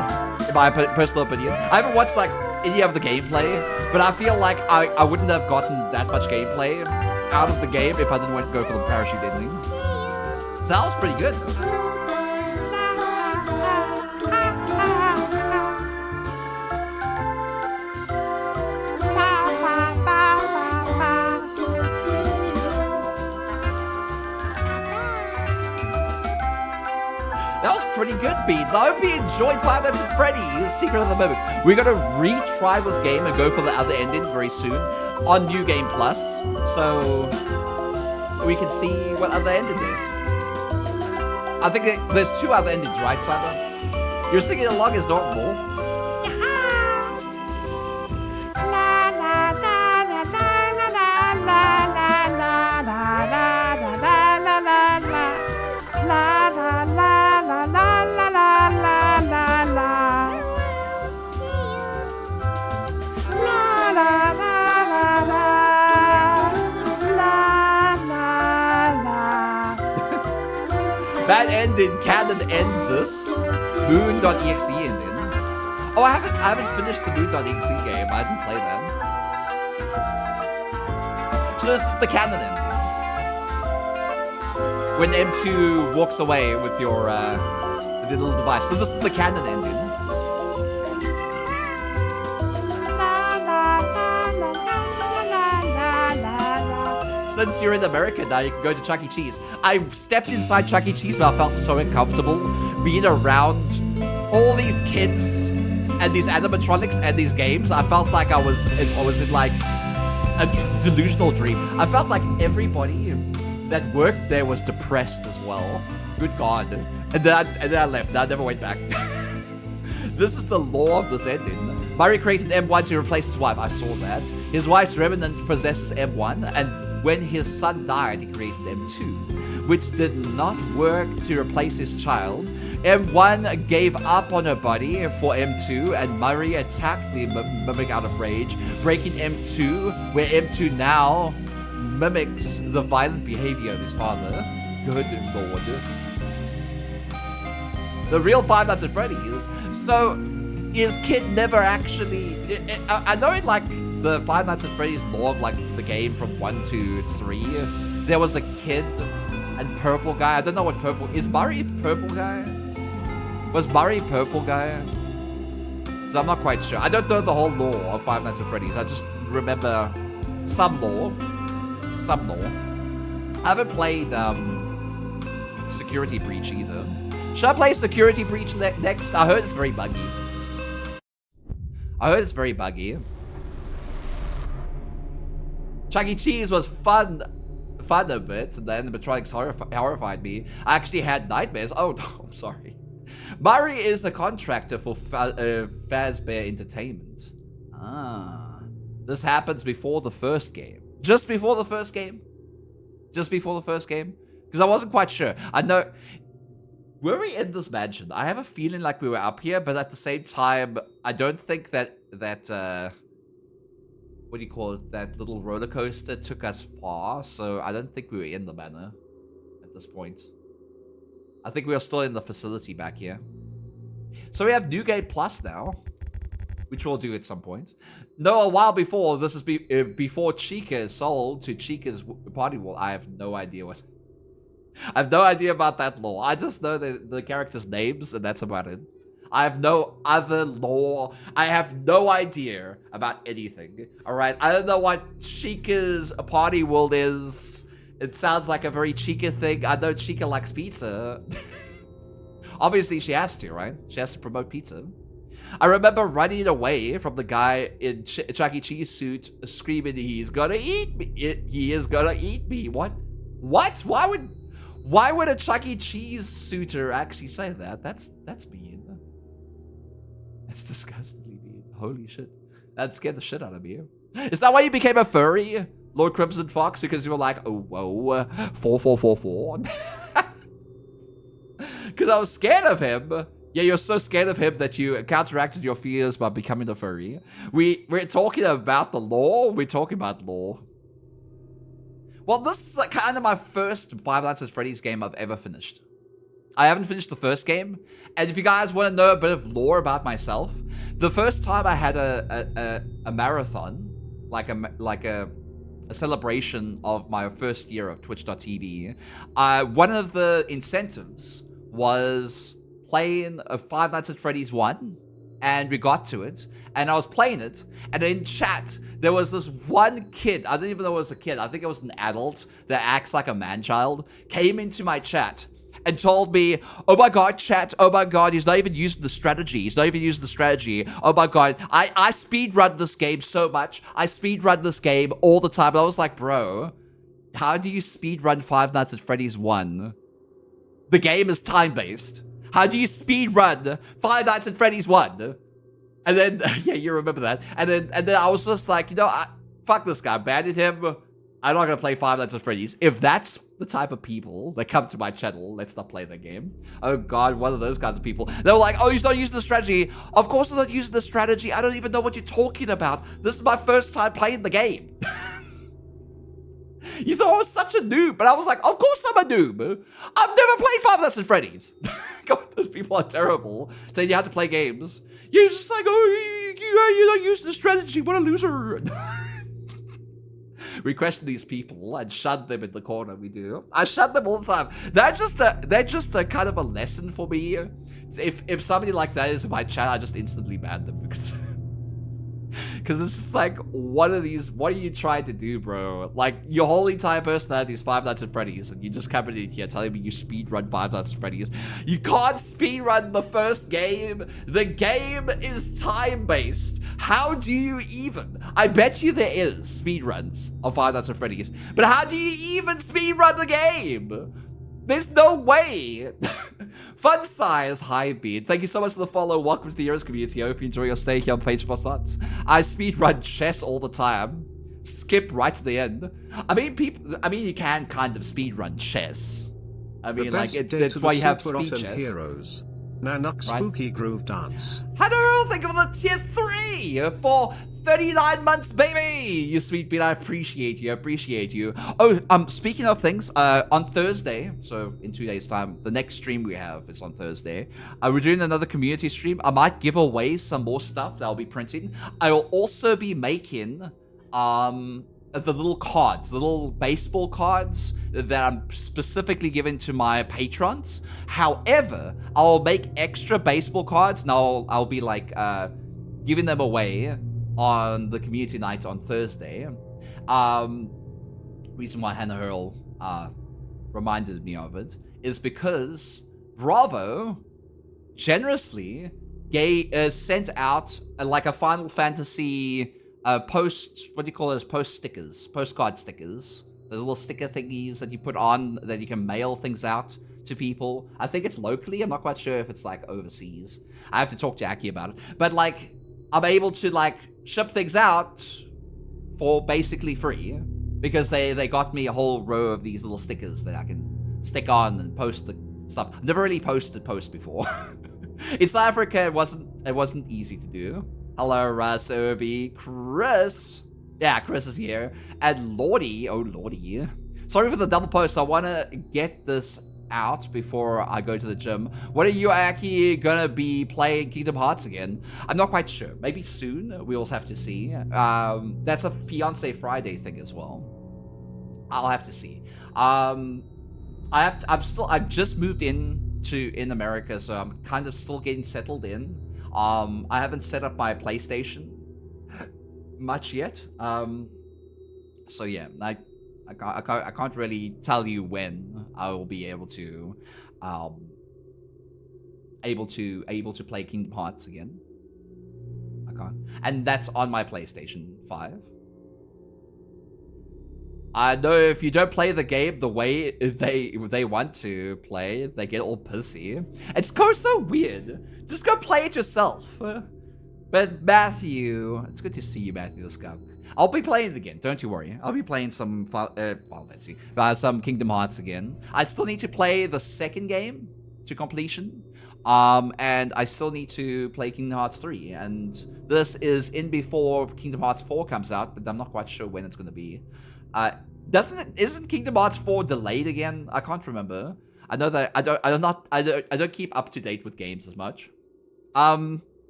[SPEAKER 1] in my personal opinion. I haven't watched like any of the gameplay, but I feel like I wouldn't have gotten that much gameplay out of the game if I didn't want to go for the parachute ending. So that was pretty good. That was pretty good, Beans. I hope you enjoyed Five Nights at Freddy's Secret of the Mimic. We're going to retry this game and go for the other ending very soon on New Game Plus, so we can see what other ending is. I think there's two other endings, right, Simon? You're singing along as normal. That ending can't end this. Moon.exe ending. Oh, I haven't finished the Moon.exe game. I didn't play that. So this is the canon ending. When M2 walks away with your with the little device. So this is the canon ending. Since you're in America now, you can go to Chuck E. Cheese. I stepped inside Chuck E. Cheese, but I felt so uncomfortable being around all these kids and these animatronics and these games. I felt like I was in like a delusional dream. I felt like everybody that worked there was depressed as well. Good God. And then I left. And I never went back. This is the lore of this ending. Murray created M1 to replace his wife. I saw that. His wife's remnant possesses M1, and when his son died, he created M2, which did not work to replace his child. M1 gave up on her body for M2, and Murray attacked the mimic out of rage, breaking M2, where M2 now mimics the violent behavior of his father. Good Lord. The real Five Nights at Freddy's. So, is Kid never actually... I know in like the Five Nights at Freddy's lore of like the game from 1 to 3, there was a kid and purple guy. I don't know what purple... Is Murray purple guy? Was Murray purple guy? So I'm not quite sure. I don't know the whole lore of Five Nights at Freddy's. I just remember some lore. Some lore. I haven't played Security Breach either. Should I play Security Breach next? I heard it's very buggy. Chuck E. Cheese was fun a bit, and then the animatronics horrified me. I actually had nightmares. Oh, no, I'm sorry. Murray is a contractor for Fazbear Entertainment. Ah. This happens before the first game. Just before the first game? Because I wasn't quite sure. I know... Were we in this mansion? I have a feeling like we were up here, but at the same time, I don't think that what do you call it? That little roller coaster took us far, so I don't think we were in the manor at this point. I think we are still in the facility back here. So we have New Game Plus now, which we'll do at some point. No, a while before, this is before Chica is sold to Chica's party wall. I have no idea what... I have no idea about that lore. I just know the characters' names, and that's about it. I have no other lore. I have no idea about anything. Alright, I don't know what Chica's party world is. It sounds like a very Chica thing. I know Chica likes pizza. Obviously, she has to, right? She has to promote pizza. I remember running away from the guy in Chuck E. Cheese suit, screaming, "He's gonna eat me! He is gonna eat me!" What? What? Why would a Chuck E. Cheese suitor actually say that? That's mean. That's disgustingly mean. Holy shit. That scared the shit out of me. Is that why you became a furry, Lord Crimson Fox? Because you were like, oh, whoa, 4444. Because I was scared of him. Yeah, you're so scared of him that you counteracted your fears by becoming a furry. We're talking about the lore. We're talking about lore. Well, this is like kind of my first Five Nights at Freddy's game I've ever finished. I haven't finished the first game, and if you guys want to know a bit of lore about myself, the first time I had a marathon, like a celebration of my first year of Twitch.tv, one of the incentives was playing Five Nights at Freddy's 1, and we got to it, and I was playing it, and in chat, there was this one kid, I didn't even know it was a kid, I think it was an adult that acts like a man-child, came into my chat and told me, "Oh my god, chat, oh my god, he's not even using the strategy, oh my god, I speedrun this game so much, I speedrun this game all the time." And I was like, bro, how do you speedrun Five Nights at Freddy's 1? The game is time-based. How do you speedrun Five Nights at Freddy's 1? And then, yeah, you remember that. And then I was just like, you know, fuck this guy, banned him. I'm not going to play Five Nights at Freddy's. If that's the type of people that come to my channel, let's not play the game. Oh god, one of those kinds of people. They were like, oh, he's not using the strategy. Of course I'm not using the strategy. I don't even know what you're talking about. This is my first time playing the game. You thought I was such a noob, but I was like, of course I'm a noob. I've never played Five Nights at Freddy's. God, those people are terrible. Saying you have to play games. You're just like, oh, you're not using the strategy. What a loser. We question these people and shun them in the corner. We do. I shun them all the time. They're just a kind of a lesson for me. If somebody like that is in my chat, I just instantly ban them because it's just like, what are you trying to do, bro? Like, your whole entire personality is Five Nights at Freddy's, and you just coming in here telling me you speedrun Five Nights at Freddy's. You can't speedrun the first game. The game is time-based. How do you even? I bet you there is speedruns of Five Nights at Freddy's, but how do you even speedrun the game? There's no way. Fun size, hi Beard. Thank you so much for the follow. Welcome to the Heroes community. I hope you enjoy your stay here on Page Plus Nuts. I speedrun chess all the time. Skip right to the end. I mean, you can kind of speedrun chess. I mean, like, that's why you have speed chess.
[SPEAKER 8] Heroes. Nanook Spooky Groove Dance.
[SPEAKER 1] Hello, thank you for the tier 3 for 39 months, baby! You sweet beat, I appreciate you, Oh, speaking of things, on Thursday, so in 2 days' time, the next stream we have is on Thursday. We're doing another community stream. I might give away some more stuff that I'll be printing. I will also be making, the little cards, the little baseball cards that I'm specifically giving to my patrons. However, I'll make extra baseball cards and I'll be like, giving them away on the community night on Thursday. Reason why Hannah Hurl reminded me of it is because Bravo generously sent out like a Final Fantasy postcard stickers. Those little sticker thingies that you put on that you can mail things out to people. I think it's locally. I'm not quite sure if it's like overseas. I have to talk to Aki about it. But like, I'm able to like ship things out for basically free because they got me a whole row of these little stickers that I can stick on and post the stuff. I've never really posted posts before. In South Africa, it wasn't easy to do. Hello, Russ, Irby, Chris. Yeah, Chris is here. And Lordy, oh Lordy. Sorry for the double post. I want to get this out before I go to the gym. When are you actually gonna be playing Kingdom Hearts again? I'm not quite sure. Maybe soon. We will have to see. That's a Fiance Friday thing as well. I'll have to see. I've just moved in America, so I'm kind of still getting settled in. I haven't set up my PlayStation much yet. So yeah, I can't really tell you when I will be able to play Kingdom Hearts again. I can't, and that's on my PlayStation 5. I know if you don't play the game the way they want to play, they get all pissy. It's so weird. Just go play it yourself. But Matthew, it's good to see you, Matthew the Skunk. I'll be playing it again. Don't you worry. I'll be playing some Kingdom Hearts again. I still need to play the second game to completion. And I still need to play Kingdom Hearts 3. And this is in before Kingdom Hearts 4 comes out, but I'm not quite sure when it's going to be. Isn't Kingdom Hearts 4 delayed again? I can't remember. I know that I don't keep up to date with games as much.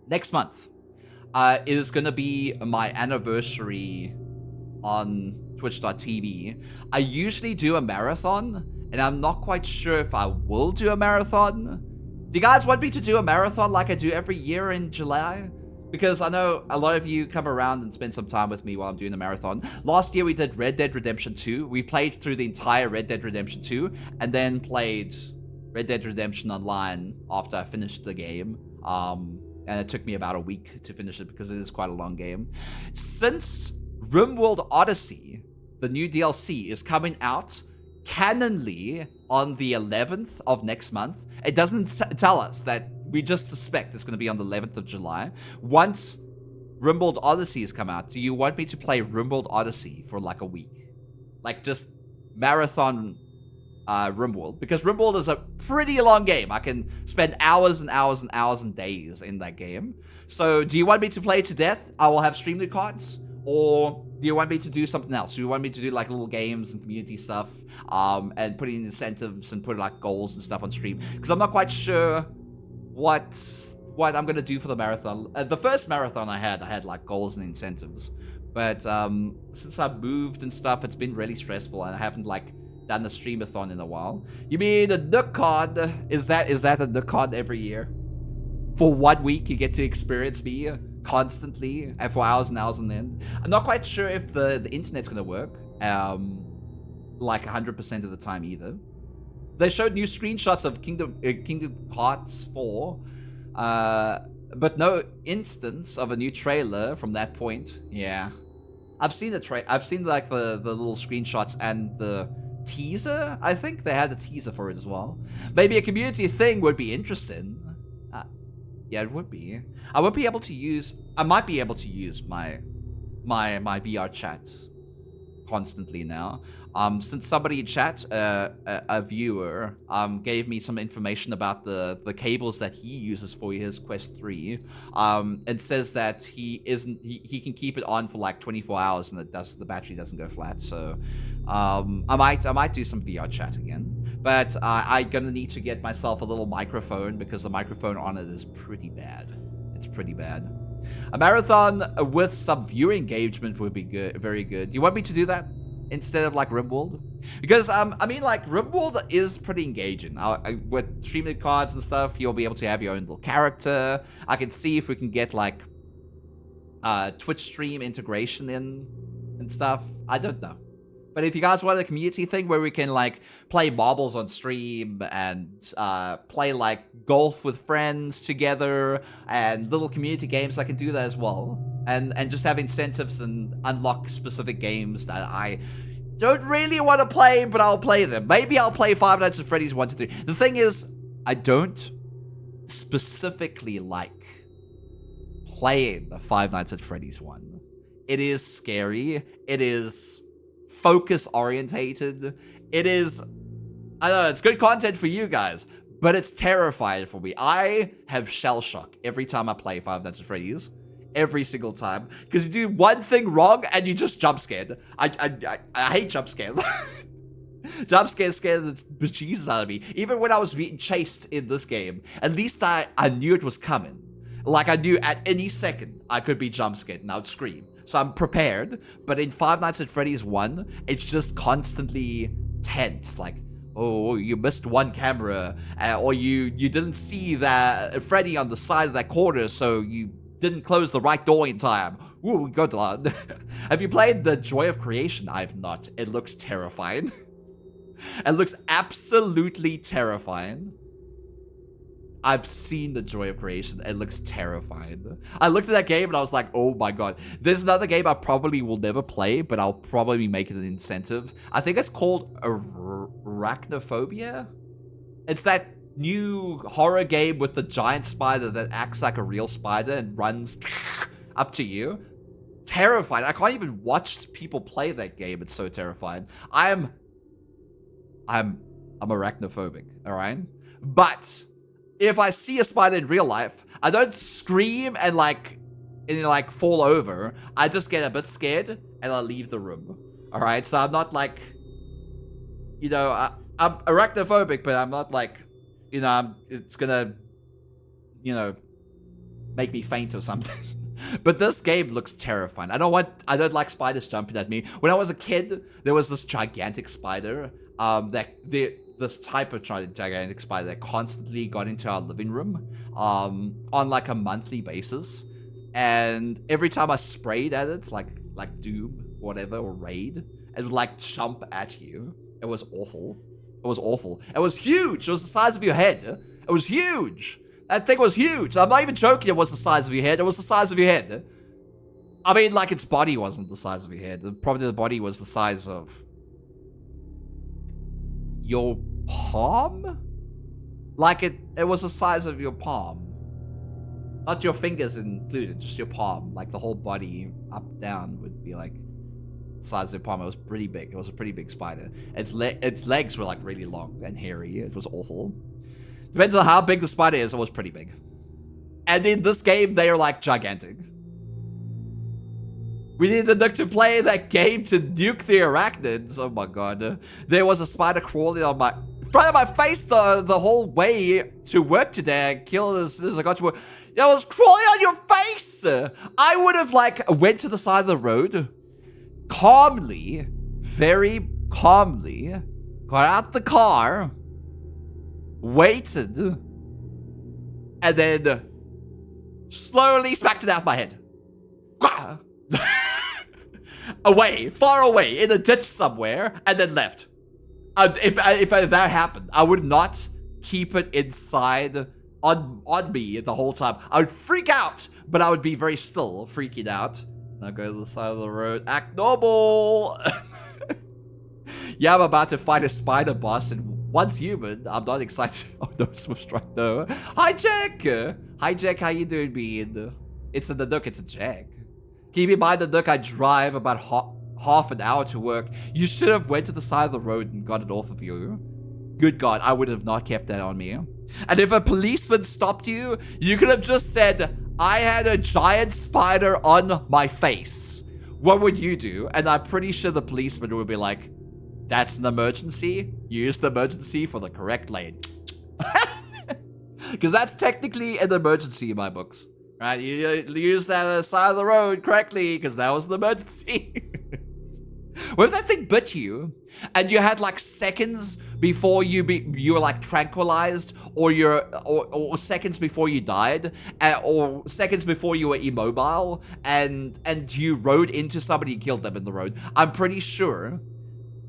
[SPEAKER 1] Next month, it is gonna be my anniversary on Twitch.tv. I usually do a marathon, and I'm not quite sure if I will do a marathon. Do you guys want me to do a marathon like I do every year in July? Because I know a lot of you come around and spend some time with me while I'm doing the marathon. Last year we did Red Dead Redemption 2. We played through the entire Red Dead Redemption 2 and then played Red Dead Redemption Online after I finished the game. And it took me about a week to finish it because it is quite a long game. Since RimWorld Odyssey, the new DLC, is coming out canonly on the 11th of next month, it doesn't tell us that. We just suspect it's going to be on the 11th of July. Once RimWorld Odyssey has come out, do you want me to play RimWorld Odyssey for like a week? Like just marathon RimWorld? Because RimWorld is a pretty long game. I can spend hours and hours and hours and days in that game. So do you want me to play it to death? I will have stream loot cards. Or do you want me to do something else? Do you want me to do like little games and community stuff? And put in incentives and put like goals and stuff on stream? Because I'm not quite sure what I'm gonna do for the marathon. The first marathon I had like goals and incentives, But since I've moved and stuff, it's been really stressful, and I haven't like done a streamathon in a while. You mean the Nook Con? Is that a Nook Con every year? For 1 week, you get to experience me constantly and for hours and hours on end. I'm not quite sure if the internet's gonna work, like 100% of the time either. They showed new screenshots of Kingdom Hearts 4, but no instance of a new trailer from that point. Yeah, I've seen I've seen like the little screenshots and the teaser. I think they had a teaser for it as well. Maybe a community thing would be interesting. Yeah, it would be. I might be able to use my VR chat constantly now. Since somebody in chat, a viewer, gave me some information about the cables that he uses for his Quest 3, and says that he can keep it on for like 24 hours and the battery doesn't go flat. So, I might do some VR chat again. But I'm gonna need to get myself a little microphone because the microphone on it is pretty bad. It's pretty bad. A marathon with some viewer engagement would be good, very good. You want me to do that instead of like RimWorld? Because I mean, like RimWorld is pretty engaging. With streaming cards and stuff, you'll be able to have your own little character. I can see if we can get like Twitch stream integration in and stuff. I don't know. But if you guys want a community thing where we can like play marbles on stream and play like golf with friends together and little community games, I can do that as well. And just have incentives and unlock specific games that I don't really want to play, but I'll play them. Maybe I'll play Five Nights at Freddy's 1 to 3. The thing is, I don't specifically like playing the Five Nights at Freddy's 1. It is scary. It is focus orientated. It is, I don't know, it's good content for you guys, but it's terrifying for me. I have shell shock every time I play Five Nights at Freddy's. Every single time. Because you do one thing wrong and you just jump scared. I hate jump scares. Jump scares scare the bejesus out of me. Even when I was being chased in this game, at least I knew it was coming. Like I knew at any second I could be jump scared and I would scream. So I'm prepared. But in Five Nights at Freddy's 1, it's just constantly tense. Like, oh, you missed one camera. Or you didn't see that Freddy on the side of that corner, so you didn't close the right door in time. Ooh, good lord. Have you played The Joy of Creation? I have not. It looks terrifying. It looks absolutely terrifying. I've seen The Joy of Creation. It looks terrifying. I looked at that game and I was like, oh my god. There's another game I probably will never play, but I'll probably make it an incentive. I think it's called Arachnophobia. It's that new horror game with the giant spider that acts like a real spider and runs up to you. Terrifying. I can't even watch people play that game. It's so terrifying. I'm arachnophobic, all right? But if I see a spider in real life, I don't scream and like fall over. I just get a bit scared and I leave the room. All right? So I'm not like, you know, I'm arachnophobic, but I'm not like, you know, it's gonna, you know, make me faint or something. But this game looks terrifying. I don't like spiders jumping at me. When I was a kid, there was this gigantic spider, this type of gigantic spider that constantly got into our living room, on like a monthly basis. And every time I sprayed at it, like Doom, whatever, or Raid, it would like jump at you. It was awful. It was awful. It was huge. It was the size of your head. It was huge. That thing was huge. I'm not even joking. It was the size of your head. It was the size of your head. I mean, like, its body wasn't the size of your head. Probably the body was the size of your palm? Like, it was the size of your palm. Not your fingers included, just your palm. Like, the whole body, up, down, would be like size of your palm. It was pretty big. It was a pretty big spider. Its legs were like really long and hairy. It was awful. Depends on how big the spider is. It was pretty big. And in this game, they are like gigantic. We need the Nook to play that game to nuke the arachnids. Oh my god. There was a spider crawling on my front of my face the whole way to work today. I killed as I got to work. I was crawling on your face. I would have like went to the side of the road, calmly, very calmly, got out the car, waited, and then slowly smacked it out of my head. Away, far away, in a ditch somewhere, and then left. If that happened, I would not keep it inside on me the whole time. I would freak out, but I would be very still, freaking out. Now go to the side of the road, act normal. Yeah, I'm about to fight a spider boss, and once human, I'm not excited. Oh no, Swift Strike, no. Hi, Jack. Hi, Jack, how you doing, bean? It's in the Nook, it's a Jack. Keep in mind the Nook, I drive about half an hour to work. You should have went to the side of the road and got it off of you. Good God, I would have not kept that on me. And if a policeman stopped you, you could have just said, I had a giant spider on my face. What would you do? And I'm pretty sure the policeman would be like, that's an emergency. Use the emergency for the correct lane. Because that's technically an emergency in my books. Right? You use that side of the road correctly because that was the emergency. What if that thing bit you and you had like seconds before you were like tranquilized, or seconds before you died, or seconds before you were immobile, and you rode into somebody and killed them in the road? I'm pretty sure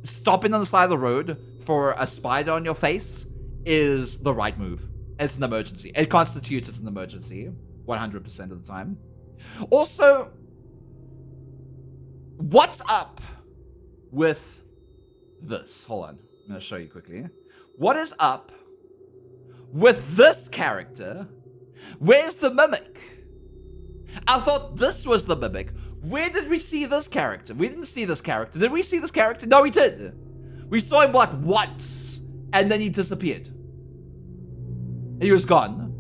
[SPEAKER 1] stopping on the side of the road for a spider on your face is the right move. It's an emergency. It constitutes as an emergency 100% of the time. Also, what's up with this? Hold on. I'm going to show you quickly. What is up with this character? Where's the mimic? I thought this was the mimic. Where did we see this character? We didn't see this character. Did we see this character? No, we did. We saw him like once, and then he disappeared. And he was gone.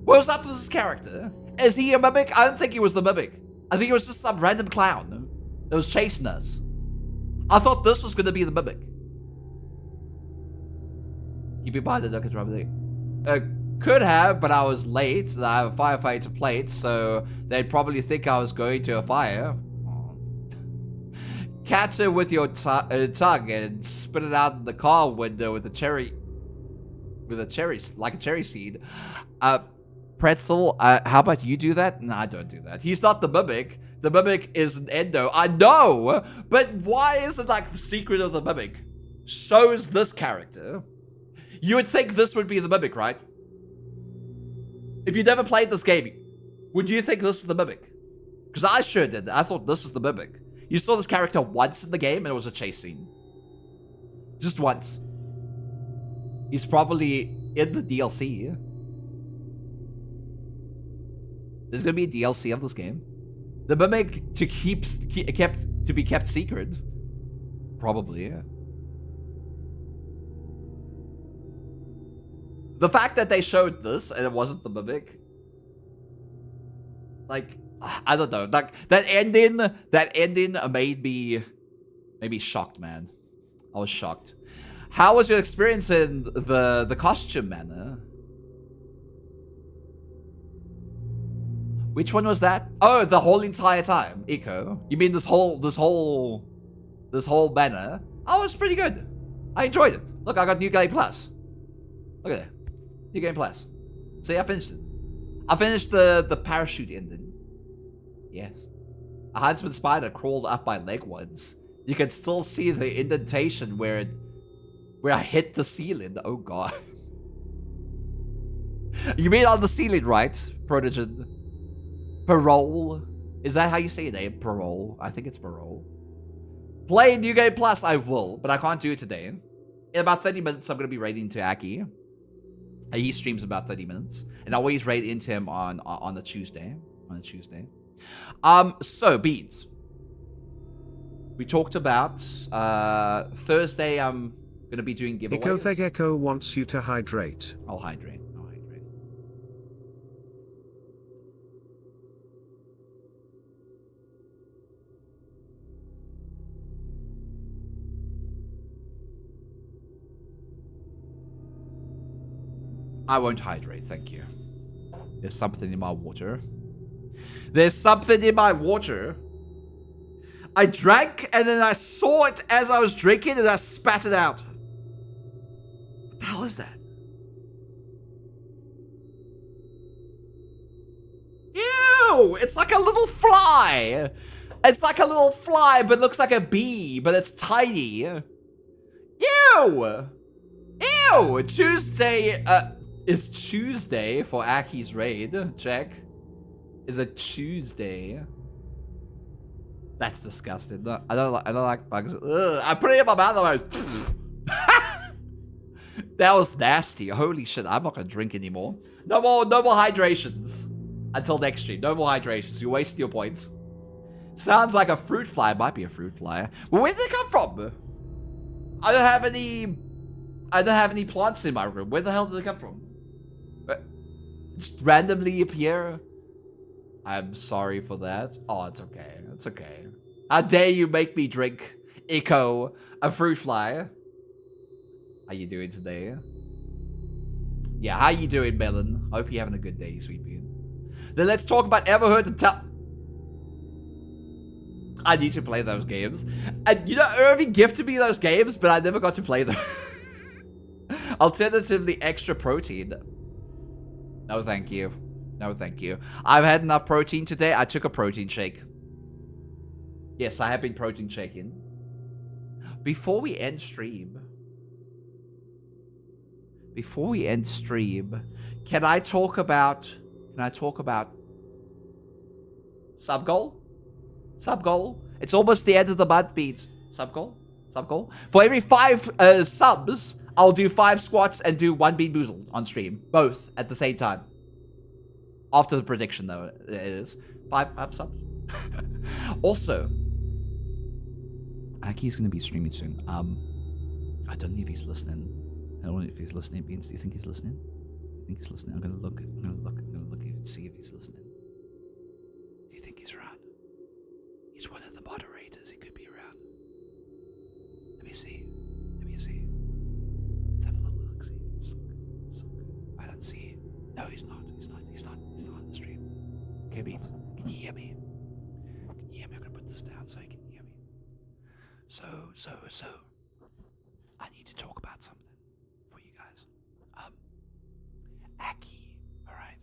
[SPEAKER 1] What was up with this character? Is he a mimic? I don't think he was the mimic. I think he was just some random clown that was chasing us. I thought this was going to be the mimic. Keep in mind that I could drive could have, but I was late. I have a firefighter plate, so they'd probably think I was going to a fire. Catch it with your tongue and spit it out in the car window with a cherry, like a cherry seed. Pretzel, how about you do that? No, I don't do that. He's not the mimic. The mimic is an endo. I know, but why is it like the secret of the mimic shows this character? You would think this would be the mimic, right? If you never played this game, would you think this is the mimic? Because I sure did. I thought this was the mimic. You saw this character once in the game and it was a chase scene. Just once. He's probably in the DLC. There's going to be a DLC of this game. The mimic to be kept secret. Probably, yeah. The fact that they showed this and it wasn't the mimic, like, I don't know. Like that ending made me shocked, man. I was shocked. How was your experience in the costume, man? Which one was that? Oh, the whole entire time, Eco. You mean this whole banner? Oh, it was pretty good. I enjoyed it. Look, I got New Game Plus. Look at that. New Game Plus. See, I finished it. I finished the parachute ending. Yes. A huntsman spider crawled up my leg once. You can still see the indentation where I hit the ceiling. Oh god. You mean on the ceiling, right, Protogen? Parole. Is that how you say your name? Parole. I think it's parole. Play New Game Plus, I will, but I can't do it today. In about 30 minutes, I'm going to be raiding to Aki. He streams about 30 minutes. And I always raid into him on a Tuesday. So, Beans. We talked about Thursday, I'm going to be doing giveaways.
[SPEAKER 8] Ikothegeko wants you to hydrate.
[SPEAKER 1] I'll hydrate. I won't hydrate, thank you. There's something in my water. There's something in my water. I drank and then I saw it as I was drinking and I spat it out. What the hell is that? Ew! It's like a little fly. It's like a little fly, but looks like a bee, but it's tiny. Ew! Ew! Tuesday, is Tuesday for Aki's raid. Check. Is a Tuesday. That's disgusting. No, I don't like bugs. Ugh, I put it in my mouth and I was that was nasty. Holy shit, I'm not gonna drink anymore. No more hydrations. Until next stream. No more hydrations. You're wasting your points. Sounds like a fruit fly. It might be a fruit fly. Well, where did it come from? I don't have any plants in my room. Where the hell did it come from? Just randomly appear? I'm sorry for that. Oh, it's okay. It's okay. How dare you make me drink Echo, a fruit fly? How you doing today? Yeah, how you doing, Melon? Hope you're having a good day, sweet bean. Then let's talk about Ever Heard the Tell. I need to play those games. And you know, Irving gifted me those games, but I never got to play them. Alternatively, extra protein. No, thank you. No, thank you. I've had enough protein today. I took a protein shake. Yes, I have been protein shaking. Before we end stream, can I talk about sub goal? Sub goal? It's almost the end of the month, Beats. Sub goal? Sub goal? For every 5 subs, I'll do 5 squats and do 1 Bean Boozled on stream. Both at the same time. After the prediction, though, it is. 5 subs. Also, Aki's going to be streaming soon. I don't know if he's listening. I don't know if he's listening. Beans, do you think he's listening? I think he's listening. I'm going to look and see if he's listening. Do you think he's around? He's one of the moderators. He could be around. Let me see. Let's have a little look. See. I don't see him. No, he's not. He's not on the stream. Okay, Beans, can you hear me? I'm going to put this down so you can hear me. So. I need to talk about something for you guys. Aki, alright?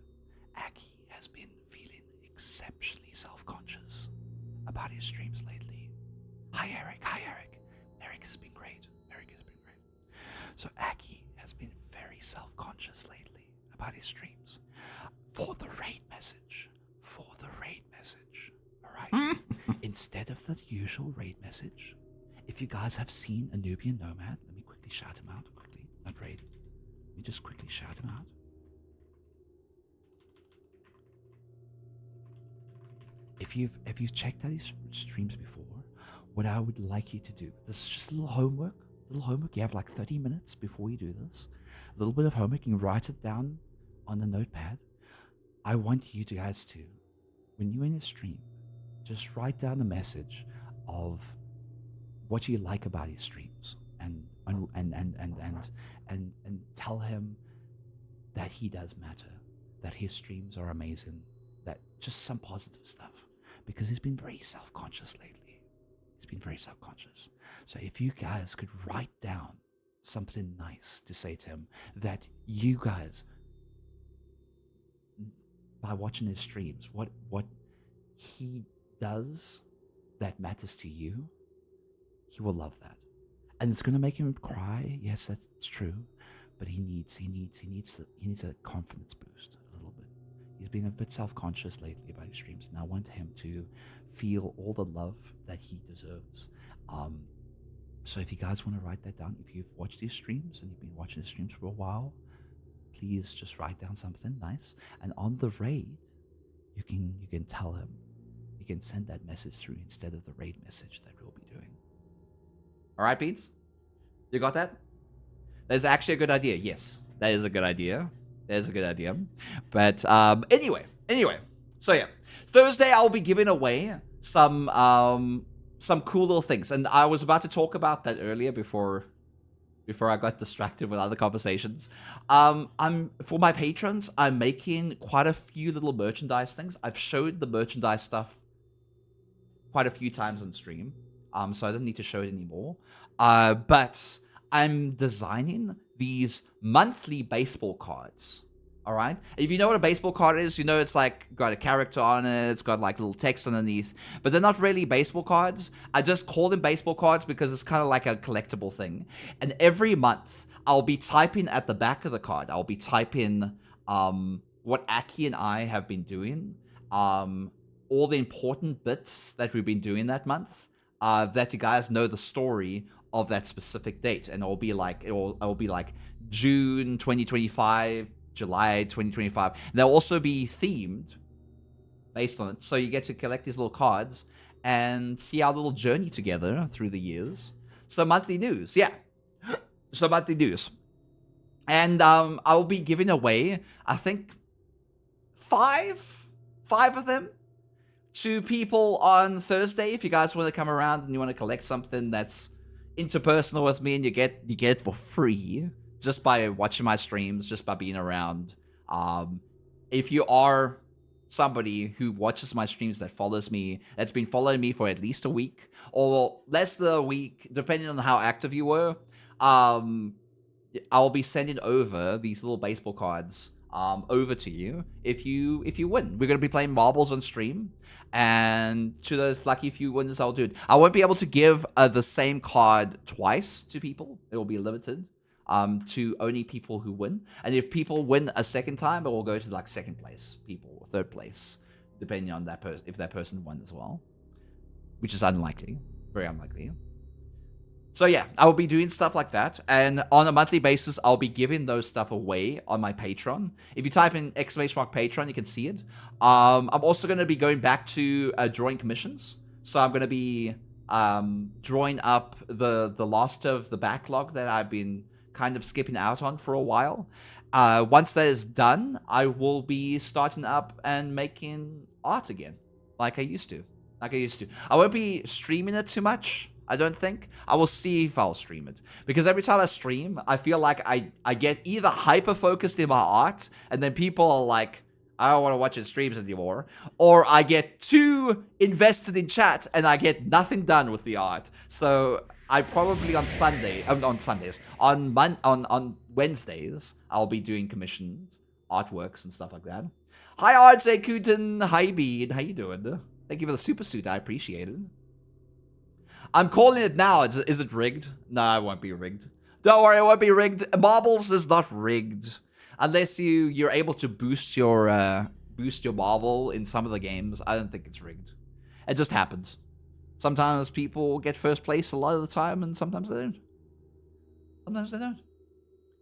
[SPEAKER 1] Aki has been feeling exceptionally self-conscious about his streams lately. Hi, Eric. Eric has been great. So Aki has been very self-conscious lately about his streams. For the raid message. Alright? Instead of the usual raid message, if you guys have seen a Nubian Nomad, let me quickly shout him out. Not raid. Let me just quickly shout him out. If you've checked out his streams before, what I would like you to do, this is just a little homework. You have like 30 minutes before you do this. A little bit of homework. You can write it down on the notepad. I want you guys to, when you're in a stream, just write down a message of what you like about his streams and tell him that he does matter, that his streams are amazing, that just some positive stuff, because he's been very self-conscious lately. So if you guys could write down something nice to say to him that you guys, by watching his streams, what he does that matters to you, he will love that. And it's going to make him cry. Yes, that's true. But he needs a confidence boost a little bit. He's been a bit self-conscious lately about his streams, and I want him to feel all the love that he deserves. So if you guys want to write that down, if you've watched his streams and you've been watching his streams for a while, please just write down something nice. And on the raid, you can tell him, you can send that message through instead of the raid message that we'll be doing. All right, Beans? You got that? That is actually a good idea. Yes, that is a good idea. But anyway. So yeah, Thursday I'll be giving away some cool little things, and I was about to talk about that earlier before before I got distracted with other conversations. I'm for my patrons, I'm making quite a few little merchandise things. I've showed the merchandise stuff quite a few times on stream, so I don't need to show it anymore. But I'm designing these monthly baseball cards. All right. If you know what a baseball card is, you know it's like got a character on it. It's got like little text underneath, but they're not really baseball cards. I just call them baseball cards because it's kind of like a collectible thing. And every month, I'll be typing at the back of the card. I'll be typing what Aki and I have been doing, all the important bits that we've been doing that month, that you guys know the story of that specific date. And it'll be like it'll be like June 2025. July 2025. They'll also be themed based on it. So you get to collect these little cards and see our little journey together through the years. So monthly news, yeah. So monthly news. And I'll be giving away, I think, five of them to people on Thursday. If you guys want to come around and you want to collect something that's interpersonal with me and you get it for free. Just by watching my streams, just by being around. If you are somebody who watches my streams that follows me, that's been following me for at least a week, or less than a week, depending on how active you were, I'll be sending over these little baseball cards over to you if you win. We're going to be playing marbles on stream, and to those lucky few winners, I'll do it. I won't be able to give the same card twice to people. It will be limited. To only people who win. And if people win a second time, it will go to like second place people or third place, depending on that person, if that person won as well, which is unlikely, very unlikely. So yeah, I will be doing stuff like that. And on a monthly basis, I'll be giving those stuff away on my Patreon. If you type in !Patreon, you can see it. I'm also going to be going back to drawing commissions. So I'm going to be drawing up the last of the backlog that I've been kind of skipping out on for a while. Once that is done, I will be starting up and making art again, like I used to. I won't be streaming it too much, I don't think. I will see if I'll stream it. Because every time I stream, I feel like I get either hyper-focused in my art, and then people are like, I don't want to watch his streams anymore. Or I get too invested in chat, and I get nothing done with the art. So I probably on Wednesdays, I'll be doing commissioned artworks and stuff like that. Hi RJ Kuten, hi Bean, how you doing? Thank you for the super suit, I appreciate it. I'm calling it now. Is it rigged? No, it won't be rigged. Don't worry, it won't be rigged. Marbles is not rigged, unless you're able to boost your marble in some of the games. I don't think it's rigged. It just happens. Sometimes people get first place a lot of the time, and sometimes they don't. Sometimes they don't.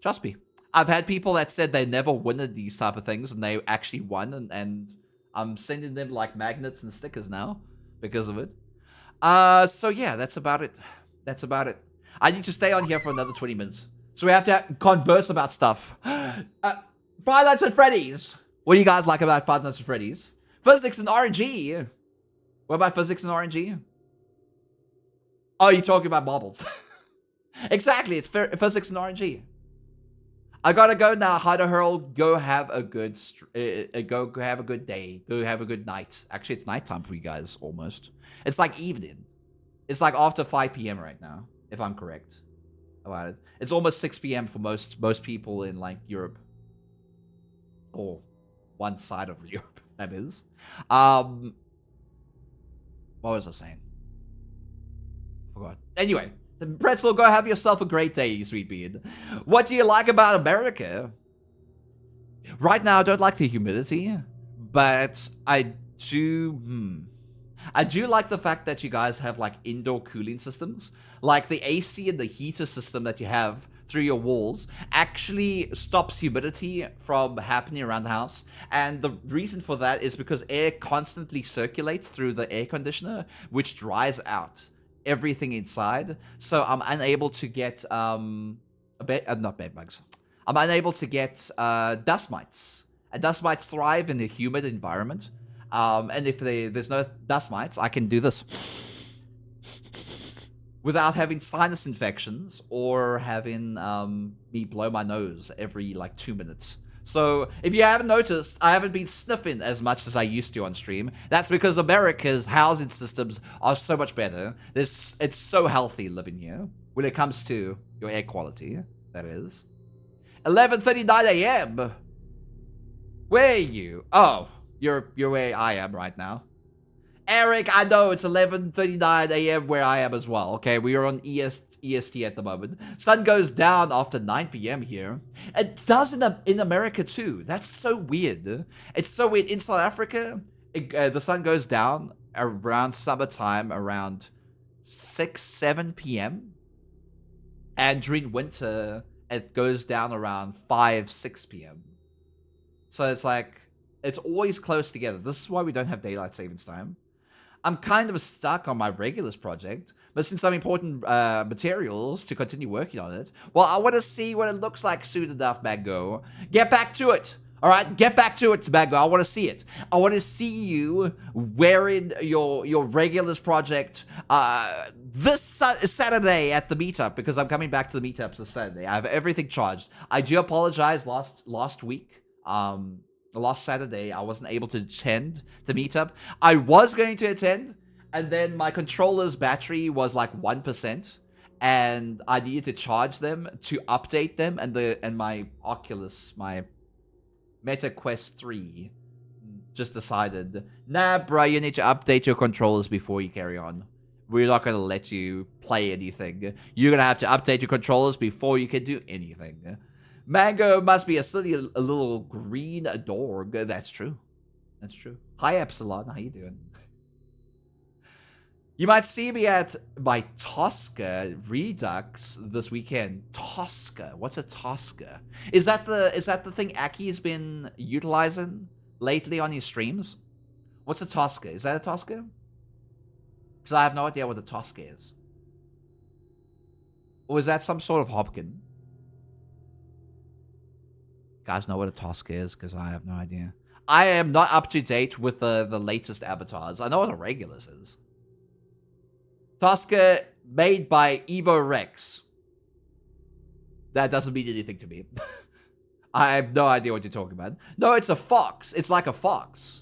[SPEAKER 1] Trust me. I've had people that said they never win at these type of things, and they actually won, and I'm sending them like magnets and stickers now because of it. So yeah, that's about it. I need to stay on here for another 20 minutes. So we have to converse about stuff. Five Nights at Freddy's. What do you guys like about Five Nights at Freddy's? Physics and RNG. What about physics and RNG? Oh, you're talking about marbles. Exactly, it's physics and RNG. I gotta go now. Hider Hurl, go have a good go have a good day. Go have a good night. Actually, it's nighttime for you guys almost. It's like evening. It's like after 5 p.m. right now, if I'm correct about it. It's almost 6 p.m. for most people in like Europe, or one side of Europe. That is. What was I saying? Forgot. Anyway, Pretzel, go have yourself a great day, you sweet bean. What do you like about America? Right now, I don't like the humidity, but I do like the fact that you guys have like indoor cooling systems. Like the AC and the heater system that you have through your walls actually stops humidity from happening around the house. And the reason for that is because air constantly circulates through the air conditioner, which dries out everything inside. So I'm unable to get not bed bugs. I'm unable to get dust mites. And dust mites thrive in a humid environment. And if there's no dust mites, I can do this without having sinus infections or having me blow my nose every like 2 minutes. So if you haven't noticed, I haven't been sniffing as much as I used to on stream. That's because America's housing systems are so much better. It's so healthy living here when it comes to your air quality, that is. 11:39 a.m. Where are you? Oh, you're where I am right now. Eric, I know it's 11:39 a.m. where I am as well. Okay, we are on EST at the moment. Sun goes down after 9 p.m. here. It does in America too. That's so weird. It's so weird. In South Africa, the sun goes down around summertime, around 6, 7 p.m. And during winter, it goes down around 5, 6 p.m. So it's like, it's always close together. This is why we don't have daylight savings time. I'm kind of stuck on my Regulus project, but since I'm important materials to continue working on it, well, I want to see what it looks like soon enough, Mango. Get back to it. All right, get back to it, Mango. I want to see it. I want to see you wearing your Regulus project this Saturday at the meetup, because I'm coming back to the meetups this Saturday. I have everything charged. I do apologize last week. Last Saturday, I wasn't able to attend the meetup. I was going to attend, and then my controller's battery was like 1%, and I needed to charge them to update them, and my Oculus, my Meta Quest 3, just decided, nah, bro, you need to update your controllers before you carry on. We're not going to let you play anything. You're going to have to update your controllers before you can do anything. Mango must be a silly little green dog. That's true. That's true. Hi, Epsilon. How you doing? You might see me at my Tosca Redux this weekend. Tosca. What's a Tosca? Is that the thing Aki's been utilizing lately on his streams? What's a Tosca? Is that a Tosca? Because I have no idea what a Tosca is. Or is that some sort of Hopkin? Guys know what a Tosca is, because I have no idea. I am not up to date with the latest avatars. I know what a Regulus is. Tosca made by Evo Rex. That doesn't mean anything to me. I have no idea what you're talking about. No, it's a fox. It's like a fox.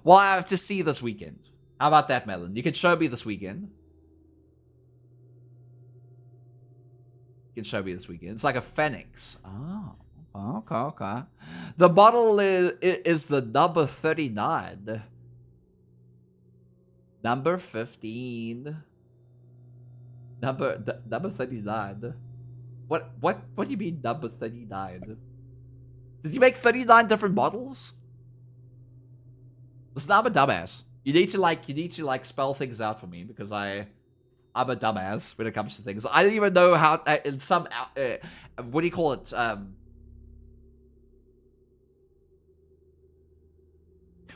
[SPEAKER 1] Well, I have to see this weekend. How about that, Melon? You can show me this weekend. You can show me this weekend. It's like a phoenix. Oh, okay. The bottle is the number 39. Number 15. Number 39. What do you mean number 39? Did you make 39 different bottles? Listen, I'm a dumbass. You need to like spell things out for me, because I'm a dumbass when it comes to things. I don't even know how in some what do you call it?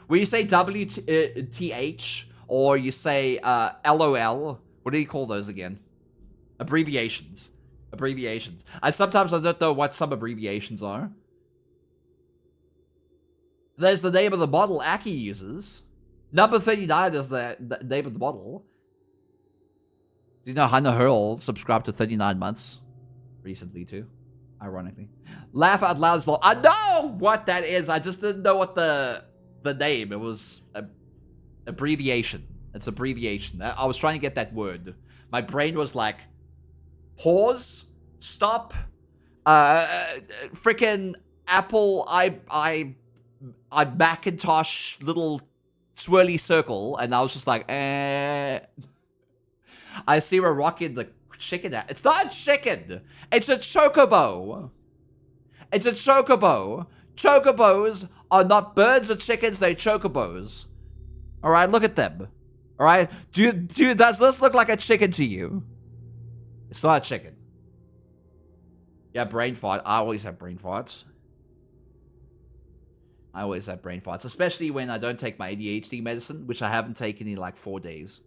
[SPEAKER 1] When you say WTH or you say LOL, what do you call those again? Abbreviations. Sometimes I don't know what some abbreviations are. There's the name of the bottle Aki uses. Number 39 is the name of the bottle. Do you know Hannah Hurl subscribed to 39 months recently too? Ironically. Laugh out loud is I know what that is. I just didn't know what the name. It was abbreviation. It's abbreviation. I was trying to get that word. My brain was like, pause, stop, freaking Apple, I Macintosh little swirly circle, and I was just like, I see we're rocking the chicken. It's not a chicken. It's a chocobo. It's a chocobo. Chocobos are not birds or chickens. They're chocobos. All right, look at them. All right, does this look like a chicken to you? It's not a chicken. Yeah, brain fart. I always have brain farts. Especially when I don't take my ADHD medicine, which I haven't taken in like 4 days.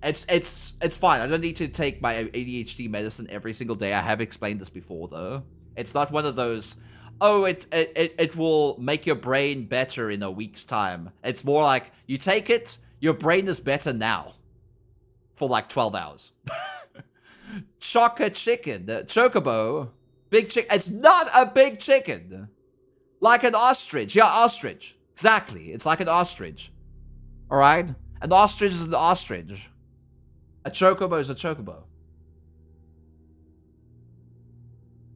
[SPEAKER 1] It's fine. I don't need to take my ADHD medicine every single day. I have explained this before, though. It's not one of those, oh, it will make your brain better in a week's time. It's more like, you take it, your brain is better now. for like 12 hours. Choco chicken, chocobo, big chicken. It's not a big chicken. Like an ostrich. Yeah, ostrich. Exactly. It's like an ostrich. All right? An ostrich is an ostrich. A chocobo is a chocobo.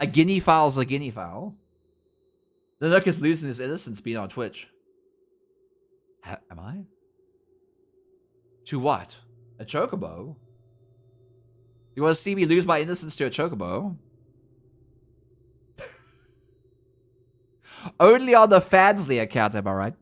[SPEAKER 1] A guinea fowl is a guinea fowl. The Nook is losing his innocence being on Twitch. Am I? To what? A chocobo? You want to see me lose my innocence to a chocobo? Only on the Fansley account, am I right?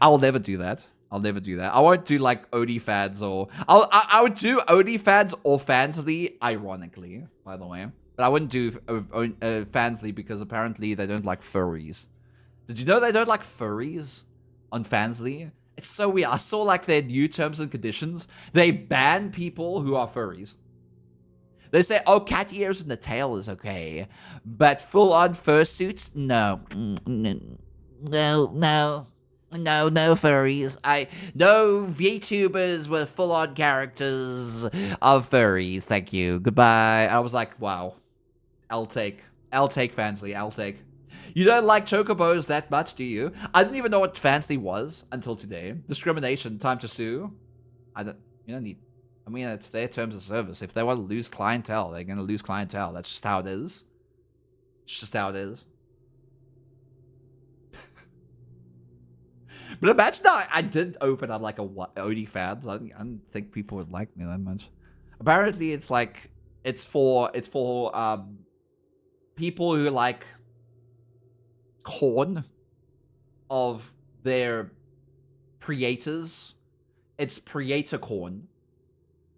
[SPEAKER 1] I'll never do that. I'll never do that. I won't do like OnlyFans or... I would do OnlyFans or Fansly, ironically, by the way. But I wouldn't do Fansly because apparently they don't like furries. Did you know they don't like furries on Fansly? It's so weird. I saw like their new terms and conditions. They ban people who are furries. They say, oh, cat ears and the tail is okay. But full-on fursuits? No. No furries. No VTubers with full-on characters of furries. Thank you. Goodbye. I was like, wow. I'll take Fansly. I'll take. You don't like chocobos that much, do you? I didn't even know what Fansly was until today. Discrimination, time to sue. You don't need... I mean, it's their terms of service. If they want to lose clientele, they're going to lose clientele. That's just how it is. It's just how it is. But imagine that I did open up like a OnlyFans. I didn't think people would like me that much. Apparently, it's like it's for people who like corn of their creators. It's creator corn,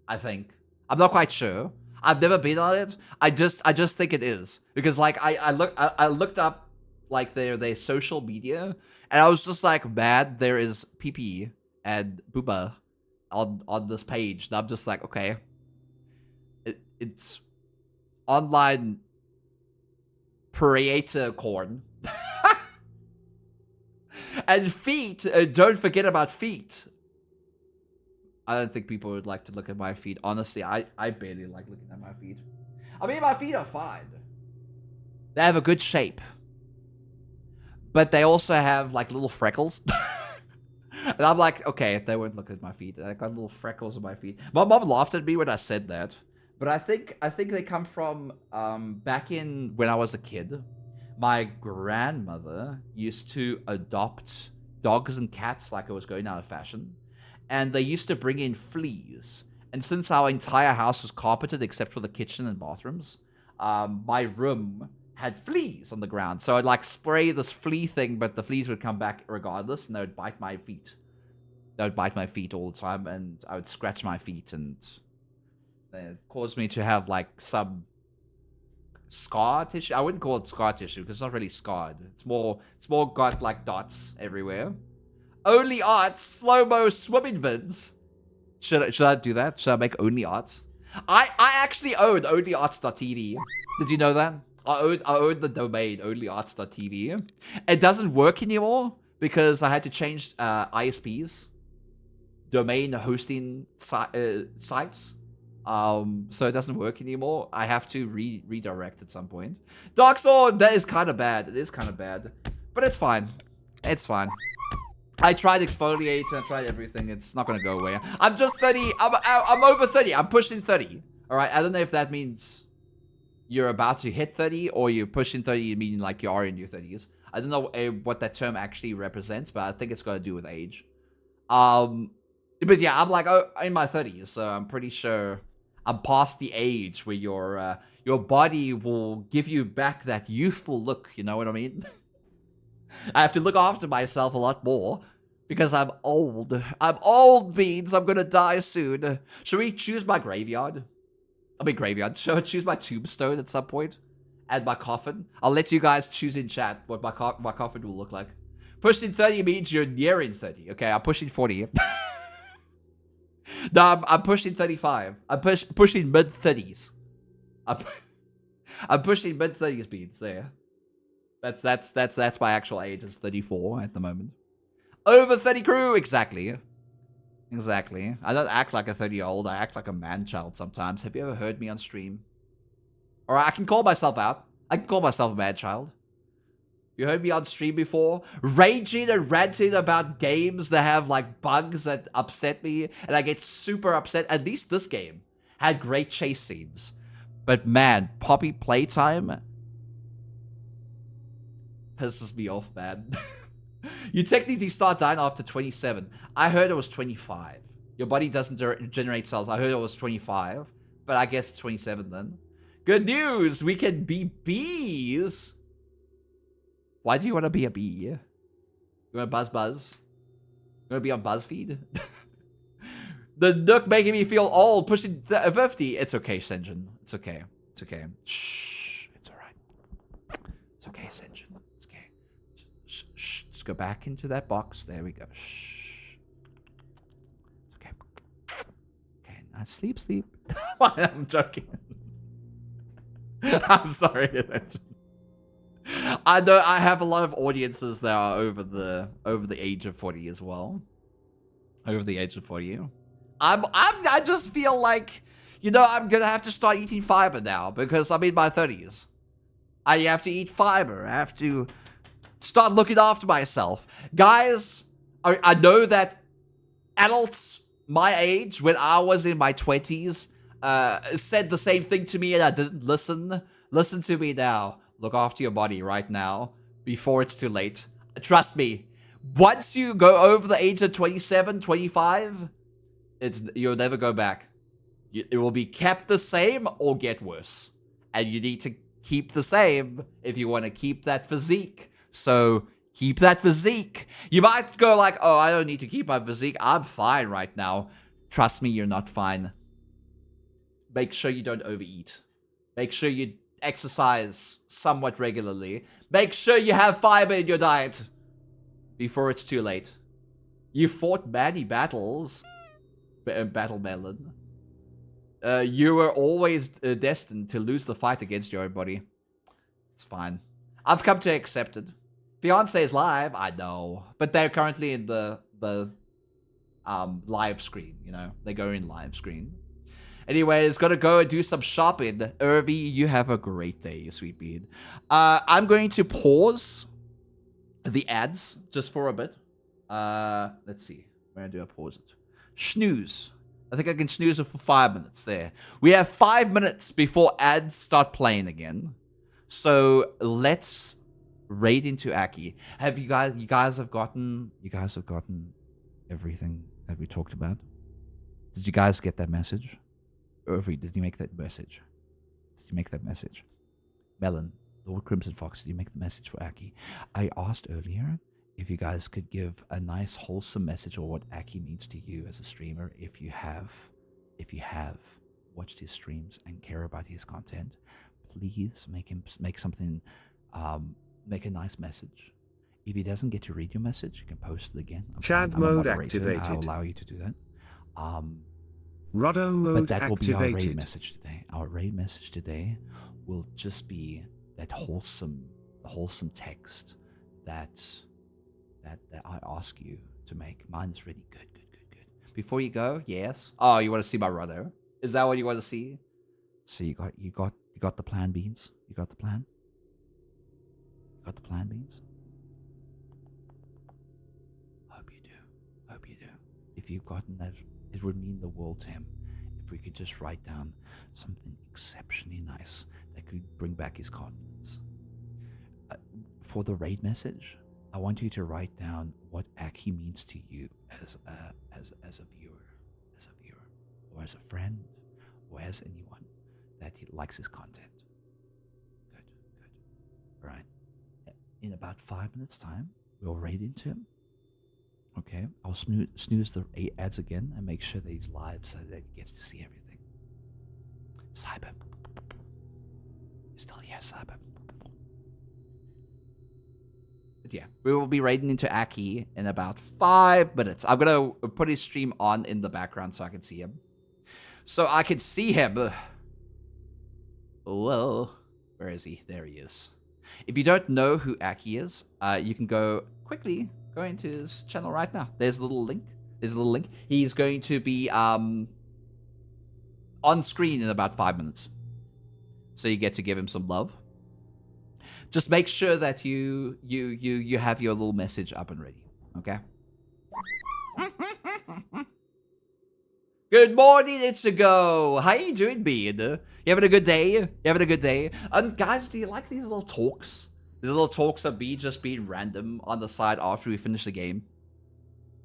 [SPEAKER 1] I think. I'm not quite sure. I've never been on it. I just think it is because like I looked up like their social media. And I was just like, mad, there is PP and Booba on this page. And I'm just like, okay. It's online creator corn. And feet, don't forget about feet. I don't think people would like to look at my feet. Honestly, I barely like looking at my feet. I mean, my feet are fine. They have a good shape. But they also have like little freckles. And I'm like, okay, they won't look at my feet. I got little freckles on my feet. My mom laughed at me when I said that. But I think they come from back in when I was a kid. My grandmother used to adopt dogs and cats like it was going out of fashion. And they used to bring in fleas. And since our entire house was carpeted except for the kitchen and bathrooms, my room had fleas on the ground. So I'd like spray this flea thing, but the fleas would come back regardless, and they would bite my feet. They would bite my feet all the time, and I would scratch my feet, and it caused me to have like some scar tissue. I wouldn't call it scar tissue because it's not really scarred. It's more got like dots everywhere. Only arts, slow-mo swimming vids. Should I do that? Should I make only arts? I actually own onlyarts.tv. Did you know that? I own the domain onlyarts.tv. It doesn't work anymore because I had to change ISPs, domain hosting sites. So it doesn't work anymore. I have to redirect at some point. Dark Sword, that is kind of bad. It is kind of bad, but it's fine. It's fine. I tried exfoliate and I tried everything. It's not gonna go away. I'm just 30. I'm over 30. I'm pushing 30. All right. I don't know if that means you're about to hit 30 or you're pushing 30, meaning like you are in your 30s. I don't know what that term actually represents, but I think it's got to do with age. But yeah, I'm like in my 30s, so I'm pretty sure I'm past the age where your body will give you back that youthful look. You know what I mean? I have to look after myself a lot more because I'm old. I'm old, Beans. I'm gonna die soon. Should we choose my graveyard? I mean graveyard. Should I choose my tombstone at some point? And my coffin? I'll let you guys choose in chat what my coffin will look like. Pushing 30 means you're nearing 30. Okay, I'm pushing 40. No, I'm pushing 35. I'm pushing mid-30s. I'm pushing mid-30s, Beans. There. That's my actual age. It's 34 at the moment. Over 30 crew, exactly. Exactly. I don't act like a 30-year-old. I act like a man-child sometimes. Have you ever heard me on stream? Or I can call myself out. I can call myself a man-child. You heard me on stream before? Raging and ranting about games that have, like, bugs that upset me. And I get super upset. At least this game had great chase scenes. But, man, Poppy playtime pisses me off, man. You technically start dying after 27. I heard it was 25. Your body doesn't generate cells. I heard it was 25. But I guess 27 then. Good news! We can be bees! Why do you want to be a bee? You want to buzz? You want to be on BuzzFeed? The Nook making me feel old, pushing 50. It's okay, Senjin. It's okay. It's okay. Shh. It's alright. It's okay, Senjin. It's okay. Shh. Let's go back into that box. There we go. Shh. It's okay. Okay, now sleep. I'm joking. I'm sorry. I know I have a lot of audiences that are over the age of 40 as well. Over the age of 40. I just feel like, you know, I'm gonna have to start eating fiber now because I'm in my 30s. I have to eat fiber. I have to start looking after myself. Guys, I know that adults my age, when I was in my 20s, said the same thing to me and I didn't listen. Listen to me now. Look after your body right now before it's too late. Trust me. Once you go over the age of 27, 25, you'll never go back. It will be kept the same or get worse. And you need to keep the same if you want to keep that physique. So keep that physique. You might go like, oh, I don't need to keep my physique. I'm fine right now. Trust me, you're not fine. Make sure you don't overeat. Make sure you exercise somewhat regularly. Make sure you have fiber in your diet before it's too late. You fought many battles, Battle Melon. You were always destined to lose the fight against your own body. It's fine. I've come to accept it. Fiance is live, I know, but they're currently in the live screen. You know, they go in live screen. Anyways, gotta go and do some shopping. Irvi, you have a great day, sweet bean. I'm going to pause the ads just for a bit. Let's see. Where do I pause it? Snooze. I think I can snooze it for 5 minutes there. We have 5 minutes before ads start playing again. So let's raid into Aki. Have you guys have gotten everything that we talked about? Did you guys get that message? Irvi, did you make that message? Did you make that message? Melon, Lord Crimson Fox, did you make the message for Aki? I asked earlier if you guys could give a nice wholesome message or what Aki means to you as a streamer if you have watched his streams and care about his content. Please make a nice message. If he doesn't get to read your message, you can post it again.
[SPEAKER 8] Chat mode activated.
[SPEAKER 1] I'll allow you to do that.
[SPEAKER 8] Roddo mode
[SPEAKER 1] but that will be our raid
[SPEAKER 8] activated.
[SPEAKER 1] message today. Our raid message today will just be that wholesome text that I ask you to make. Mine's really good. Before you go, yes. Oh, you want to see my Roddo? Is that what you want to see? So you got the plan, Beans? You got the plan? You got the plan, Beans? Hope you do. If you've gotten that, it would mean the world to him if we could just write down something exceptionally nice that could bring back his confidence. For the raid message, I want you to write down what Aki means to you as a viewer, or as a friend, or as anyone that he likes his content. Good. All right. In about 5 minutes' time, we'll raid into him. Okay, I'll snooze the ads again and make sure that he's live so that he gets to see everything. Cyber. You're still here, Cyber. But yeah, we will be raiding into Aki in about 5 minutes. I'm going to put his stream on in the background so I can see him. So I can see him. Whoa. Where is he? There he is. If you don't know who Aki is, you can go into his channel right now. There's a little link. his little link. He's going to be on screen in about 5 minutes. So you get to give him some love. Just make sure that you have your little message up and ready. Okay? Good morning, it's a go. How you doing, Bean? You having a good day? You having a good day? And guys, do you like these little talks? These little talks of me just being random on the side after we finish the game?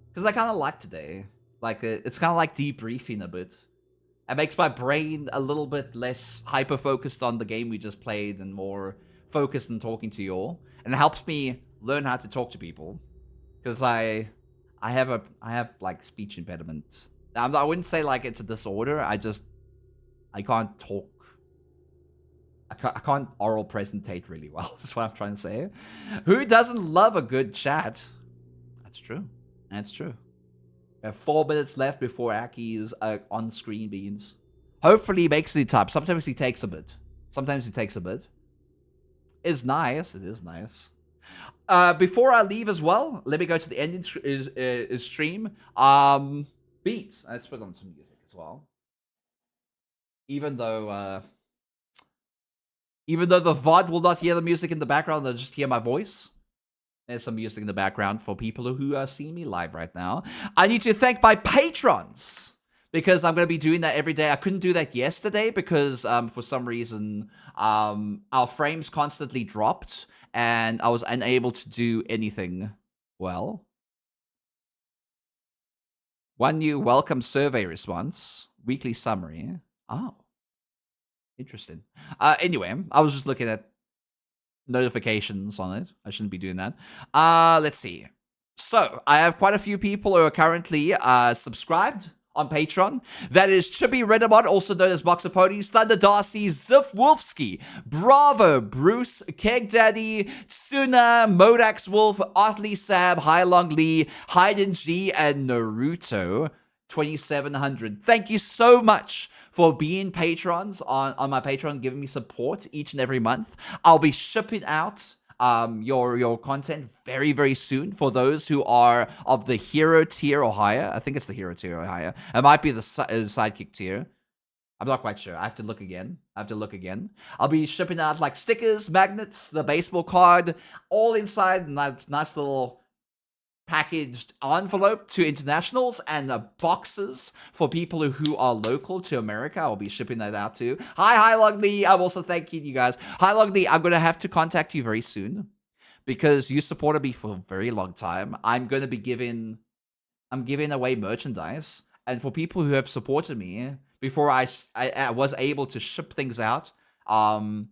[SPEAKER 1] Because I kind of like today. Like, it's kind of like debriefing a bit. It makes my brain a little bit less hyper-focused on the game we just played and more focused on talking to you all. And it helps me learn how to talk to people. Because I have like speech impediment. I wouldn't say like it's a disorder. I can't talk. I can't oral presentate really well. That's what I'm trying to say. Who doesn't love a good chat? That's true. That's true. We have 4 minutes left before Aki's on-screen beans. Hopefully he makes the time. Sometimes he takes a bit. It's nice. It is nice. Before I leave as well, let me go to the ending stream. Beats. Let's put on some music as well. Even though the VOD will not hear the music in the background, they'll just hear my voice. There's some music in the background for people who are seeing me live right now. I need to thank my patrons, because I'm going to be doing that every day. I couldn't do that yesterday because for some reason our frames constantly dropped and I was unable to do anything well. One new welcome survey response. Weekly summary. Oh. Interesting. Anyway, I was just looking at notifications on it. I shouldn't be doing that. Let's see. So, I have quite a few people who are currently subscribed on Patreon. That is Chippy Redamon, also known as Boxer Ponies, Thunder Darcy, Ziff Wolfsky, Bravo, Bruce, Keg Daddy, Tsuna, Modax Wolf, Otley Sam, Hailong Lee, Hayden G, and Naruto 2700. Thank you so much for being patrons on my Patreon, giving me support each and every month. I'll be shipping out your content very, very soon for those who are of the hero tier or higher. I think it's the hero tier or higher. It might be the sidekick tier. I'm not quite sure. I have to look again. I'll be shipping out like stickers, magnets, the baseball card, all inside nice little packaged envelope to internationals, and boxes for people who are local to America. I'll be shipping that out too. Hi Logly. I'm also thanking you guys. Hi Logly. I'm going to have to contact you very soon because you supported me for a very long time. I'm giving away merchandise, and for people who have supported me before I was able to ship things out, I'm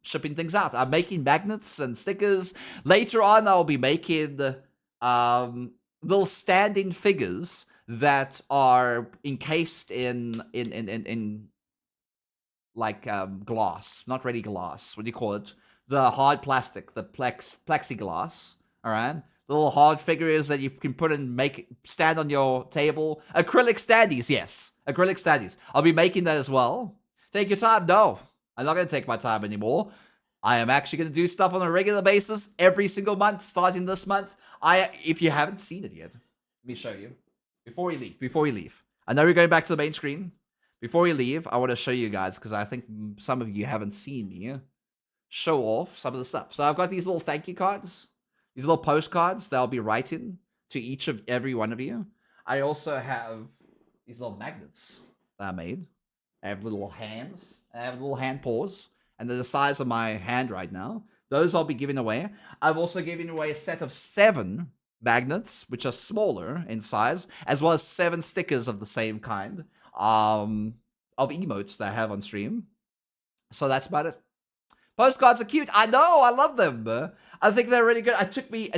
[SPEAKER 1] shipping things out. I'm making magnets and stickers. Later on, I'll be making little stand-in figures that are encased in like glass, not really glass. What do you call it? The hard plastic, the plexiglass. All right, the little hard figures that you can put and stand on your table. Acrylic standees, yes, acrylic standees. I'll be making that as well. Take your time. No, I'm not gonna take my time anymore. I am actually gonna do stuff on a regular basis every single month, starting this month. If you haven't seen it yet, let me show you. Before you leave. I know you're going back to the main screen. Before you leave, I want to show you guys, because I think some of you haven't seen me show off some of the stuff. So I've got these little thank you cards. These little postcards that I'll be writing to every one of you. I also have these little magnets that I made. I have little hands. I have little hand paws. And they're the size of my hand right now. Those I'll be giving away. I've also given away a set of 7 magnets, which are smaller in size, as well as 7 stickers of the same kind, of emotes that I have on stream. So that's about it. Postcards are cute. I know. I love them. I think they're really good. It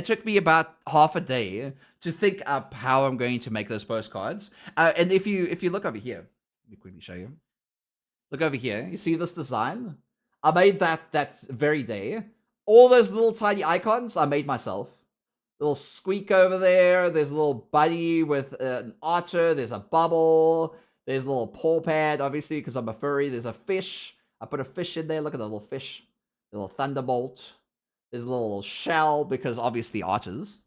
[SPEAKER 1] took me about half a day to think up how I'm going to make those postcards. And if you look over here, let me quickly show you. Look over here. You see this design? I made that very day. All those little tiny icons I made myself. Little squeak over there. There's a little buddy with an otter. There's a bubble. There's a little paw pad, obviously, because I'm a furry. There's a fish. I put a fish in there. Look at the little fish. The little thunderbolt. There's a little shell, because obviously otters.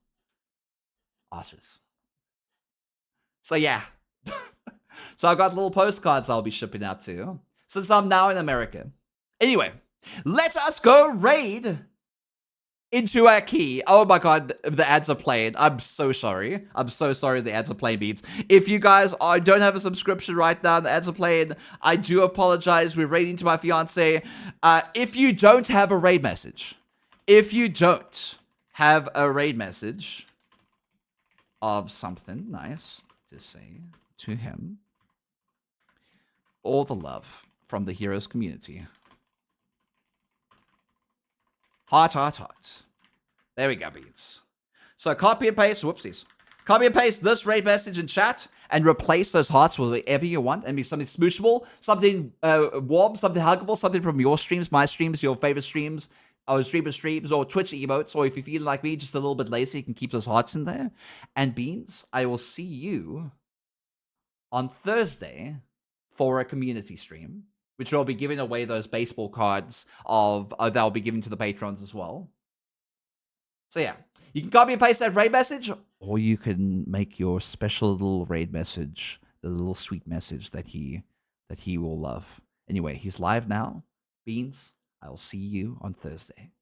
[SPEAKER 1] Otters. So yeah. So I've got little postcards I'll be shipping out to, since I'm now in America. Anyway, let us go raid into our key. Oh my god, the ads are playing. I'm so sorry. I'm so sorry the ads are playing, beats. If you guys don't have a subscription right now, the ads are playing, I do apologize. We're raiding to my fiance. If you don't have a raid message, of something nice to say to him, all the love from the Heroes community. Heart, heart, heart. There we go, beats. So copy and paste, whoopsies. Copy and paste this raid message in chat and replace those hearts with whatever you want and be something smooshable, something warm, something huggable, something from your streams, my streams, your favorite streams, or streams, or Twitch emotes, or if you feel like me, just a little bit lazy, you can keep those hearts in there. And Beans, I will see you on Thursday for a community stream, which will be giving away those baseball cards that'll be given to the patrons as well. So yeah, you can copy and paste that raid message, or you can make your special little raid message, the little sweet message that he will love. Anyway, he's live now. Beans, I'll see you on Thursday.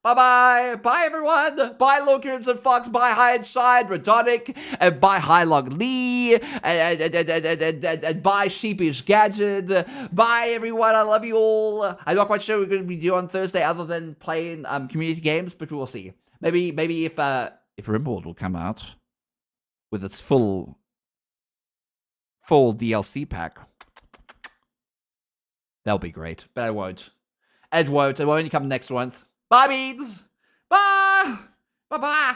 [SPEAKER 1] Bye-bye. Bye, everyone. Bye, Lord Crimson Fox. Bye, High Inside, Redonic, and bye, Highlog Lee, and bye, Sheepish Gadget. Bye, everyone. I love you all. I'm not quite sure what we're going to be doing on Thursday other than playing community games, but we'll see. Maybe if Rimworld will come out with its full DLC pack, that'll be great. But I won't. It won't only come next month. Bye, beans. Bye. Bye-bye.